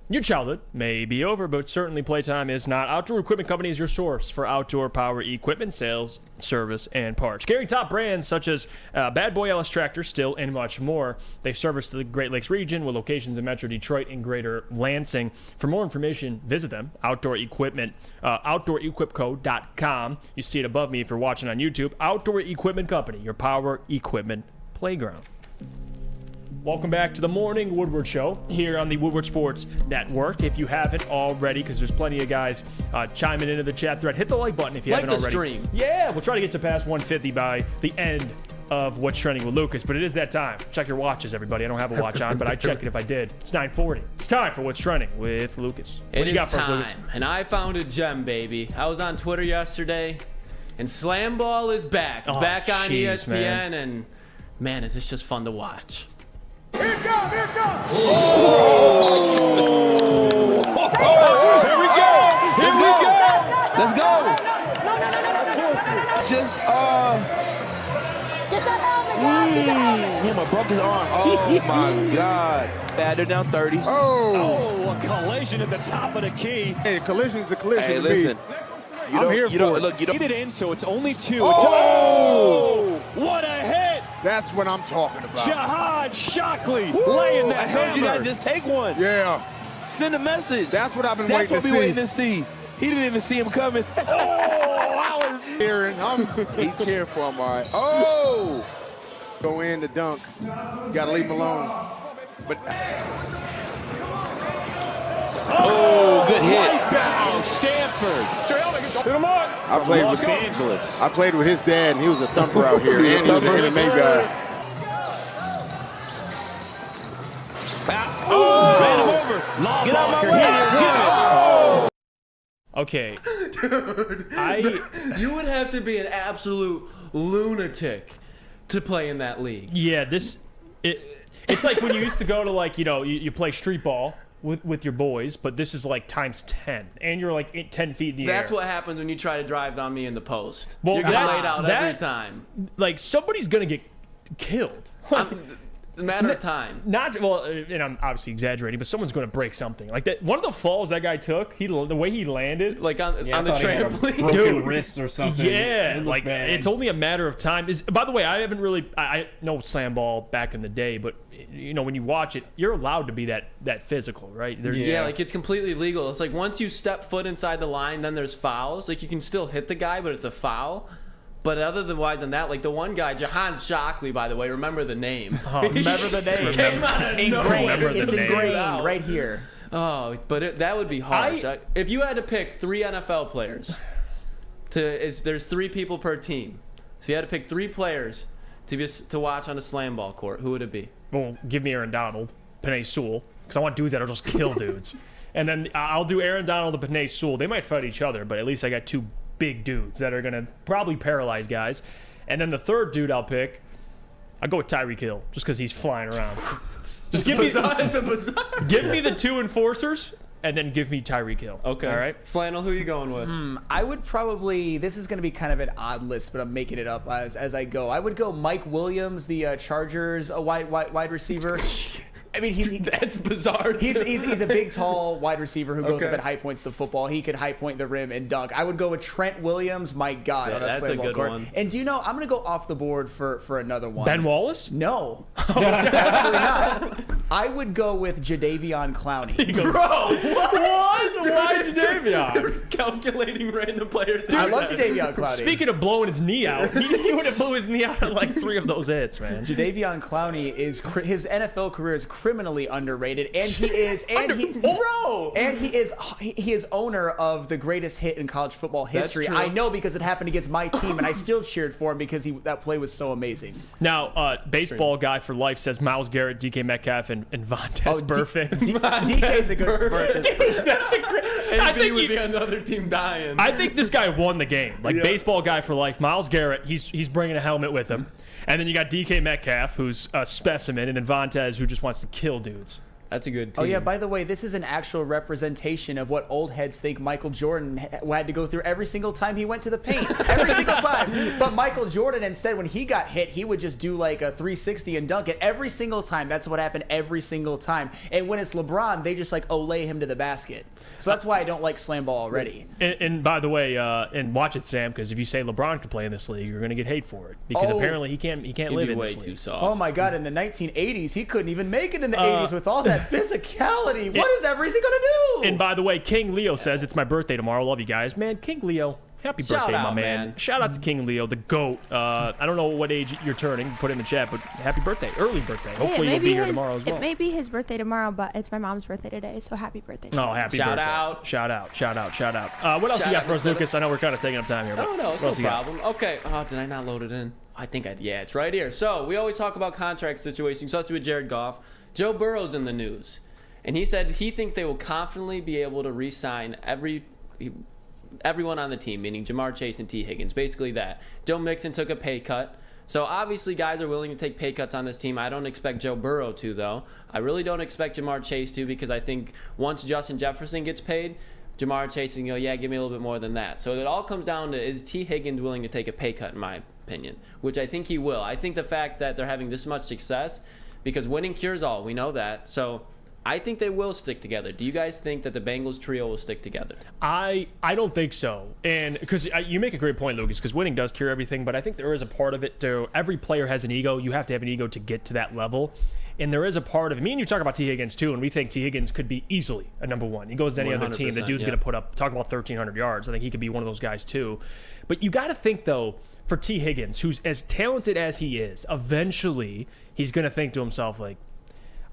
Your childhood may be over, but certainly playtime is not. Outdoor Equipment Company is your source for outdoor power equipment sales, service, and parts. Carrying top brands such as Bad Boy LS Tractor, Still, and much more. They service the Great Lakes region with locations in Metro Detroit and Greater Lansing. For more information, visit them, Outdoor Equipment, OutdoorEquipCo.com. You see it above me if you're watching on YouTube. Outdoor Equipment Company, your power equipment playground. Welcome back to the Morning Woodward Show here on the Woodward Sports Network. If you haven't already, because there's plenty of guys chiming into the chat thread, hit the like button if you haven't already. Like the stream. Yeah, we'll try to get to past 150 by the end of What's Trending with Lucas, but it is that time. Check your watches, everybody. I don't have a watch on, but I'd check it if I did. It's 9:40. It's time for What's Trending with Lucas. It is time, and I found a gem, baby. I was on Twitter yesterday, and Slam Ball is back. It's back on ESPN, and man, is this just fun to watch. Here it comes, here it comes. Oh. Here we go. Here we go. Let's go. Just Get that helmet. Him broke his arm. Oh my God. Bad, they're down 30. Oh, a collision at the top of the key. Hey, collision's a collision. Hey, to listen. Me. I'm here for it. Look, you don't get it in, so it's only 2. Oh! What a hit! That's what I'm talking about. Jahad Shockley laying that I told hammer. you guys just take one. Yeah. Send a message. That's what I've been That's waiting to see. what we waiting to see. He didn't even see him coming. Oh, cheering. He cheering for him, all right. Oh! Go in to dunk. You got to leave him alone. But oh, good hit. Rebound, Stanford. Hit him up. I played Los with Angeles. I played with his dad, and he was a thumper out here, and he was an MMA guy. Oh, ran him over. Get out of my way. Get out. Okay. Dude, you would have to be an absolute lunatic to play in that league. Yeah, it's like when you used to go to you play street ball with your boys, but this is like times 10, and you're like 10 feet in the air. That's what happens when you try to drive on me in the post. Well, You're getting laid out every time. Like somebody's gonna get killed. A matter of time. Not well, and I'm obviously exaggerating, but someone's going to break something. Like that, one of the falls that guy took, the way he landed, like on the trampoline, broken wrist or something. Yeah, like bad. It's only a matter of time. By the way, I haven't really, I know slam ball back in the day, but when you watch it, you're allowed to be that physical, right? Yeah, like it's completely legal. It's like once you step foot inside the line, then there's fouls. Like you can still hit the guy, but it's a foul. But otherwise than that, like the one guy, Jahan Shockley, by the way, remember the name. Oh, remember the name. Came out of nowhere. It's ingrained right here. Oh, but that would be harsh. If you had to pick 3 NFL players, there's 3 people per team. So you had to pick 3 players to watch on a slam ball court, who would it be? Well, give me Aaron Donald, Penei Sewell, because I want dudes that'll just kill dudes. And then I'll do Aaron Donald and Penei Sewell. They might fight each other, but at least I got 2 big dudes that are going to probably paralyze guys. And then the third dude I'll pick, I'll go with Tyreek Hill, just because he's flying around. Just give me the 2 enforcers, and then give me Tyreek Hill. Okay. All right. Flannel, who are you going with? I would probably, this is going to be kind of an odd list, but I'm making it up as I go. I would go Mike Williams, the Chargers wide receiver. I mean, that's bizarre. He's a big, tall wide receiver who goes up at high points to football. He could high point the rim and dunk. I would go with Trent Williams. My God, yeah, on a that's slam a ball good court. one. And do you know, I'm going to go off the board for another one. Ben Wallace? No, absolutely not. I would go with Jadeveon Clowney. Bro, what? Why Jadeveon? You're calculating random players. I love Jadeveon Clowney. Speaking of blowing his knee out, he would have blew his knee out on like 3 of those hits, man. Jadeveon Clowney his NFL career is criminally underrated, and he is he is owner of the greatest hit in college football history. I know because it happened against my team, and I still cheered for him because that play was so amazing. Now, baseball guy for life says Myles Garrett, DK Metcalf, and and Vontaze Burfict. DK's a good birthday. That's a great. I think would be on the other team dying. I think this guy won the game. Like baseball guy for life. Myles Garrett, he's bringing a helmet with him. And then you got DK Metcalf, who's a specimen, and then Vontaze, who just wants to kill dudes. That's a good team. Oh, yeah, by the way, this is an actual representation of what old heads think Michael Jordan had to go through every single time he went to the paint. Every single time. But Michael Jordan, instead, when he got hit, he would just do like a 360 and dunk it every single time. That's what happened every single time. And when it's LeBron, they just like Olay him to the basket. So that's why I don't like slam ball already. And by the way, and watch it, Sam, because if you say LeBron could play in this league, you're going to get hate for it. Because apparently he can't live in this league. Too soft. Oh, my God. In the 1980s, he couldn't even make it in the 80s with all that physicality. What is everything going to do? And by the way, King Leo says it's my birthday tomorrow. Love you guys. Man, King Leo, happy birthday, my man. Shout out to King Leo, the GOAT. I don't know what age you're turning. Put it in the chat, but happy birthday. Early birthday. Hopefully you'll be here tomorrow as well. It may be his birthday tomorrow, but it's my mom's birthday today, so happy birthday to Oh, happy birthday. Shout out. What else you got for us, Lucas? I know we're kind of taking up time here. But No, it's no problem. Okay. Oh, did I not load it in? I think yeah, it's right here. So we always talk about contract situations, especially with Jared Goff. Joe Burrow's in the news. And he said he thinks they will confidently be able to re-sign everyone on the team, meaning Jamar Chase and T. Higgins. Basically that. Joe Mixon took a pay cut. So obviously guys are willing to take pay cuts on this team. I don't expect Joe Burrow to, though. I really don't expect Jamar Chase to, because I think once Justin Jefferson gets paid, Jamar Chase can go, yeah, give me a little bit more than that. So it all comes down to, is T. Higgins willing to take a pay cut, in my opinion, which I think he will. I think the fact that they're having this much success, because winning cures all, we know that. So I think they will stick together. Do you guys think that the Bengals trio will stick together? I don't think so. And because you make a great point, Lucas, because winning does cure everything, but I think there is a part of it too. Every player has an ego. You have to have an ego to get to that level. And there is a part of it. Me and you talk about T. Higgins too, and we think T. Higgins could be easily a number one. He goes to any other team, the dude's going to put up, talk about 1,300 yards. I think he could be one of those guys too. But you got to think, though, for T. Higgins, who's as talented as he is, eventually he's going to think to himself, like,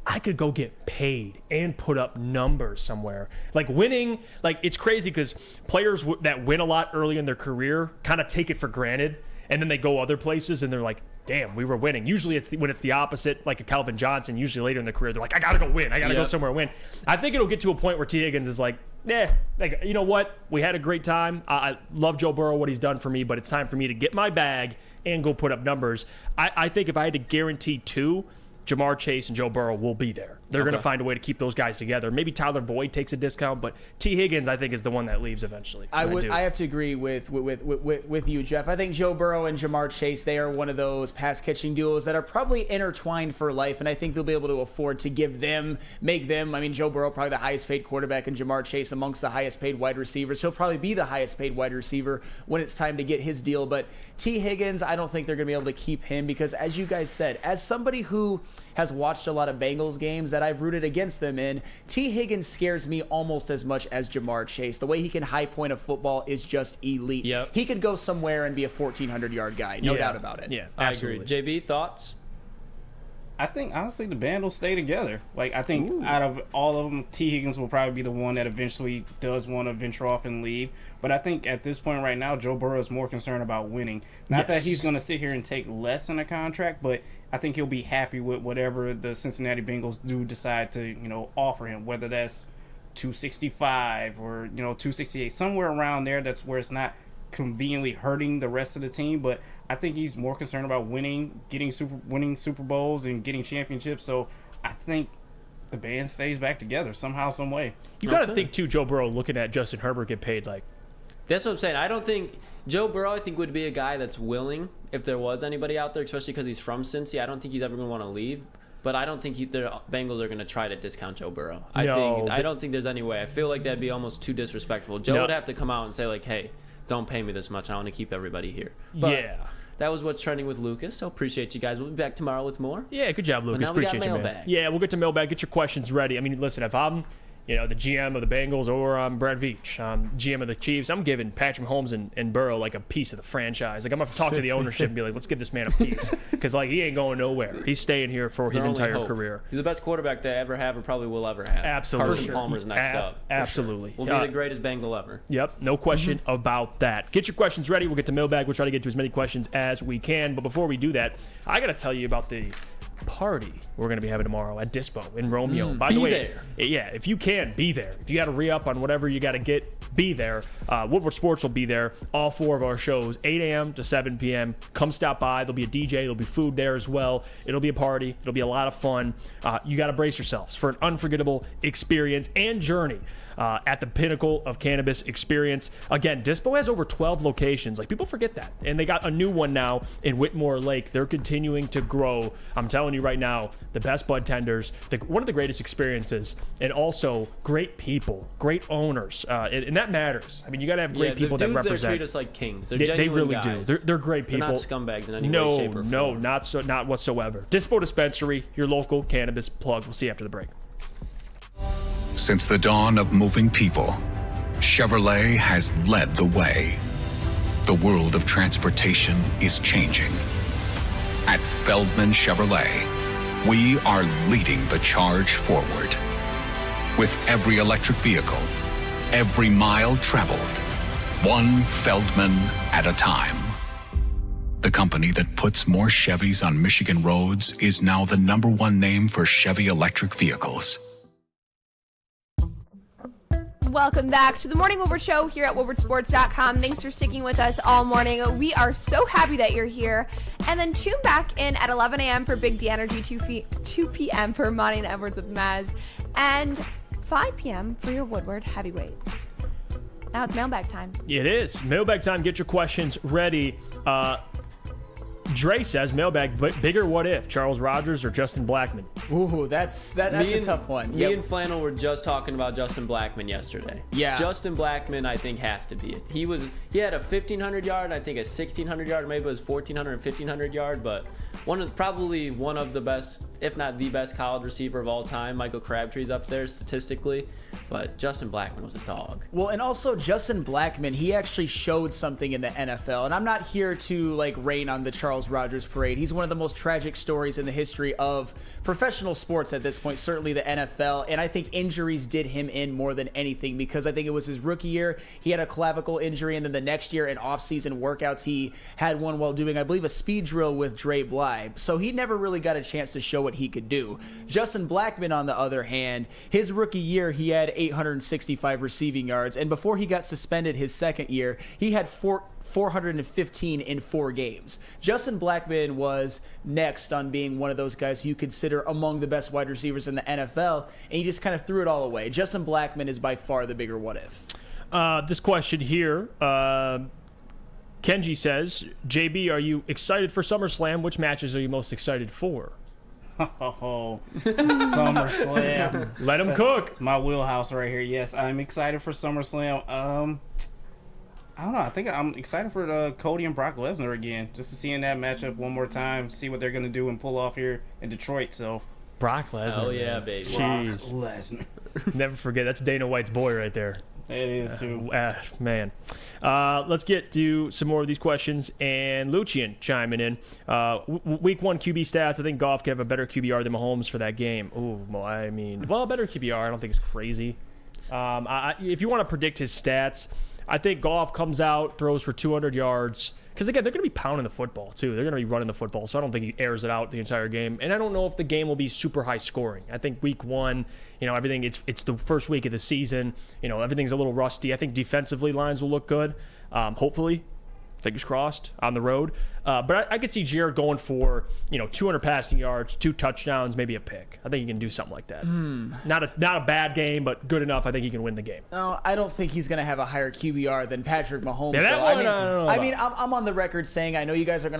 I could go get paid and put up numbers somewhere. Like winning, like it's crazy because players that win a lot early in their career kind of take it for granted, and then they go other places and they're like, damn, we were winning. Usually it's when it's the opposite, like a Calvin Johnson, usually later in the career, they're like, I got to go win. I got to go somewhere and win. I think it'll get to a point where T. Higgins is like, like, you know what? We had a great time. I love Joe Burrow, what he's done for me, but it's time for me to get my bag and go put up numbers. I think if I had to guarantee two, Jamar Chase and Joe Burrow will be there. They're going to find a way to keep those guys together. Maybe Tyler Boyd takes a discount, but T. Higgins, I think, is the one that leaves eventually. I have to agree with you, Jeff. I think Joe Burrow and Jamar Chase, they are one of those pass catching duos that are probably intertwined for life, and I think they'll be able to afford to make them. I mean, Joe Burrow probably the highest paid quarterback, and Jamar Chase amongst the highest paid wide receivers. He'll probably be the highest paid wide receiver when it's time to get his deal. But T. Higgins, I don't think they're going to be able to keep him because, as you guys said, as somebody who has watched a lot of Bengals games that I've rooted against them in, T. Higgins scares me almost as much as Jamar Chase. The way he can high point a football is just elite. Yep. He could go somewhere and be a 1,400-yard guy, no doubt about it. Yeah, absolutely. I agree. JB, thoughts? I think, honestly, the band will stay together. Like, I think out of all of them, T. Higgins will probably be the one that eventually does want to venture off and leave. But I think at this point right now, Joe Burrow is more concerned about winning. Not that he's going to sit here and take less in a contract, but I think he'll be happy with whatever the Cincinnati Bengals do decide to, offer him, whether that's 265 or, 268, somewhere around there. That's where it's not conveniently hurting the rest of the team. But I think he's more concerned about winning Super Bowls and getting championships. So I think the band stays back together somehow, some way. You got to think too, Joe Burrow looking at Justin Herbert get paid like. That's what I'm saying. I don't think Joe Burrow, I think, would be a guy that's willing if there was anybody out there, especially because he's from Cincy. I don't think he's ever going to want to leave. But I don't think the Bengals are going to try to discount Joe Burrow. I don't think there's any way. I feel like that'd be almost too disrespectful. Joe would have to come out and say, like, hey, don't pay me this much. I want to keep everybody here. But that was what's trending with Lucas, so appreciate you guys. We'll be back tomorrow with more. Yeah, good job, Lucas. Appreciate you, man. Yeah, we'll get to mailbag. Get your questions ready. I mean, listen, if I'm the GM of the Bengals or I'm Brad Veach, GM of the Chiefs, I'm giving Patrick Mahomes and Burrow like a piece of the franchise. Like I'm gonna talk to the ownership and be like, let's give this man a piece because like he ain't going nowhere. He's staying here for his entire career. He's the best quarterback they ever have or probably will ever have. Absolutely. Carson Palmer's next up. Absolutely. Will be the greatest Bengal ever. Yep, no question about that. Get your questions ready. We'll get to mailbag. We'll try to get to as many questions as we can. But before we do that, I gotta tell you about the party we're going to be having tomorrow at Dispo in Romeo. By the way, yeah, if you can, be there. If you got to re-up on whatever you got to get, be there. Woodward Sports will be there. All 4 of our shows, 8 a.m. to 7 p.m. Come stop by. There'll be a DJ. There'll be food there as well. It'll be a party. It'll be a lot of fun. You got to brace yourselves for an unforgettable experience and journey at the pinnacle of cannabis experience. Again, Dispo has over 12 locations. Like, people forget that. And they got a new one now in Whitmore Lake. They're continuing to grow. I'm telling you right now, the best bud tenders, one of the greatest experiences, and also great people, great owners. And that matters. I mean, you got to have great people that represent. They treat us like kings. They're they really guys. do. They're great people. They're not scumbags in any way, shape, or form. No, not whatsoever. Dispo Dispensary, your local cannabis plug. We'll see you after the break. Since the dawn of moving people, Chevrolet has led the way. The world of transportation is changing. At Feldman Chevrolet, we are leading the charge forward. With every electric vehicle, every mile traveled, one Feldman at a time. The company that puts more Chevys on Michigan roads is now the #1 name for Chevy electric vehicles. Welcome back to the Morning Woodward Show here at woodwardsports.com. Thanks for sticking with us all morning. We are so happy that you're here. And then tune back in at 11 a.m. for Big D Energy, 2 p.m. for Monty and Edwards with Maz, and 5 p.m. for your Woodward Heavyweights. Now it's mailbag time. It is. Mailbag time. Get your questions ready. Dre says, mailbag, bigger what if? Charles Rogers or Justin Blackmon? Ooh, that's a tough one. Me and Flannel were just talking about Justin Blackmon yesterday. Yeah. Justin Blackmon, I think, has to be it. He had a 1,500 yard, I think a 1,600 yard, maybe it was 1,400 and 1,500 yard, but probably one of the best, if not the best college receiver of all time. Michael Crabtree's up there statistically, but Justin Blackmon was a dog. Well, and also Justin Blackmon, he actually showed something in the NFL, and I'm not here to rain on the Charles Rogers parade. He's one of the most tragic stories in the history of professional sports at this point, certainly the NFL, and I think injuries did him in more than anything, because I think it was his rookie year, he had a clavicle injury, and then the next year in off-season workouts, he had one while doing, I believe, a speed drill with Dre Bly, so he never really got a chance to show what he could do. Justin Blackmon, on the other hand, his rookie year, he had 865 receiving yards, and before he got suspended his second year, he had 415 in 4 games. Justin Blackmon was next on being one of those guys who you consider among the best wide receivers in the NFL, and he just kind of threw it all away. Justin Blackmon is by far the bigger what if. This question here, Kenji says, JB, are you excited for SummerSlam? Which matches are you most excited for? Oh, SummerSlam. Let him cook. It's my wheelhouse right here. Yes, I'm excited for SummerSlam. I don't know. I think I'm excited for Cody and Brock Lesnar again, just to see in that matchup one more time, see what they're going to do and pull off here in Detroit. So Brock Lesnar. Oh, yeah, baby. Jeez. Brock Lesnar. Never forget. That's Dana White's boy right there. It is, too. Man. Let's get to some more of these questions. And Lucian chiming in. Week 1 QB stats. I think Goff could have a better QBR than Mahomes for that game. Ooh, I mean, well, a better QBR. I don't think it's crazy. If you want to predict his stats, I think Goff comes out, throws for 200 yards. Because, again, they're going to be pounding the football, too. They're going to be running the football, so I don't think he airs it out the entire game. And I don't know if the game will be super high scoring. I think week 1, everything, it's the first week of the season. Everything's a little rusty. I think defensively lines will look good, hopefully. Fingers crossed, on the road. But I could see Jared going for, 200 passing yards, 2 touchdowns, maybe a pick. I think he can do something like that. Not a bad game, but good enough. I think he can win the game. No, I don't think he's going to have a higher QBR than Patrick Mahomes. Yeah, I'm on the record saying I know you guys are not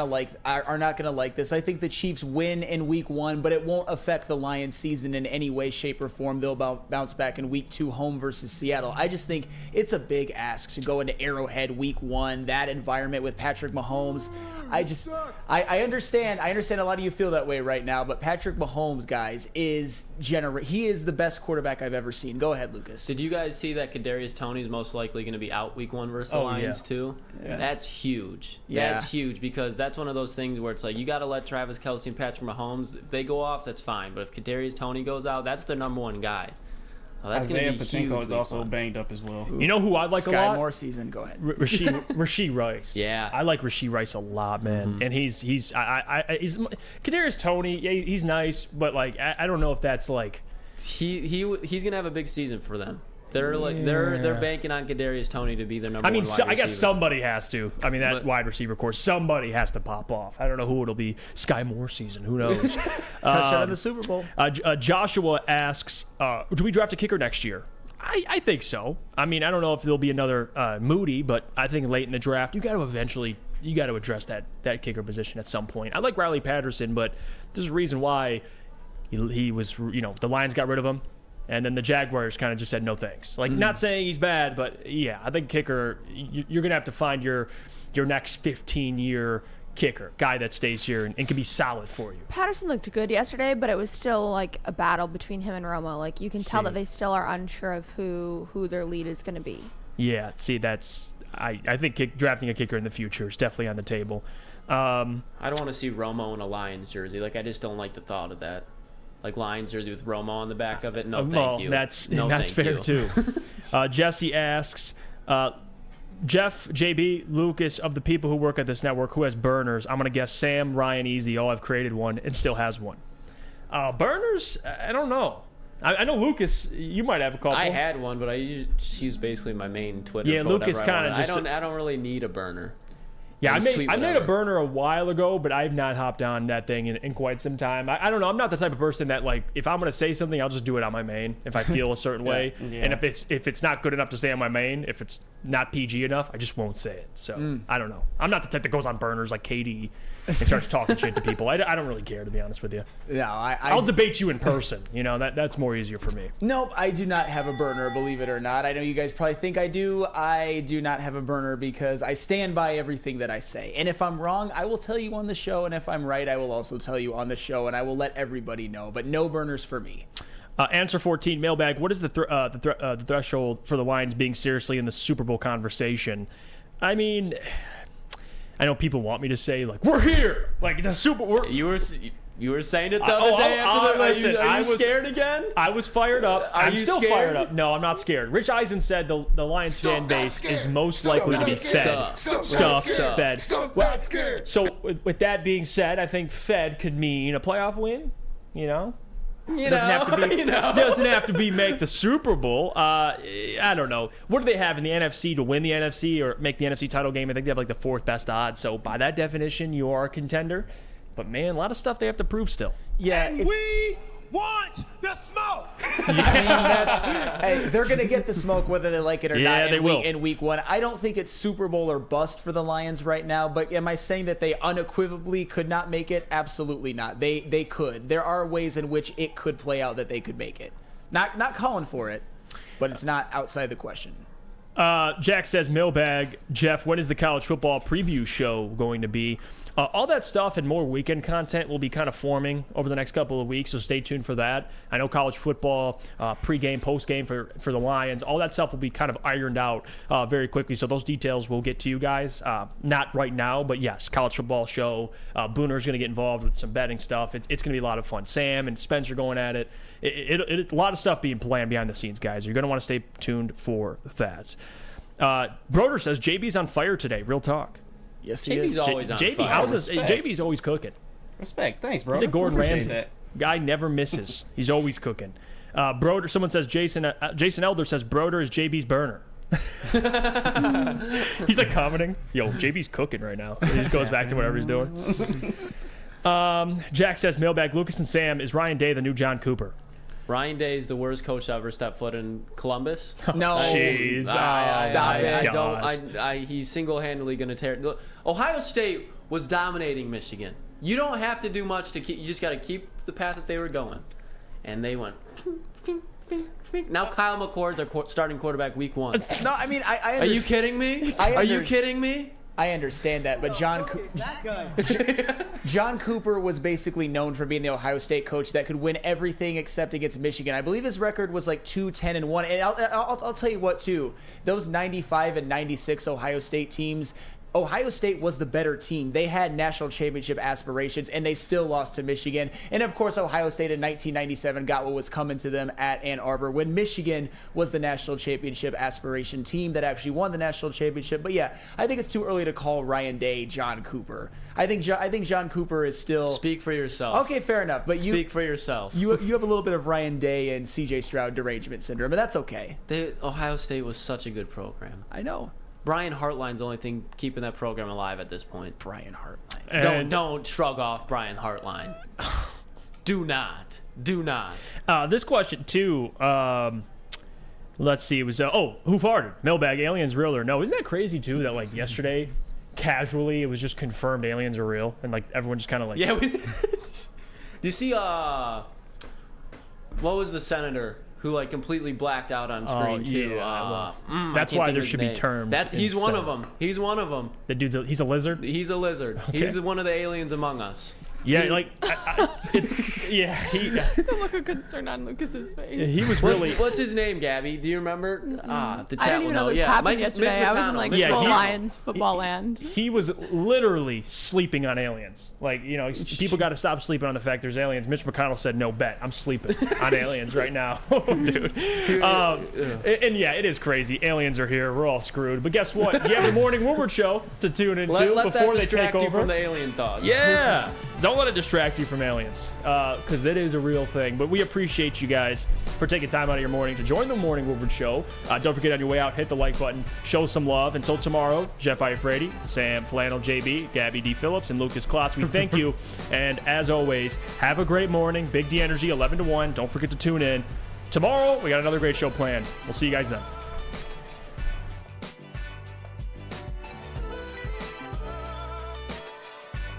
going to like this. I think the Chiefs win in week 1, but it won't affect the Lions season in any way, shape, or form. They'll bounce back in week 2, home versus Seattle. I just think it's a big ask to go into Arrowhead week 1, that environment with Patrick Mahomes. I understand a lot of you feel that way right now, but Patrick Mahomes, guys, he is the best quarterback I've ever seen. Go ahead, Lucas. Did you guys see that Kadarius Toney is most likely going to be out week 1 versus the Lions too? Yeah. That's huge. Yeah. That's huge, because that's one of those things where it's like you got to let Travis Kelce and Patrick Mahomes, if they go off, that's fine. But if Kadarius Toney goes out, that's their number 1 guy. Oh, that's Isaiah going to be Patinko huge is week also 1. banged up as well. You know who I like a lot? Sky Moore season. Go ahead. Rasheed Rice. Yeah, I like Rasheed Rice a lot, man. And he's Kadarius Toney. Yeah, he's nice, but like I don't know if that's like he's going to have a big season for them. They're like they're banking on Kadarius Toney to be their number one wide receiver. I guess somebody has to. I mean, that wide receiver course, somebody has to pop off. I don't know who it'll be. Sky Moore season. Who knows? Touchdown in the Super Bowl. Joshua asks, do we draft a kicker next year? I think so. I mean, I don't know if there'll be another Moody, but I think late in the draft, you got to address that kicker position at some point. I like Riley Patterson, but there's a reason why he was, the Lions got rid of him. And then the Jaguars kind of just said no thanks. Like, not saying he's bad, but yeah, I think kicker, you're going to have to find your next 15-year kicker, guy that stays here and can be solid for you. Patterson looked good yesterday, but it was still like a battle between him and Romo. Like, you can tell that they still are unsure of who their lead is going to be. Yeah, see, I think drafting a kicker in the future is definitely on the table. I don't want to see Romo in a Lions jersey. Like, I just don't like the thought of that. Like Lions jersey with Romo on the back of it. No, thank you. That's thank fair you. too. Jesse asks, Jeff, JB, Lucas, of the people who work at this network, who has burners? I'm gonna guess Sam, Ryan, Easy. Oh, I've created one and still has one. Burners? I don't know. I know Lucas. You might have a couple. I had one, but I use basically my main Twitter. Yeah, Lucas kind of just. I don't really need a burner. Yeah, I made a burner a while ago, but I've not hopped on that thing in quite some time. I don't know. I'm not the type of person that, like, if I'm going to say something, I'll just do it on my main if I feel a certain way. Yeah. And if it's not good enough to say on my main, if it's not PG enough, I just won't say it. So, I don't know. I'm not the type that goes on burners like KD and starts talking shit to people. I don't really care, to be honest with you. No, I'll debate you in person. That's more easier for me. Nope, I do not have a burner, believe it or not. I know you guys probably think I do. I do not have a burner because I stand by everything that I say. And if I'm wrong, I will tell you on the show. And if I'm right, I will also tell you on the show. And I will let everybody know. But no burners for me. Answer 14, mailbag. What is the threshold for the Lions being seriously in the Super Bowl conversation? I mean, I know people want me to say, like, we're here. Like, the Super Bowl. You were saying it the other day after the. Are you scared again? I was fired up. I'm you still scared? fired up. No, I'm not scared. Rich Eisen said the Lions fan base is most likely to be fed. Fed. Not scared. So with that being said, I think fed could mean a playoff win. Doesn't have to be make the Super Bowl. I don't know. What do they have in the NFC to win the NFC or make the NFC title game? I think they have like the fourth best odds. So by that definition, you are a contender. But man, a lot of stuff they have to prove still. Yeah, and we want the smoke. I mean, they're gonna get the smoke whether they like it or not. In week one, I don't think it's Super Bowl or bust for the Lions right now. But am I saying that they unequivocally could not make it? Absolutely not. They could. There are ways in which it could play out that they could make it. Not calling for it, but it's not outside the question. Jack says, mailbag, Jeff, when is the college football preview show going to be? All that stuff and more weekend content will be kind of forming over the next couple of weeks, so stay tuned for that. I know college football, pregame, postgame for the Lions, all that stuff will be kind of ironed out very quickly, so those details will get to you guys. Not right now, but yes, college football show. Booner's going to get involved with some betting stuff. It's going to be a lot of fun. Sam and Spencer going at it. A lot of stuff being planned behind the scenes, guys. You're going to want to stay tuned for that. Broder says, JB's on fire today. Real talk. Yes, he JB's is. always on fire. JB's always cooking. Respect. Thanks, bro. He's a Gordon Appreciate Ramsay. that. Guy never misses. He's always cooking. Broder, someone says, Jason Elder says, Broder is JB's burner. He's like commenting, yo, JB's cooking right now. He just goes back to whatever he's doing. Jack says, mailbag, Lucas and Sam, is Ryan Day the new John Cooper? Ryan Day is the worst coach to ever step foot in Columbus. No, jeez, stop it! He's single-handedly going to tear. Ohio State was dominating Michigan. You don't have to do much to keep. You just got to keep the path that they were going, and they went. Now Kyle McCord's our starting quarterback week 1. No, I mean, I are you kidding me? Are you kidding me? I understand that, but John Cooper was basically known for being the Ohio State coach that could win everything except against Michigan. I believe his record was like 2-10-1. And I'll tell you what, too. Those 95 and 96 Ohio State teams, Ohio State was the better team. They had national championship aspirations, and they still lost to Michigan. And of course, Ohio State in 1997 got what was coming to them at Ann Arbor when Michigan was the national championship aspiration team that actually won the national championship. But yeah, I think it's too early to call Ryan Day John Cooper. I think John Cooper is still... Speak for yourself. Okay, fair enough. But Speak for yourself. You have a little bit of Ryan Day and C.J. Stroud derangement syndrome, and that's okay. Ohio State was such a good program. I know. Brian Hartline's the only thing keeping that program alive at this point. Brian Hartline. Don't shrug off Brian Hartline. Do not. This question, too, let's see. It was, who farted? Mailbag, aliens real or no? Isn't that crazy, too, that, like, yesterday, casually, it was just confirmed aliens are real? And, like, everyone just kind of, like... Yeah, do you see, what was the senator who like completely blacked out on screen too? Yeah, that's why there should be terms. He's one of them. He's one of them. The dude's he's a lizard. He's a lizard. Okay. He's one of the aliens among us. Yeah, like it's The look of concern on Lucas's face. He was really. What's his name, Gabby? Do you remember? The chat I didn't even know this happened yesterday. I was in like full Lions football land. He was literally sleeping on aliens. Like, you know, people got to stop sleeping on the fact there's aliens. Mitch McConnell said, "No bet, I'm sleeping on aliens right now, dude." And yeah, it is crazy. Aliens are here. We're all screwed. But guess what? You have the Morning Woodward show to tune into before they take over. You from the alien thoughts. Yeah. Don't let it distract you from aliens, because it is a real thing. But we appreciate you guys for taking time out of your morning to join the Morning Woodward Show. Don't forget on your way out, hit the like button, show some love. Until tomorrow, Jeff Iafrate, Sam Flannel JB, Gabby D. Phillips, and Lucas Klotz, we thank you. And as always, have a great morning. Big D Energy, 11 to 1. Don't forget to tune in. Tomorrow, we got another great show planned. We'll see you guys then.